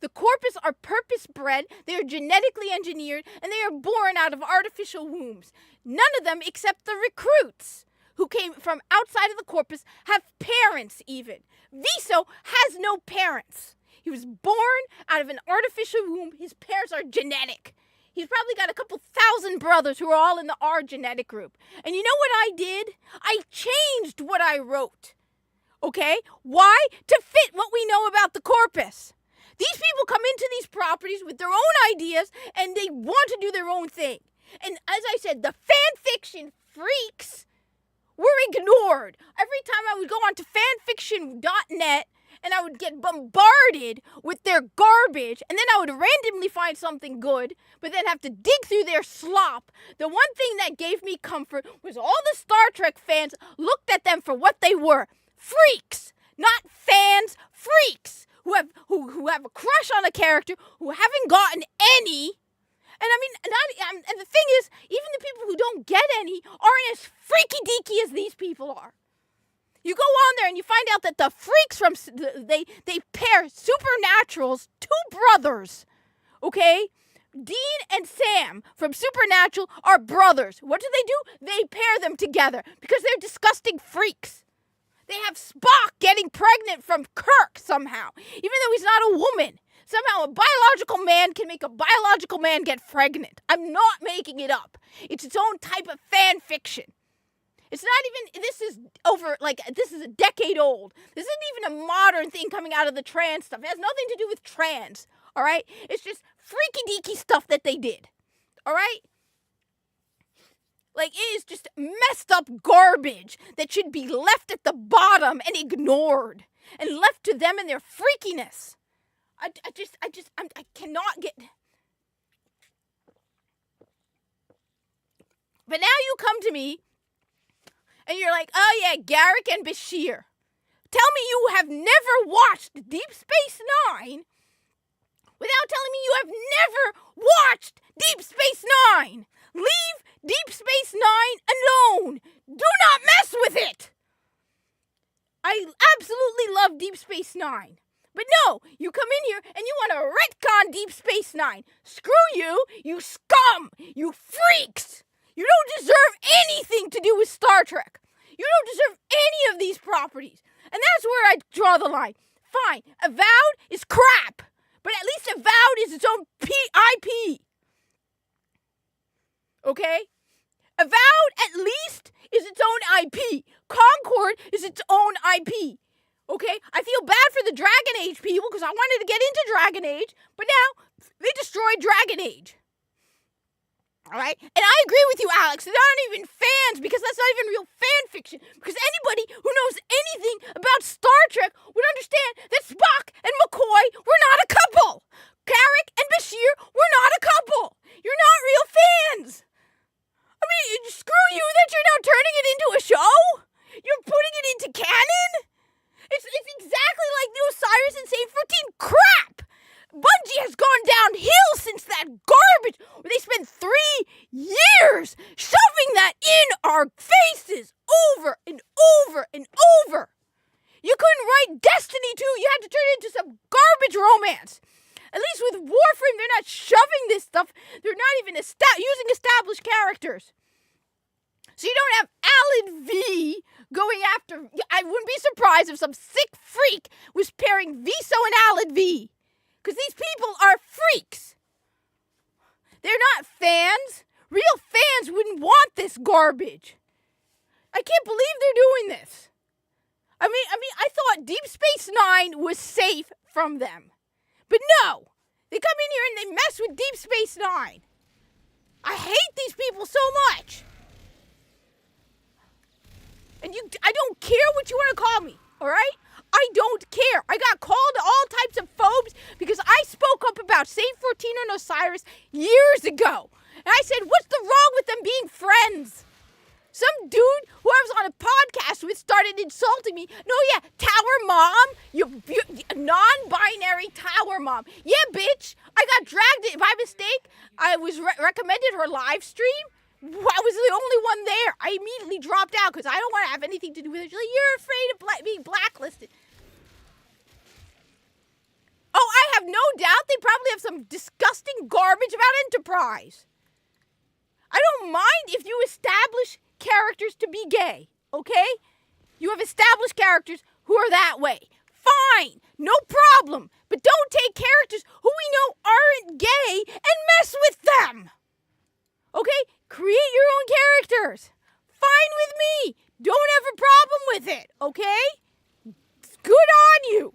The Corpus are purpose-bred, they are genetically engineered, and they are born out of artificial wombs. None of them, except the recruits who came from outside of the Corpus, have parents even. Viso has no parents. He was born out of an artificial womb. His parents are genetic. He's probably got a couple thousand brothers who are all in the R genetic group. And you know what I did? I changed what I wrote. Okay? Why? To fit what we know about the Corpus. These people come into these properties with their own ideas and they want to do their own thing. And as I said, the fan fiction freaks were ignored. Every time I would go onto fanfiction.net and I would get bombarded with their garbage, and then I would randomly find something good, but then have to dig through their slop. The one thing that gave me comfort was all the Star Trek fans looked at them for what they were. Freaks! Not fans, freaks! Who have a crush on a character, who haven't gotten any. And I mean, and the thing is, even the people who don't get any aren't as freaky-deaky as these people are. You go on there and you find out that the freaks from, they pair Supernatural's 2 brothers, okay? Dean and Sam from Supernatural are brothers. What do? They pair them together because they're disgusting freaks. They have Spock getting pregnant from Kirk somehow, even though he's not a woman. Somehow a biological man can make a biological man get pregnant. I'm not making it up. It's its own type of fan fiction. It's not even, this is a decade old. This isn't even a modern thing coming out of the trans stuff. It has nothing to do with trans, all right? It's just freaky-deaky stuff that they did, all right? Like, it is just messed up garbage that should be left at the bottom and ignored and left to them and their freakiness. I cannot get... But now you come to me and you're like, oh yeah, Garrick and Bashir. Tell me you have never watched Deep Space Nine without telling me you have never watched Deep Space Nine. Leave Deep Space Nine alone. Do not mess with it. I absolutely love Deep Space Nine. But no, you come in here and you want to retcon Deep Space Nine. Screw you, you scum, you freaks. You don't deserve anything to do with Star Trek. You don't deserve any of these properties. And that's where I draw the line. Fine, Avowed is crap. But at least Avowed is its own IP. Okay? Avowed at least is its own IP. Concord is its own IP. Okay? I feel bad for the Dragon Age people because I wanted to get into Dragon Age, but now they destroyed Dragon Age. Alright? And I agree with you, Alex. They're not even fans because that's not even real fan fiction. Because anybody who knows anything about Star Trek would understand that Spock and McCoy were not a couple. Garrick and Bashir were not a couple. You're not real fans. I mean, screw you that you're now turning it into a show. You're putting it into canon. It's exactly like the Osiris and Saint 14 crap. Bungie has gone downhill since that garbage where they spent 3 years shoving that in our faces over and over and over. You couldn't write Destiny 2. You had to turn it into some garbage romance. At least with Warframe, they're not shoving this stuff. They're not even using established characters. So you don't have Alan V going after... I wouldn't be surprised if some sick freak was pairing Viso and Alan V. Because these people are freaks. They're not fans. Real fans wouldn't want this garbage. I can't believe they're doing this. I mean, I thought Deep Space Nine was safe from them. But no. They come in here and they mess with Deep Space Nine. I hate these people so much. And I don't care what you want to call me, all right? I don't care. I got called all types of phobes because I spoke up about Saint 14 and Osiris years ago. And I said, what's the wrong with them being friends? Some dude who I was on a podcast with started insulting me. No, yeah, Tower Mom, you non-binary Tower Mom. Yeah, bitch, I got dragged by mistake. I was recommended her live stream. I was the only one there. I immediately dropped out because I don't want to have anything to do with it. She's like, you're afraid of being blacklisted. Oh, I have no doubt they probably have some disgusting garbage about Enterprise. I don't mind if you establish characters to be gay, okay? You have established characters who are that way. Fine, no problem. But don't take characters who we know aren't gay and mess with them. Okay? Create your own characters. Fine with me. Don't have a problem with it, okay? It's good on you.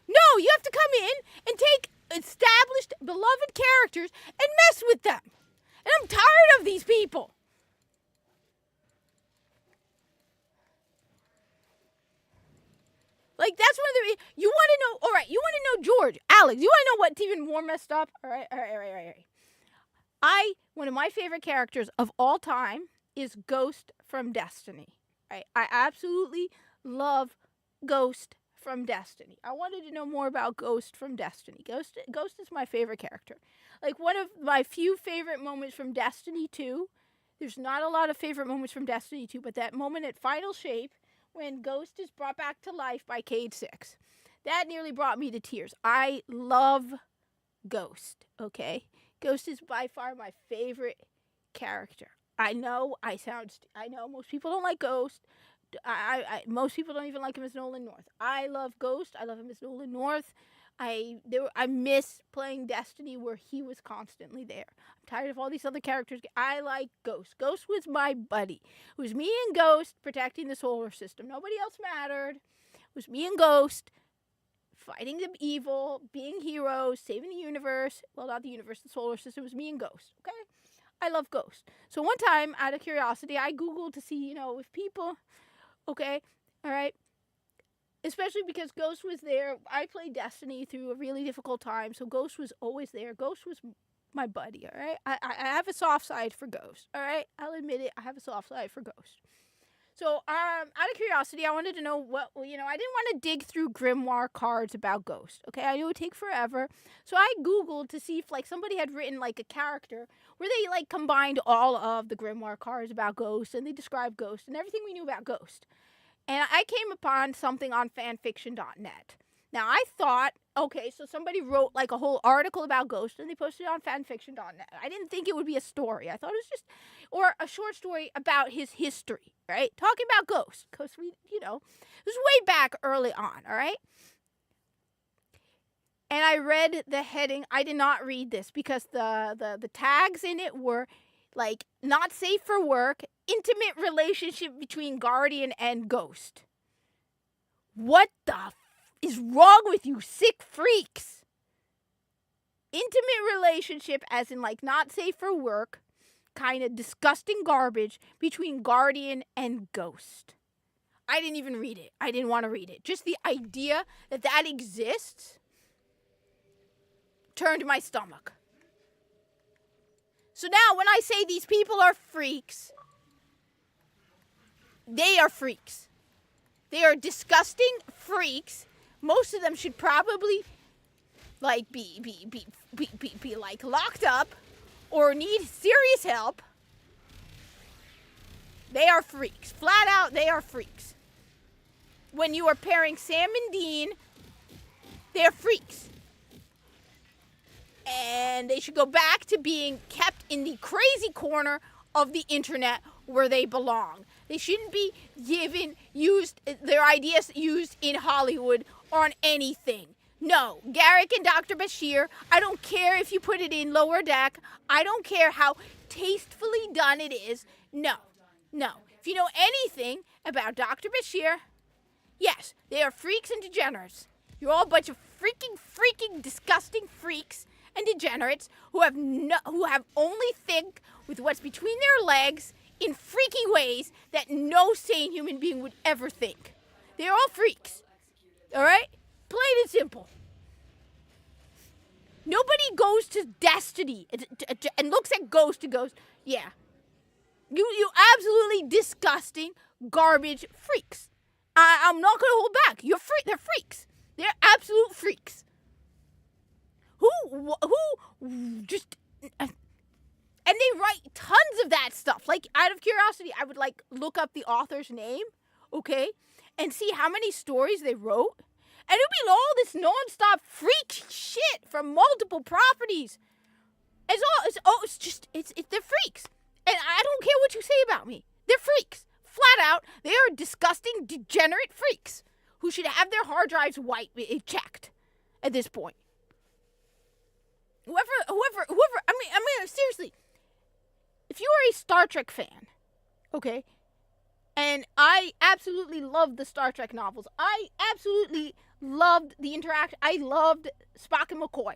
No, you have to come in and take established, beloved characters and mess with them. And I'm tired of these people. Like, that's one of the... You want to know... All right, you want to know George. Alex, you want to know what's even more messed up? All right. One of my favorite characters of all time is Ghost from Destiny. Right? I absolutely love Ghost from Destiny. I wanted to know more about Ghost from Destiny. Ghost is my favorite character. Like, one of my few favorite moments from Destiny 2. There's not a lot of favorite moments from Destiny 2, but that moment at Final Shape when Ghost is brought back to life by Cade Six. That nearly brought me to tears. I love Ghost, okay? Ghost is by far my favorite character. I know most people don't like Ghost. Most people don't even like him as Nolan North. I love Ghost. I love him as Nolan North. I miss playing Destiny where he was constantly there. I'm tired of all these other characters. I like Ghost. Ghost was my buddy. It was me and Ghost protecting the solar system. Nobody else mattered. It was me and Ghost fighting the evil, being heroes, saving the universe. Well, not the universe, the solar system. It was me and Ghost, okay? I love Ghost. So one time, out of curiosity, I Googled to see, if people, okay, all right, especially because Ghost was there. I played Destiny through a really difficult time, so Ghost was always there. Ghost was my buddy, all right? I have a soft side for Ghost, all right? I'll admit it. I have a soft side for Ghost. So, out of curiosity, I wanted to know what, I didn't want to dig through grimoire cards about Ghost. Okay, I knew it would take forever. So I Googled to see if, like, somebody had written, like, a character where they, like, combined all of the grimoire cards about Ghost and they described Ghost and everything we knew about Ghost. And I came upon something on fanfiction.net. Now, I thought, okay, so somebody wrote, like, a whole article about Ghost and they posted it on fanfiction.net. I didn't think it would be a story. I thought it was just, or a short story about his history, right? Talking about Ghost, because we, this was way back early on, all right? And I read the heading. I did not read this because the tags in it were, like, not safe for work, intimate relationship between Guardian and Ghost. What the is wrong with you sick freaks? Intimate relationship, as in, like, not safe for work, kind of disgusting garbage between Guardian and Ghost. I didn't even read it. I didn't want to read it. Just the idea that exists turned my stomach. So now when I say these people are freaks, they are freaks. They are disgusting freaks. Most of them should probably, like, be like locked up or need serious help. They are freaks. Flat out, they are freaks. When you are pairing Sam and Dean, they're freaks. And they should go back to being kept in the crazy corner of the internet where they belong. They shouldn't be their ideas used in Hollywood on anything. No, Garrick and Dr. Bashir, I don't care if you put it in Lower Deck. I don't care how tastefully done it is. No. If you know anything about Dr. Bashir, yes, they are freaks and degenerates. You're all a bunch of freaking disgusting freaks and degenerates who have only think with what's between their legs in freaky ways that no sane human being would ever think. They're all freaks. All right? Plain and simple. Nobody goes to Destiny and looks at Ghost and goes, yeah. You absolutely disgusting garbage freaks. I'm not going to hold back. They're freaks. They're absolute freaks. Who just, and they write tons of that stuff. Like, out of curiosity, I would, like, look up the author's name, okay, and see how many stories they wrote. And it would be all this non-stop freak shit from multiple properties. They're freaks. And I don't care what you say about me. They're freaks. Flat out, they are disgusting, degenerate freaks who should have their hard drives checked at this point. Whoever, I mean, seriously, if you are a Star Trek fan, okay, and I absolutely loved the Star Trek novels. I absolutely loved the interaction. I loved Spock and McCoy.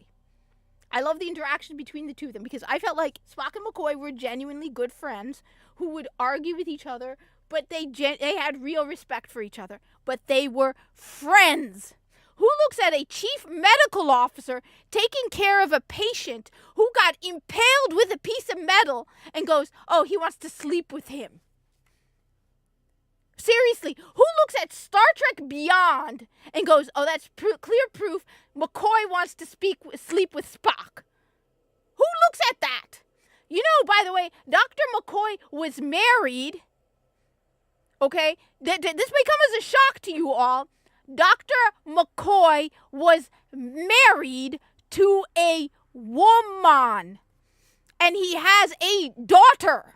I loved the interaction between the two of them because I felt like Spock and McCoy were genuinely good friends who would argue with each other, but they had real respect for each other. But they were friends. Who looks at a chief medical officer taking care of a patient who got impaled with a piece of metal and goes, oh, he wants to sleep with him? Seriously, who looks at Star Trek Beyond and goes, oh, that's clear proof McCoy wants to sleep with Spock? Who looks at that? You know, by the way, Dr. McCoy was married, okay? This may come as a shock to you all. Dr. McCoy was married to a woman, and he has a daughter.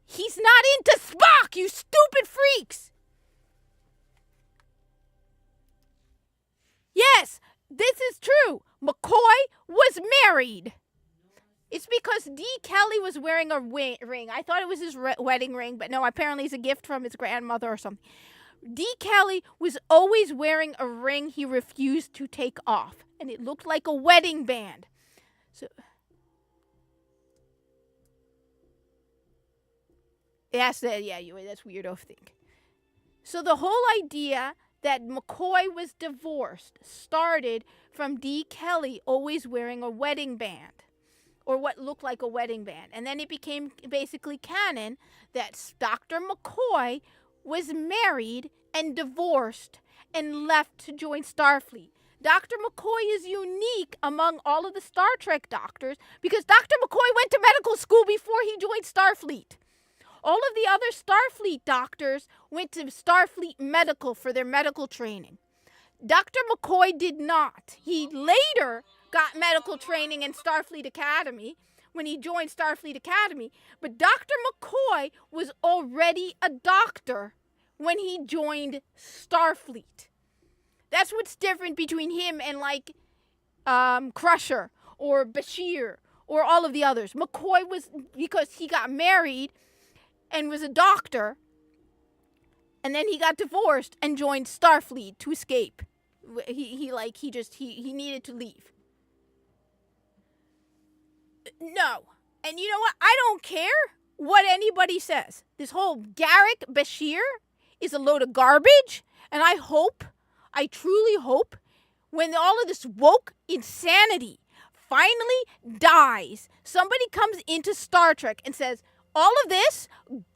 He's not into Spock, you stupid freaks. Yes, this is true. McCoy was married. It's because D. Kelly was wearing a ring. I thought it was his wedding ring, but no, apparently it's a gift from his grandmother or something. D. Kelly was always wearing a ring he refused to take off, and it looked like a wedding band. So that's weirdo thing. So the whole idea that McCoy was divorced started from D. Kelly always wearing a wedding band. or what looked like a wedding band. And then it became basically canon that Dr. McCoy was married and divorced and left to join Starfleet. Dr. McCoy is unique among all of the Star Trek doctors because Dr. McCoy went to medical school before he joined Starfleet. All of the other Starfleet doctors went to Starfleet Medical for their medical training. Dr. McCoy did not. He later got medical training in Starfleet Academy when he joined Starfleet Academy. But Dr. McCoy was already a doctor when he joined Starfleet. That's what's different between him and like Crusher or Bashir or all of the others. McCoy was, because he got married and was a doctor, and then he got divorced and joined Starfleet to escape. He needed to leave. No. And you know what? I don't care what anybody says. This whole Garrick Bashir is a load of garbage, and I truly hope when all of this woke insanity finally dies, somebody comes into Star Trek and says, all of this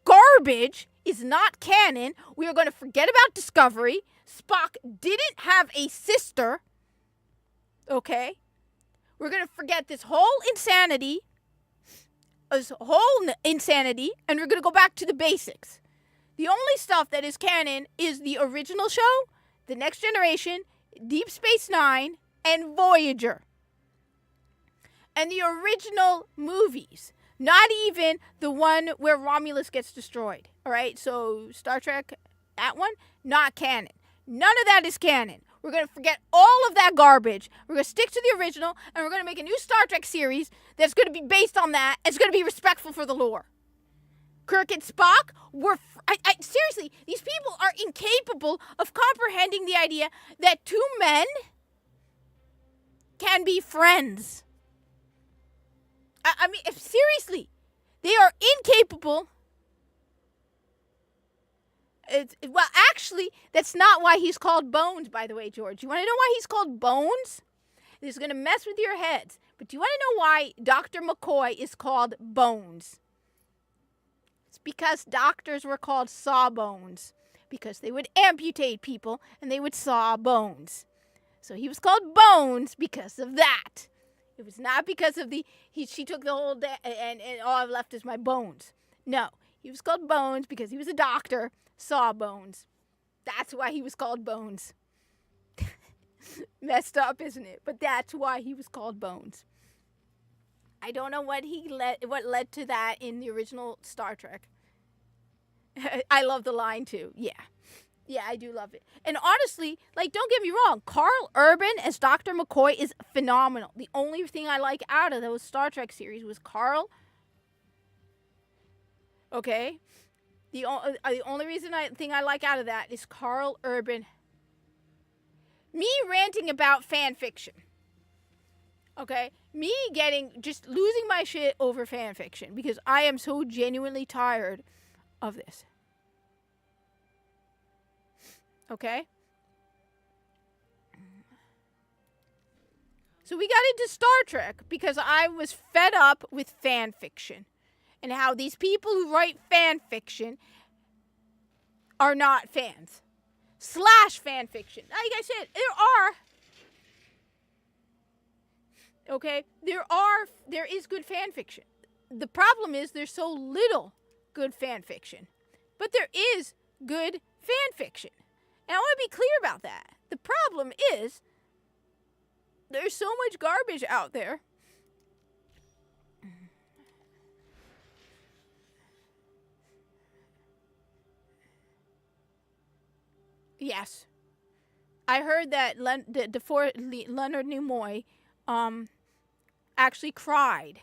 garbage is not canon. We are going to forget about Discovery. Spock didn't have a sister. Okay? We're going to forget this whole insanity, and we're going to go back to the basics. The only stuff that is canon is the original show, The Next Generation, Deep Space Nine, and Voyager. And the original movies. Not even the one where Romulus gets destroyed. All right? So Star Trek, that one, not canon. None of that is canon. We're going to forget all of that garbage. We're going to stick to the original, and we're going to make a new Star Trek series that's going to be based on that. It's going to be respectful for the lore. Kirk and Spock were... seriously, these people are incapable of comprehending the idea that two men can be friends. I mean, seriously, they are incapable. Well, actually, that's not why he's called Bones, by the way, George. You want to know why he's called Bones? This is going to mess with your heads. But do you want to know why Dr. McCoy is called Bones? It's because doctors were called sawbones. Because they would amputate people and they would saw bones. So he was called Bones because of that. It was not because of she took the whole day and all I've left is my bones. No, he was called Bones because he was a doctor, saw bones. That's why he was called Bones. Messed up, isn't it? But that's why he was called Bones. I don't know what led to that in the original Star Trek. I love the line too. Yeah, I do love it. And honestly, like, don't get me wrong, Carl Urban as Dr. McCoy is phenomenal. The only thing I like out of those Star Trek series was Carl. Okay? The only thing I like out of that is Carl Urban. Me ranting about fan fiction. Okay? Me just losing my shit over fan fiction because I am so genuinely tired of this. Okay? So we got into Star Trek because I was fed up with fan fiction and how these people who write fan fiction are not fans. / fan fiction. Like I said, there is good fan fiction. The problem is there's so little good fan fiction. But there is good fan fiction. And I want to be clear about that. The problem is there's so much garbage out there. Yes. I heard that Leonard Nimoy actually cried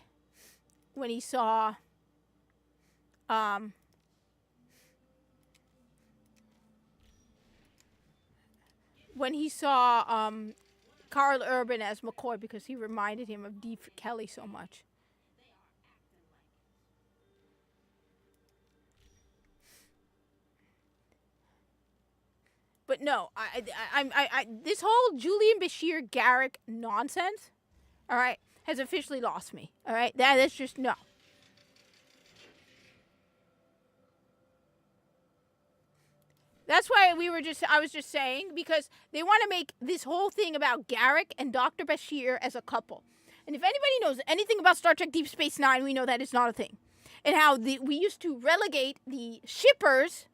when he saw Carl Urban as McCoy because he reminded him of Dee Kelly so much. But no, I this whole Julian Bashir Garrick nonsense, all right, has officially lost me. All right, that's just no. That's why I was just saying, because they want to make this whole thing about Garrick and Dr. Bashir as a couple. And if anybody knows anything about Star Trek Deep Space Nine, we know that is not a thing. And how we used to relegate the shippers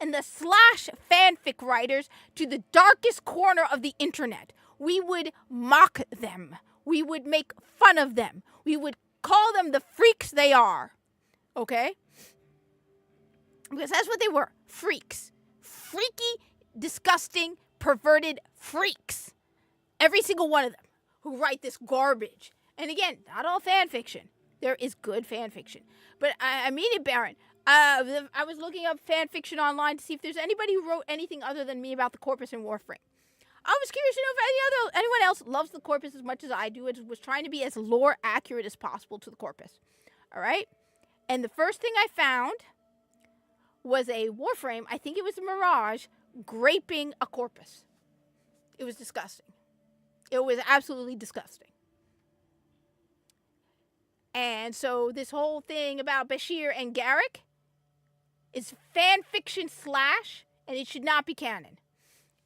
and the slash fanfic writers to the darkest corner of the internet. We would mock them. We would make fun of them. We would call them the freaks they are. Okay? Because that's what they were. Freaks. Freaky, disgusting, perverted freaks. Every single one of them who write this garbage. And again, not all fan fiction. There is good fan fiction. But I mean it, Baron. I was looking up fan fiction online to see if there's anybody who wrote anything other than me about the Corpus and Warframe. I was curious to know if anyone else loves the Corpus as much as I do. It was trying to be as lore accurate as possible to the Corpus. All right? And the first thing I found was a Warframe, I think it was a Mirage, graping a Corpus. It was disgusting. It was absolutely disgusting. And so this whole thing about Bashir and Garrick is fan fiction slash, and it should not be canon.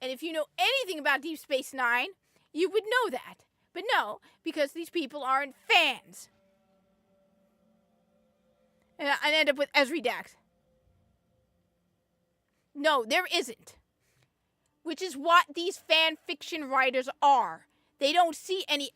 And if you know anything about Deep Space Nine, you would know that. But no, because these people aren't fans. And I end up with Ezri Dax. No, there isn't. Which is what these fan fiction writers are. They don't see any.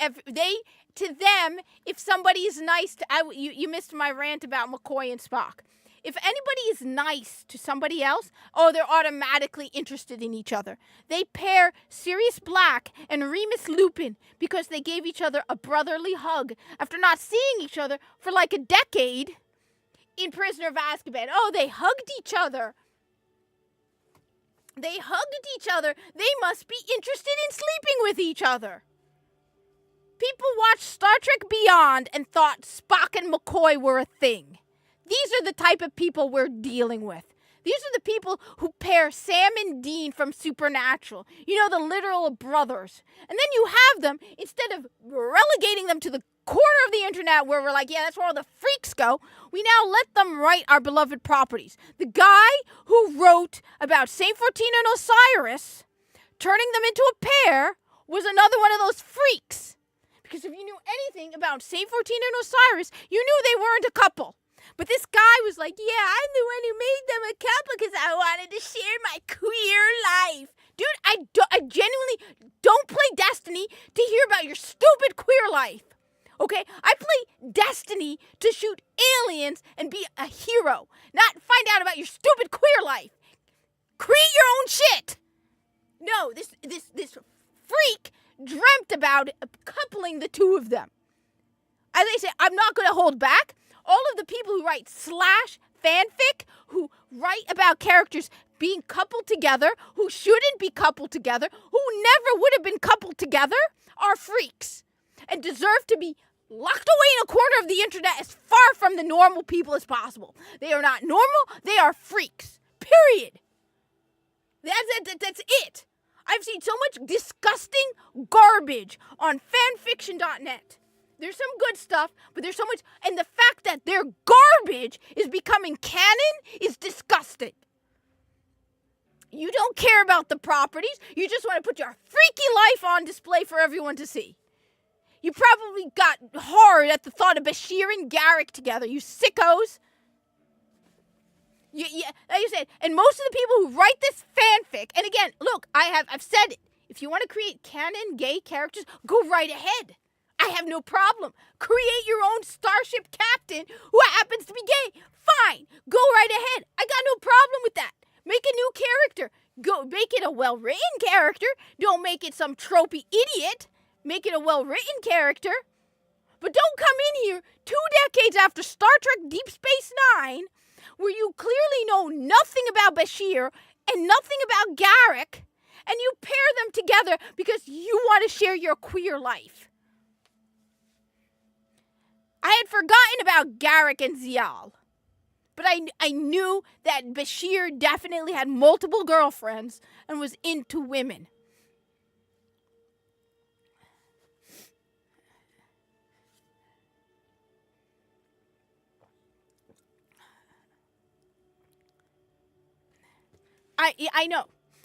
To them, if somebody is nice to, you missed my rant about McCoy and Spock. If anybody is nice to somebody else, they're automatically interested in each other. They pair Sirius Black and Remus Lupin because they gave each other a brotherly hug after not seeing each other for like a decade in Prisoner of Azkaban. They hugged each other. They hugged each other. They must be interested in sleeping with each other. People watched Star Trek Beyond and thought Spock and McCoy were a thing. These are the type of people we're dealing with. These are the people who pair Sam and Dean from Supernatural. You know, the literal brothers. And then you have them, instead of relegating them to the corner of the internet where we're like, yeah, that's where all the freaks go, we now let them write our beloved properties. The guy who wrote about Saint 14 and Osiris, turning them into a pair, was another one of those freaks. Because if you knew anything about Saint 14 and Osiris, you knew they weren't a couple. But this guy was like, yeah, I'm the one who made them a couple because I wanted to share my queer life. Dude, I genuinely don't play Destiny to hear about your stupid queer life. Okay? I play Destiny to shoot aliens and be a hero, not find out about your stupid queer life. Create your own shit. No, this freak dreamt about coupling the two of them. As I said, I'm not going to hold back. All of the people who write slash fanfic, who write about characters being coupled together, who shouldn't be coupled together, who never would have been coupled together, are freaks and deserve to be locked away in a corner of the internet as far from the normal people as possible. They are not normal. They are freaks. Period. That's it. I've seen so much disgusting garbage on fanfiction.net. There's some good stuff, but there's so much, and the fact that their garbage is becoming canon is disgusting. You don't care about the properties. You just want to put your freaky life on display for everyone to see. You probably got hard at the thought of Bashir and Garrick together, you sickos. Yeah, like you said, and most of the people who write this fanfic, and again, look, I've said it. If you want to create canon gay characters, go right ahead. I have no problem. Create your own starship captain who happens to be gay. Fine. Go right ahead. I got no problem with that. Make a new character. Go make it a well-written character. Don't make it some tropey idiot. Make it a well-written character. But don't come in here 2 decades after Star Trek Deep Space Nine, where you clearly know nothing about Bashir and nothing about Garrick, and you pair them together because you want to share your queer life. I had forgotten about Garrick and Zial. But I knew that Bashir definitely had multiple girlfriends and was into women. I know.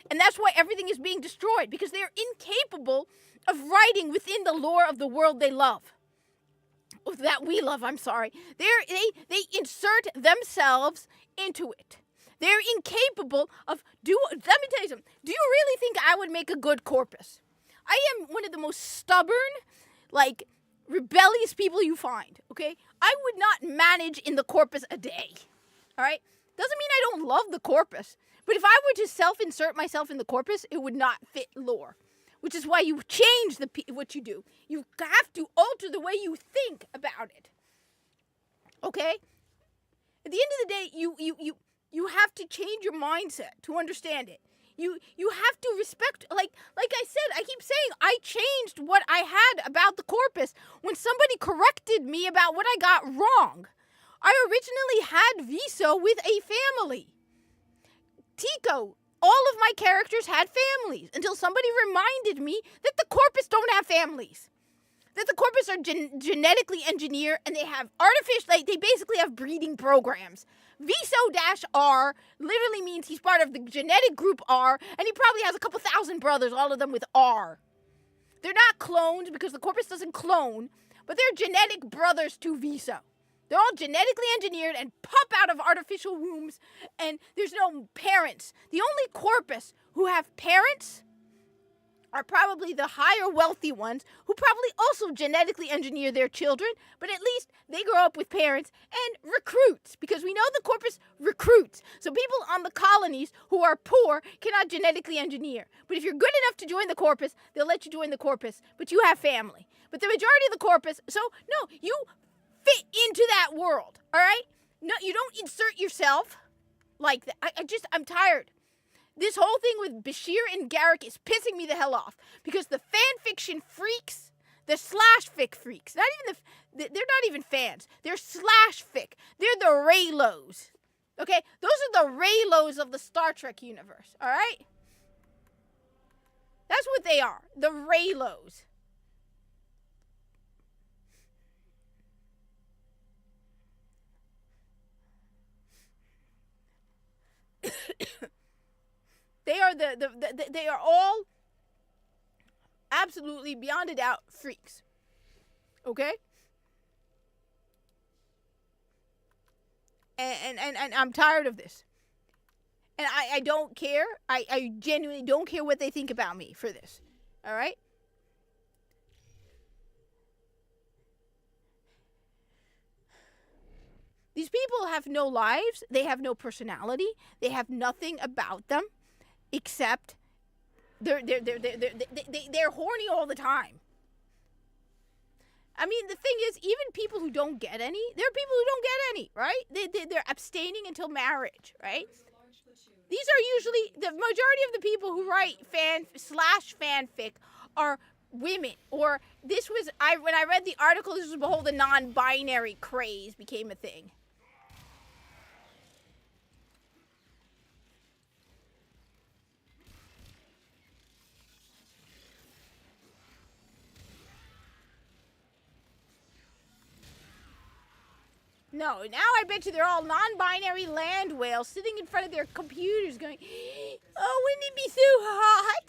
And that's why everything is being destroyed, because they're incapable of writing within the lore of the world they love. That we love, I'm sorry. They insert themselves into it. They're incapable of let me tell you something. Do you really think I would make a good Corpus? I am one of the most stubborn, rebellious people you find, okay? I would not manage in the Corpus a day, all right? Doesn't mean I don't love the Corpus, but if I were to self-insert myself in the Corpus, it would not fit lore, which is why you change what you do. You have to alter the way you think about it, okay? At the end of the day, you have to change your mindset to understand it. You have to respect, like I said, I keep saying, I changed what I had about the Corpus when somebody corrected me about what I got wrong. I originally had Viso with a family. Tico, all of my characters had families until somebody reminded me that the Corpus don't have families. That the Corpus are genetically engineered and they have they basically have breeding programs. Viso-R literally means he's part of the genetic group R, and he probably has a couple thousand brothers, all of them with R. They're not cloned because the Corpus doesn't clone, but they're genetic brothers to Viso. They're all genetically engineered and pop out of artificial wombs, and there's no parents. The only Corpus who have parents are probably the higher wealthy ones who probably also genetically engineer their children, but at least they grow up with parents and recruits, because we know the Corpus recruits. So people on the colonies who are poor cannot genetically engineer. But if you're good enough to join the Corpus, they'll let you join the Corpus, but you have family. But the majority of the Corpus, so no, you fit into that world, all right? No, you don't insert yourself like that. I'm tired. This whole thing with Bashir and Garrick is pissing me the hell off, because the fan fiction freaks, the slash fic freaks, they're not even fans. They're slash fic. They're the Raylos. Okay? Those are the Raylos of the Star Trek universe, all right? That's what they are. The Raylos. They are they are all absolutely beyond a doubt freaks. Okay? And I'm tired of this. And I don't care. I genuinely don't care what they think about me for this. All right? These people have no lives. They have no personality. They have nothing about them. Except they're horny all the time. I mean, the thing is, even people who don't get any, there are people who don't get any, right? They're abstaining until marriage, right? These are usually, the majority of the people who write fanfic are women. Or this was, when I read the article, this was the non-binary craze became a thing. No, now I bet you they're all non-binary land whales sitting in front of their computers going, oh, wouldn't it be so hot?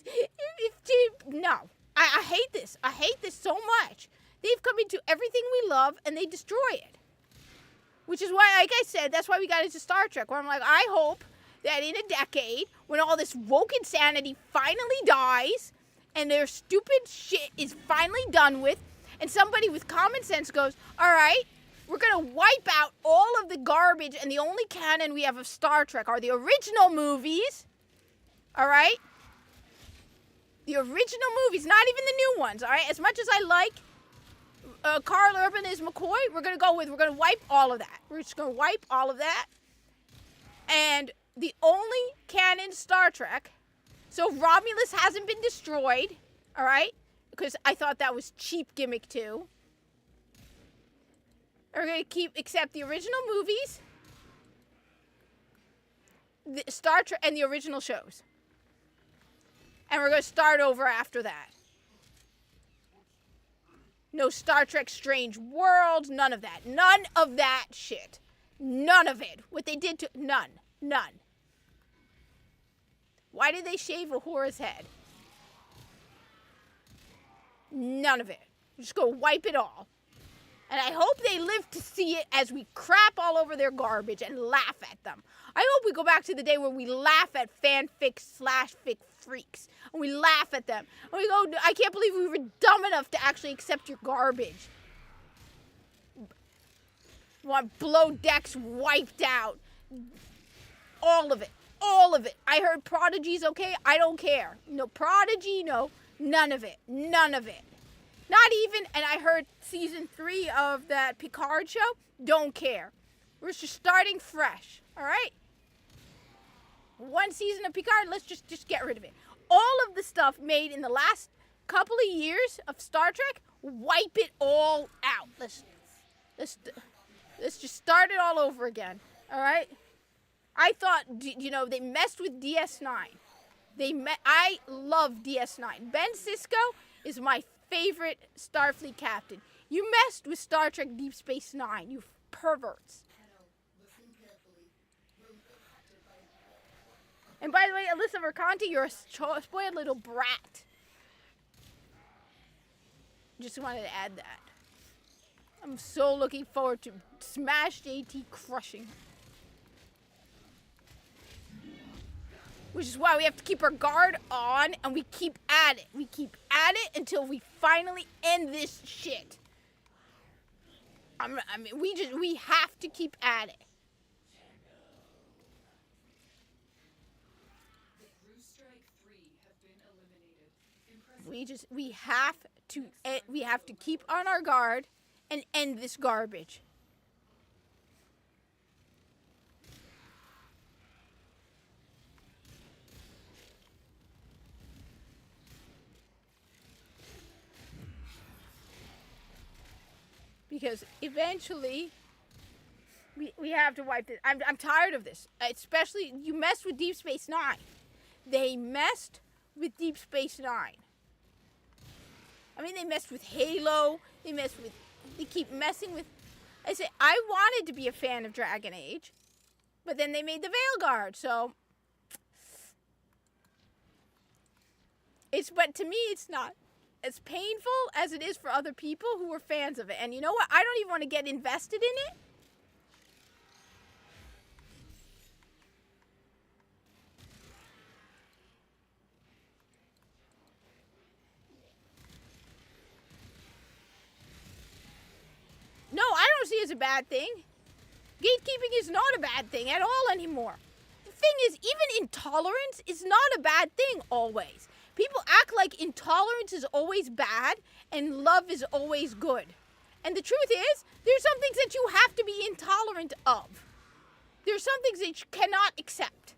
No, I hate this. I hate this so much. They've come into everything we love and they destroy it. Which is why, like I said, that's why we got into Star Trek, where I'm like, I hope that in a decade, when all this woke insanity finally dies and their stupid shit is finally done with, and somebody with common sense goes, all right, we're going to wipe out all of the garbage, and the only canon we have of Star Trek are the original movies. All right? The original movies, not even the new ones. All right? As much as I like Carl Urban as McCoy, we're going to wipe all of that. We're just going to wipe all of that. And the only canon Star Trek, so Romulus hasn't been destroyed. All right? Because I thought that was cheap gimmick too. We're going to accept the original movies, the Star Trek, and the original shows. And we're going to start over after that. No Star Trek Strange Worlds, none of that. None of that shit. None of it. What they did to... None. Why did they shave Uhura's head? None of it. Just go wipe it all. And I hope they live to see it as we crap all over their garbage and laugh at them. I hope we go back to the day where we laugh at fanfic/fic freaks. And we laugh at them. And we go, I can't believe we were dumb enough to actually accept your garbage. Want Below Decks wiped out. All of it. All of it. I heard Prodigy's okay. I don't care. No Prodigy, no. None of it. None of it. Not even, and I heard season 3 of that Picard show. Don't care. We're just starting fresh. All right? One season of Picard, let's just get rid of it. All of the stuff made in the last couple of years of Star Trek, wipe it all out. Let's just start it all over again. All right? I thought, you know, they messed with DS9. I love DS9. Ben Sisko is my favorite Starfleet captain. You messed with Star Trek Deep Space Nine, you perverts. And by the way, Alyssa Mercanti, you're a spoiled little brat. Just wanted to add that. I'm so looking forward to Smash JT crushing her. Which is why we have to keep our guard on and we keep at it. We keep at it until we finally end this shit. I mean, we have to keep at it. We have to keep on our guard and end this garbage. Because eventually, we have to wipe this. I'm tired of this. Especially, you messed with Deep Space Nine. They messed with Deep Space Nine. I mean, they messed with Halo. They keep messing with... I say, I wanted to be a fan of Dragon Age. But then they made the Veilguard, so... But to me, it's not as painful as it is for other people who were fans of it. And you know what? I don't even want to get invested in it. No, I don't see it as a bad thing. Gatekeeping is not a bad thing at all anymore. The thing is, even intolerance is not a bad thing always. People act like intolerance is always bad and love is always good. And the truth is, there's some things that you have to be intolerant of. There's some things that you cannot accept.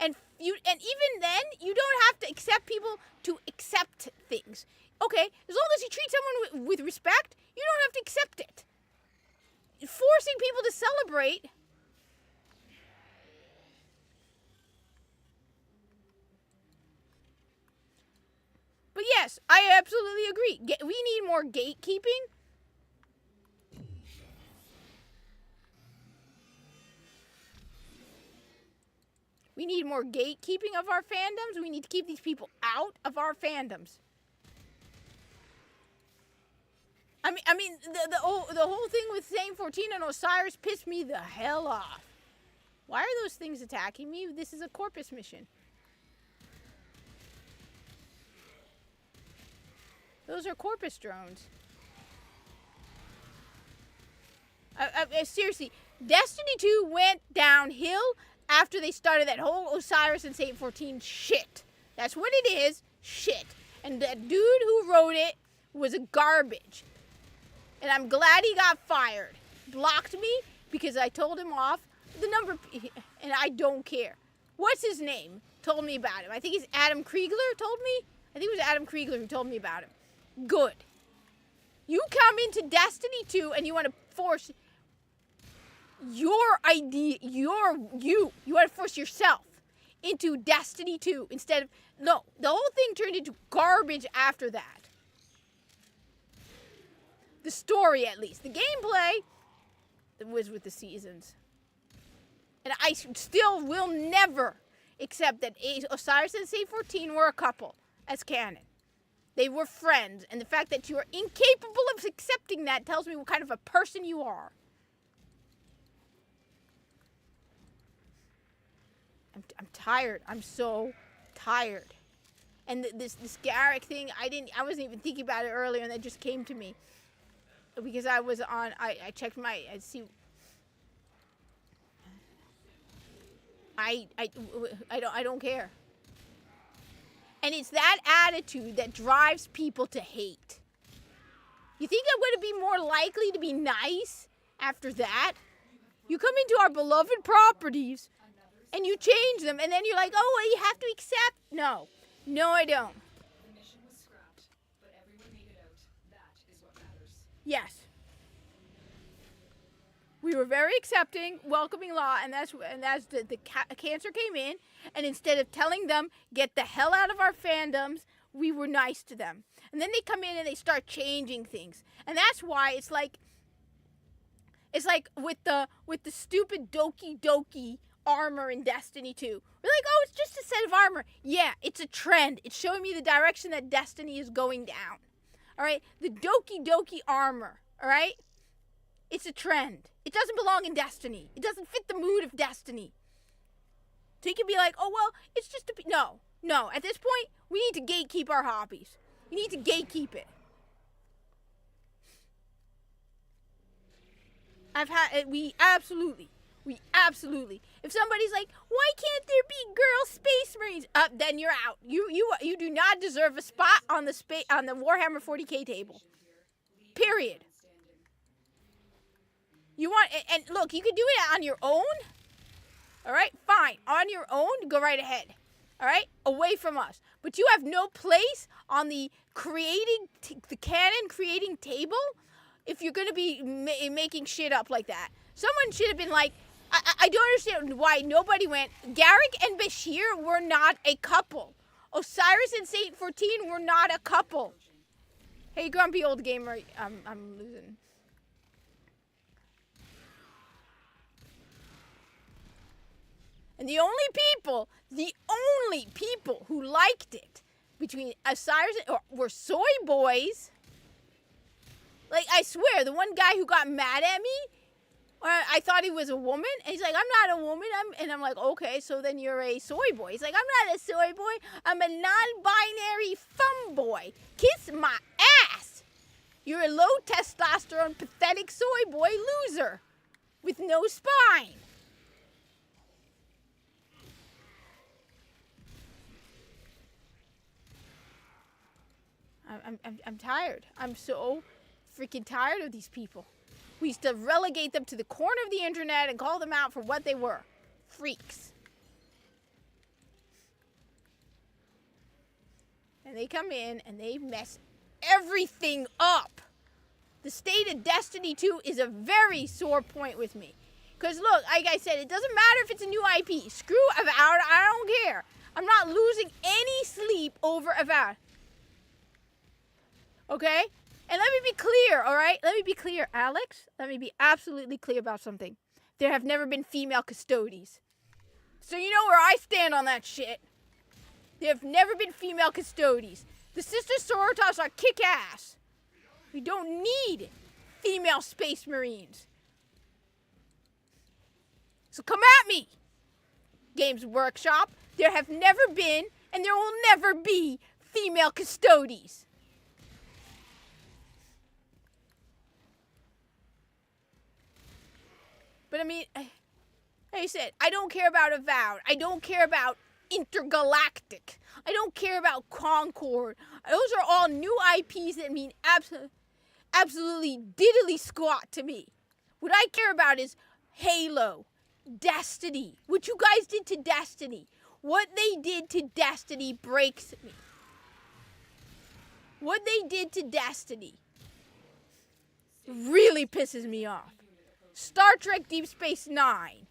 And even then, you don't have to accept people to accept things. Okay, as long as you treat someone with respect, you don't have to accept it. Forcing people to celebrate... But yes, I absolutely agree. We need more gatekeeping. We need more gatekeeping of our fandoms. We need to keep these people out of our fandoms. I mean, the whole thing with Saint 14 and Osiris pissed me the hell off. Why are those things attacking me? This is a Corpus mission. Those are Corpus drones. Seriously, Destiny 2 went downhill after they started that whole Osiris and Saint 14 shit. That's what it is, shit. And that dude who wrote it was a garbage. And I'm glad he got fired. Blocked me because I told him off the number, and I don't care. What's his name? Told me about him. I think he's Adam Kriegler told me. I think it was Adam Kriegler who told me about him. Good. You come into Destiny 2 and you want to force your idea, you want to force yourself into Destiny 2 instead of, no, the whole thing turned into garbage after that. The story, at least. The gameplay was with the seasons. And I still will never accept that Osiris and Saint-14 were a couple as canon. They were friends, and the fact that you are incapable of accepting that tells me what kind of a person you are. I'm tired. I'm so tired. And this Garrick thing, I wasn't even thinking about it earlier, and that just came to me because I was on. I checked I don't care. And it's that attitude that drives people to hate. You think I'm going to be more likely to be nice after that? You come into our beloved properties and you change them, and then you're like, oh, well, you have to accept. No, I don't. The mission was scrapped, but everyone made it out. That is what matters. Yes. We were very accepting, welcoming law, and that's the cancer came in, and instead of telling them, get the hell out of our fandoms, we were nice to them. And then they come in and they start changing things. And that's why it's like with the stupid Doki armor in Destiny 2. We're like, oh, it's just a set of armor. Yeah, it's a trend. It's showing me the direction that Destiny is going down. All right? The Doki armor, all right? It's a trend. It doesn't belong in Destiny. It doesn't fit the mood of Destiny. So you can be like, oh, well, it's just a... No. At this point, we need to gatekeep our hobbies. We need to gatekeep it. We absolutely. If somebody's like, why can't there be girl space marines? Then you're out. You do not deserve a spot on the Warhammer 40K table. Period. You want, and look, you can do it on your own. All right, fine. On your own, go right ahead. All right, away from us. But you have no place on the the canon creating table if you're going to be making shit up like that. Someone should have been like, I don't understand why nobody went. Garrick and Bashir were not a couple. Osiris and Saint-14 were not a couple. Hey, grumpy old gamer, I'm losing. And the only people who liked it between Osiris were soy boys. Like, I swear, the one guy who got mad at me, I thought he was a woman, and he's like, I'm not a woman, and I'm like, okay, so then you're a soy boy. He's like, I'm not a soy boy, I'm a non-binary femboy. Kiss my ass. You're a low testosterone, pathetic soy boy loser with no spine. I'm tired. I'm so freaking tired of these people. We used to relegate them to the corner of the internet and call them out for what they were. Freaks. And they come in and they mess everything up. The state of Destiny 2 is a very sore point with me. Because look, like I said, it doesn't matter if it's a new IP. Screw Avowed, I don't care. I'm not losing any sleep over Avowed. Okay? And let me be clear, all right? Let me be clear, Alex. Let me be absolutely clear about something. There have never been female custodies. So you know where I stand on that shit. There have never been female custodies. The Sister Sororitas are kick-ass. We don't need female space marines. So come at me, Games Workshop. There have never been, and there will never be, female custodies. But I mean, like I said, I don't care about Avowed. I don't care about Intergalactic. I don't care about Concord. Those are all new IPs that mean absolutely diddly squat to me. What I care about is Halo, Destiny. What you guys did to Destiny. What they did to Destiny breaks me. What they did to Destiny really pisses me off. Star Trek Deep Space Nine.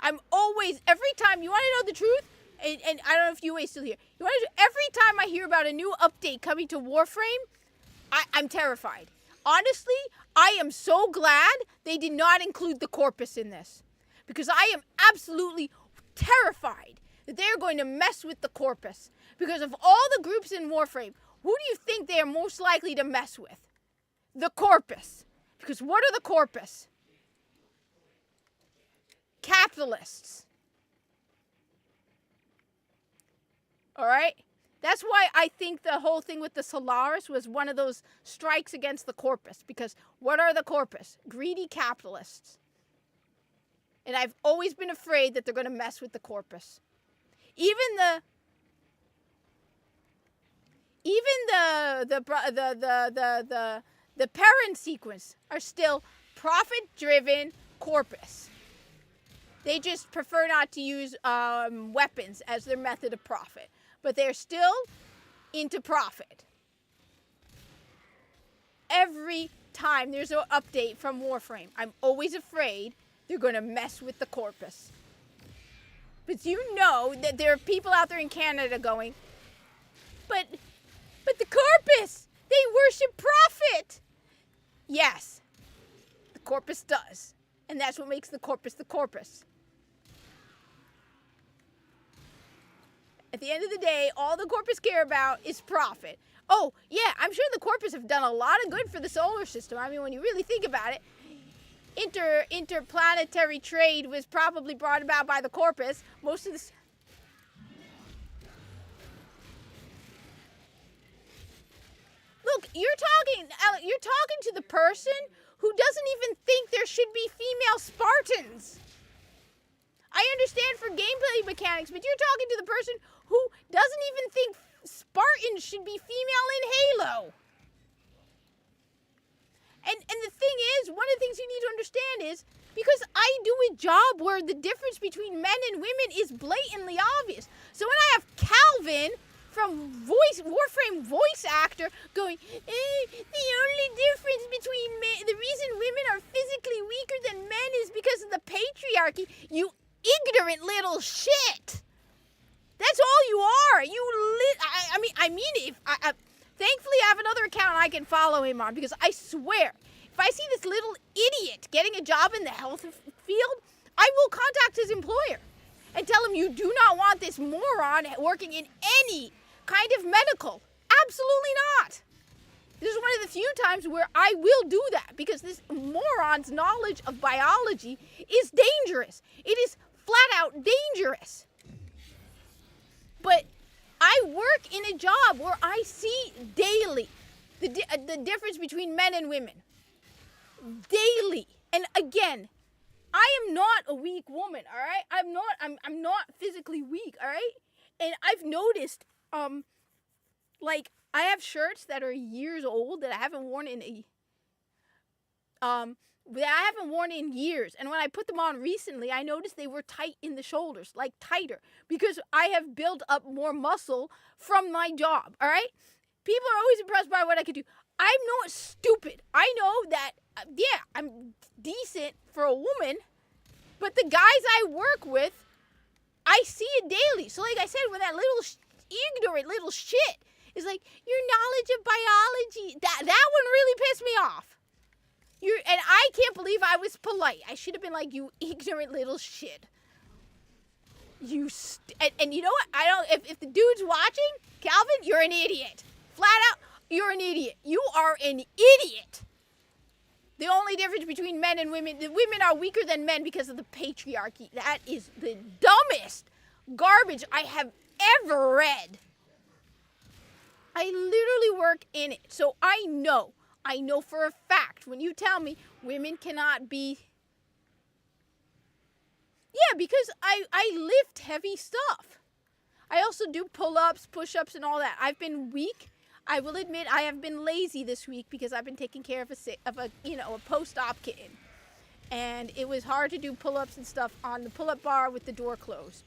I'm always, every time, you want to know the truth? And I don't know if UA's still here. Every time I hear about a new update coming to Warframe, I'm terrified. honestly, I am so glad they did not include the corpus in this. Because I am absolutely terrified that they're going to mess with the corpus. Because of all the groups in Warframe, who do you think they are most likely to mess with? The corpus. Because what are the corpus? Capitalists. Alright? That's why I think the whole thing with the Solaris was one of those strikes against the corpus. Because what are the corpus? Greedy capitalists. And I've always been afraid that they're going to mess with the corpus. Even the parent sequence are still profit-driven corpus. They just prefer not to use weapons as their method of profit. But they're still into profit. Every time there's an update from Warframe, I'm always afraid they're going to mess with the corpus. But you know that there are people out there in Canada going, but the corpus, they worship profit. Yes, the corpus does. And that's what makes the corpus the corpus. At the end of the day, all the corpus care about is profit. Oh, yeah, I'm sure the corpus have done a lot of good for the solar system. I mean, when you really think about it, interplanetary trade was probably brought about by the corpus. Most of this... Look, you're talking to the person who doesn't even think there should be female Spartans. I understand for gameplay mechanics, but you're talking to the person who doesn't even think Spartans should be female in Halo. And the thing is, one of the things you need to understand is, because I do a job where the difference between men and women is blatantly obvious. So when I have Calvin from Warframe voice actor going, the only difference between men, the reason women are physically weaker than men is because of the patriarchy, you ignorant little shit. That's all you are. I mean, if thankfully I have another account I can follow him on, because I swear, if I see this little idiot getting a job in the health field, I will contact his employer and tell him you do not want this moron working in any kind of medical. Absolutely not. This is one of the few times where I will do that, because this moron's knowledge of biology is dangerous. It is flat out dangerous. But I work in a job where I see daily the difference between men and women. Daily. And again, I am not a weak woman, all right? I'm not physically weak, all right? And I've noticed, like, I have shirts that are years old that I haven't worn in years. And when I put them on recently, I noticed they were tight in the shoulders, like tighter, because I have built up more muscle from my job, all right? People are always impressed by what I can do. I'm not stupid. I know that, I'm decent for a woman, but the guys I work with, I see it daily. So like I said, when that little ignorant little shit is like, your knowledge of biology, that one really pissed me off. And I can't believe I was polite. I should have been like, you ignorant little shit. And you know what? If the dude's watching, Calvin, you're an idiot. Flat out, you're an idiot. You are an idiot. The only difference between men and women, the women are weaker than men because of the patriarchy. That is the dumbest garbage I have ever read. I literally work in it, so I know for a fact when you tell me women cannot be... Yeah, because I lift heavy stuff. I also do pull-ups, push-ups, and all that. I've been weak. I will admit I have been lazy this week because I've been taking care of a post-op kitten. And it was hard to do pull-ups and stuff on the pull-up bar with the door closed.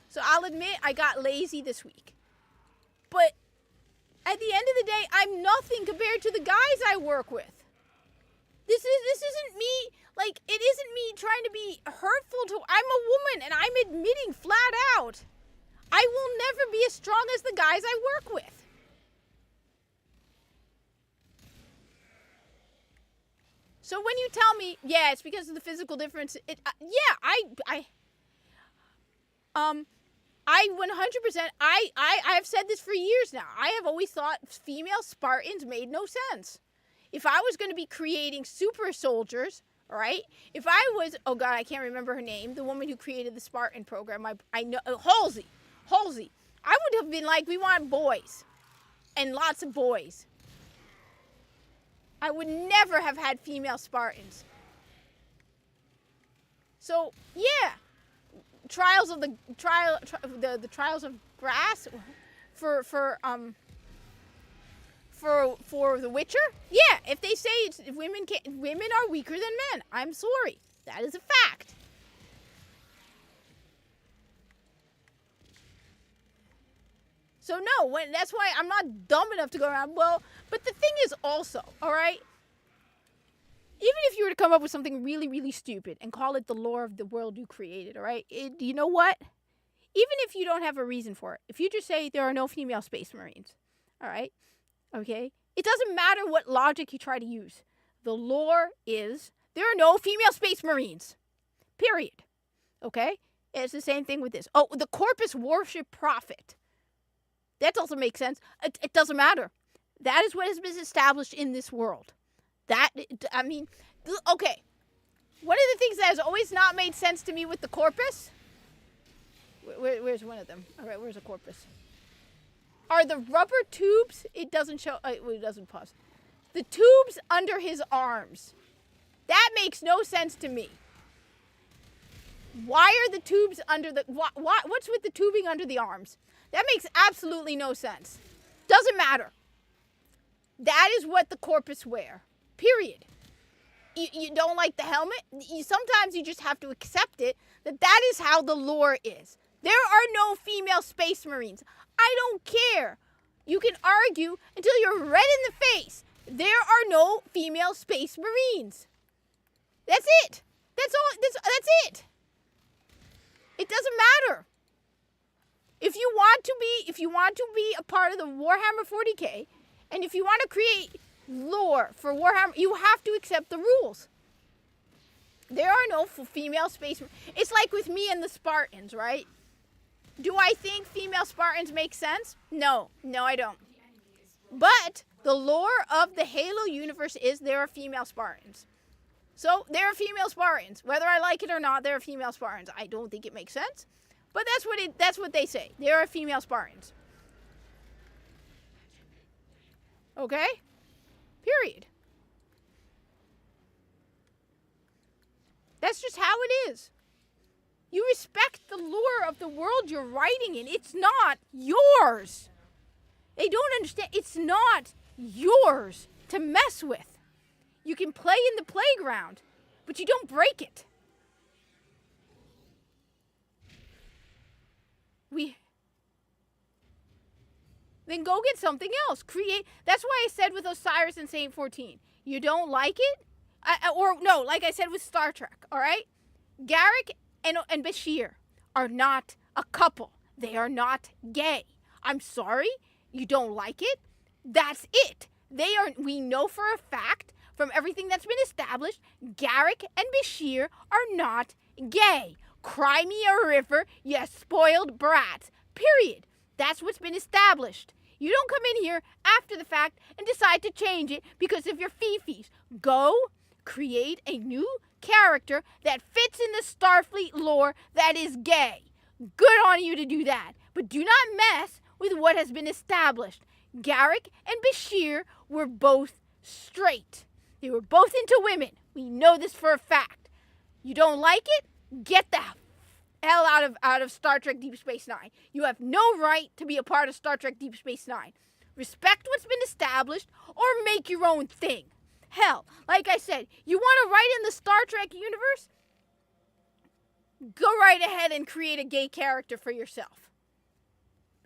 So I'll admit I got lazy this week. But at the end of the day, I'm nothing compared to the guys I work with. This isn't me, like, it isn't me trying to be hurtful to... I'm a woman, and I'm admitting flat out, I will never be as strong as the guys I work with. So when you tell me, yeah, it's because of the physical difference, I 100%, I have said this for years now. I have always thought female Spartans made no sense. If I was going to be creating super soldiers, all right? If I was, oh God, I can't remember her name, the woman who created the Spartan program, I know, Halsey. I would have been like, we want boys and lots of boys. I would never have had female Spartans. So, yeah. Trials of the trials of grass for The Witcher? Yeah, if they say women are weaker than men, I'm sorry. That is a fact. So no, that's why I'm not dumb enough to go around, well, but the thing is also, all right? Even if you were to come up with something really, really stupid and call it the lore of the world you created, all right? You know what? Even if you don't have a reason for it, if you just say there are no female space marines, all right? Okay? It doesn't matter what logic you try to use. The lore is there are no female space marines. Period. Okay? And it's the same thing with this. Oh, the Corpus worship prophet. That doesn't make sense. It doesn't matter. That is what has been established in this world. Okay. One of the things that has always not made sense to me with the Corpus, where's one of them? All right, where's the Corpus? Are the rubber tubes, it doesn't show, it doesn't pause. The tubes under his arms. That makes no sense to me. Why are the tubes under the, what's with the tubing under the arms? That makes absolutely no sense. Doesn't matter. That is what the Corpus wear. Period. You don't like the helmet? Sometimes you just have to accept it, that is how the lore is. There are no female space marines. I don't care. You can argue until you're red in the face. There are no female space marines. That's it. That's all. That's it. It doesn't matter. If you want to be a part of the Warhammer 40K, and if you want to create lore for Warhammer, you have to accept the rules. There are no female space. It's like with me and the Spartans, right? Do I think female Spartans make sense? No, I don't. But the lore of the Halo universe is there are female Spartans. So there are female Spartans. Whether I like it or not, there are female Spartans. I don't think it makes sense, but that's what they say. There are female Spartans. Okay? Period. That's just how it is. You respect the lore of the world you're writing in. It's not yours. They don't understand. It's not yours to mess with. You can play in the playground, but you don't break it. Then go get something else. That's why I said with Osiris and Saint 14. You don't like it? Like I said with Star Trek, all right? Garrick and Bashir are not a couple. They are not gay. I'm sorry, you don't like it? That's it. We know for a fact from everything that's been established, Garrick and Bashir are not gay. Cry me a river, you spoiled brats. Period. That's what's been established. You don't come in here after the fact and decide to change it because of your fifis. Go create a new character that fits in the Starfleet lore that is gay. Good on you to do that. But do not mess with what has been established. Garrick and Bashir were both straight. They were both into women. We know this for a fact. You don't like it? Get the hell out of Star Trek Deep Space Nine. You have no right to be a part of Star Trek Deep Space Nine. Respect what's been established or make your own thing. Hell, like I said, you want to write in the Star Trek universe? Go right ahead and create a gay character for yourself.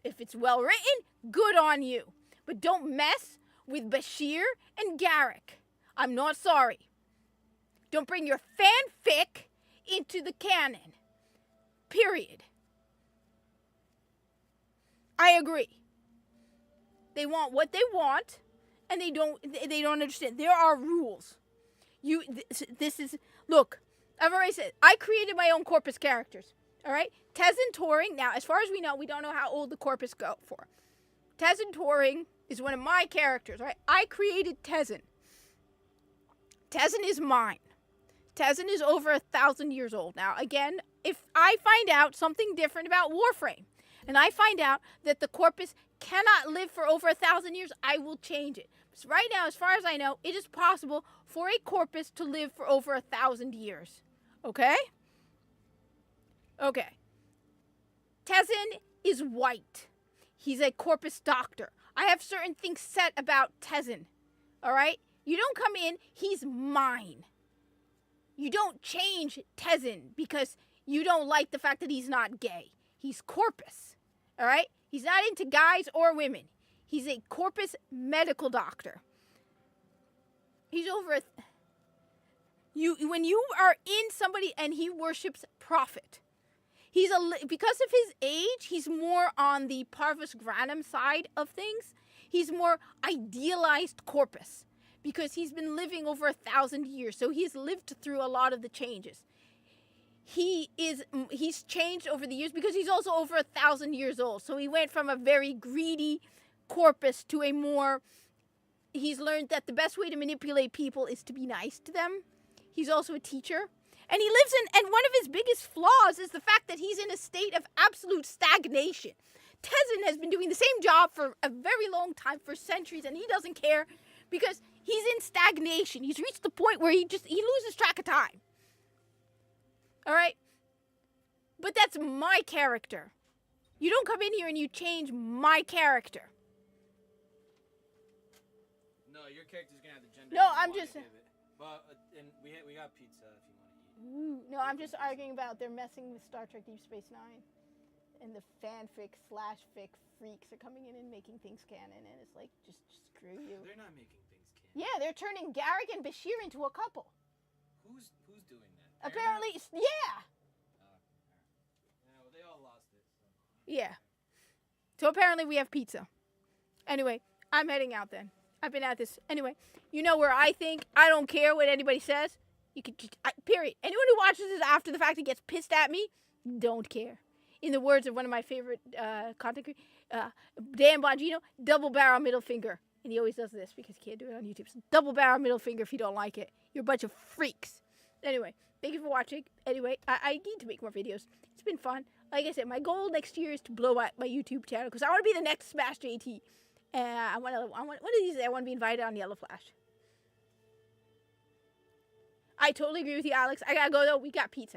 If it's well written, good on you. But don't mess with Bashir and Garrick. I'm not sorry. Don't bring your fanfic into the canon. Period. I agree. They want what they want, and they don't understand. There are rules. This is, look, I've already said, I created my own Corpus characters, all right? Tezzin Touring, now, as far as we don't know how old the Corpus go for. Tezzin Touring is one of my characters, right? I created Tezzin. Tezzin is mine. Tezzin is over 1,000 years old. Now, again, if I find out something different about Warframe, and I find out that the Corpus cannot live for over 1,000 years, I will change it. So right now, as far as I know, it is possible for a Corpus to live for over 1,000 years. Okay? Okay. Tezzin is white. He's a Corpus doctor. I have certain things set about Tezzin. All right? You don't come in, he's mine. You don't change Tezzin because you don't like the fact that he's not gay. He's Corpus. All right? He's not into guys or women. He's a Corpus medical doctor. He's over when you are in somebody and he worships Prophet. Because of his age, he's more on the Parvus Granum side of things. He's more idealized Corpus because he's been living over 1,000 years. So he's lived through a lot of the changes. He's changed over the years because he's also over 1,000 years old. So he went from a very greedy Corpus to a more, he's learned that the best way to manipulate people is to be nice to them. He's also a teacher. And he lives and one of his biggest flaws is the fact that he's in a state of absolute stagnation. Tezzin has been doing the same job for a very long time, for centuries, and he doesn't care because he's in stagnation. He's reached the point where he loses track of time. All right? But that's my character. You don't come in here and you change my character. No, your character's gonna have the gender. No, you I'm wanna just. give it. But and we got pizza if you want to eat. Ooh, no, I'm just arguing about they're messing with Star Trek Deep Space Nine, and the fanfic/fic freaks are coming in and making things canon, and it's like just screw you. They're not making things canon. Yeah, they're turning Garrick and Bashir into a couple. Who's doing that? Apparently, yeah. Yeah, well, they all lost it. So. Yeah. So apparently we have pizza. Anyway, I'm heading out then. I've been at this. Anyway, you know where I think I don't care what anybody says. You could just, period. Anyone who watches this after the fact and gets pissed at me, don't care. In the words of one of my favorite content creators, Dan Bongino, double barrel middle finger. And he always does this because he can't do it on YouTube. So double barrel middle finger if you don't like it. You're a bunch of freaks. Anyway, thank you for watching. Anyway, I need to make more videos. It's been fun. Like I said, my goal next year is to blow up my YouTube channel because I want to be the next Smash JT. I want one of these. I want to be invited on Yellow Flash. I totally agree with you, Alex. I gotta go though. We got pizza.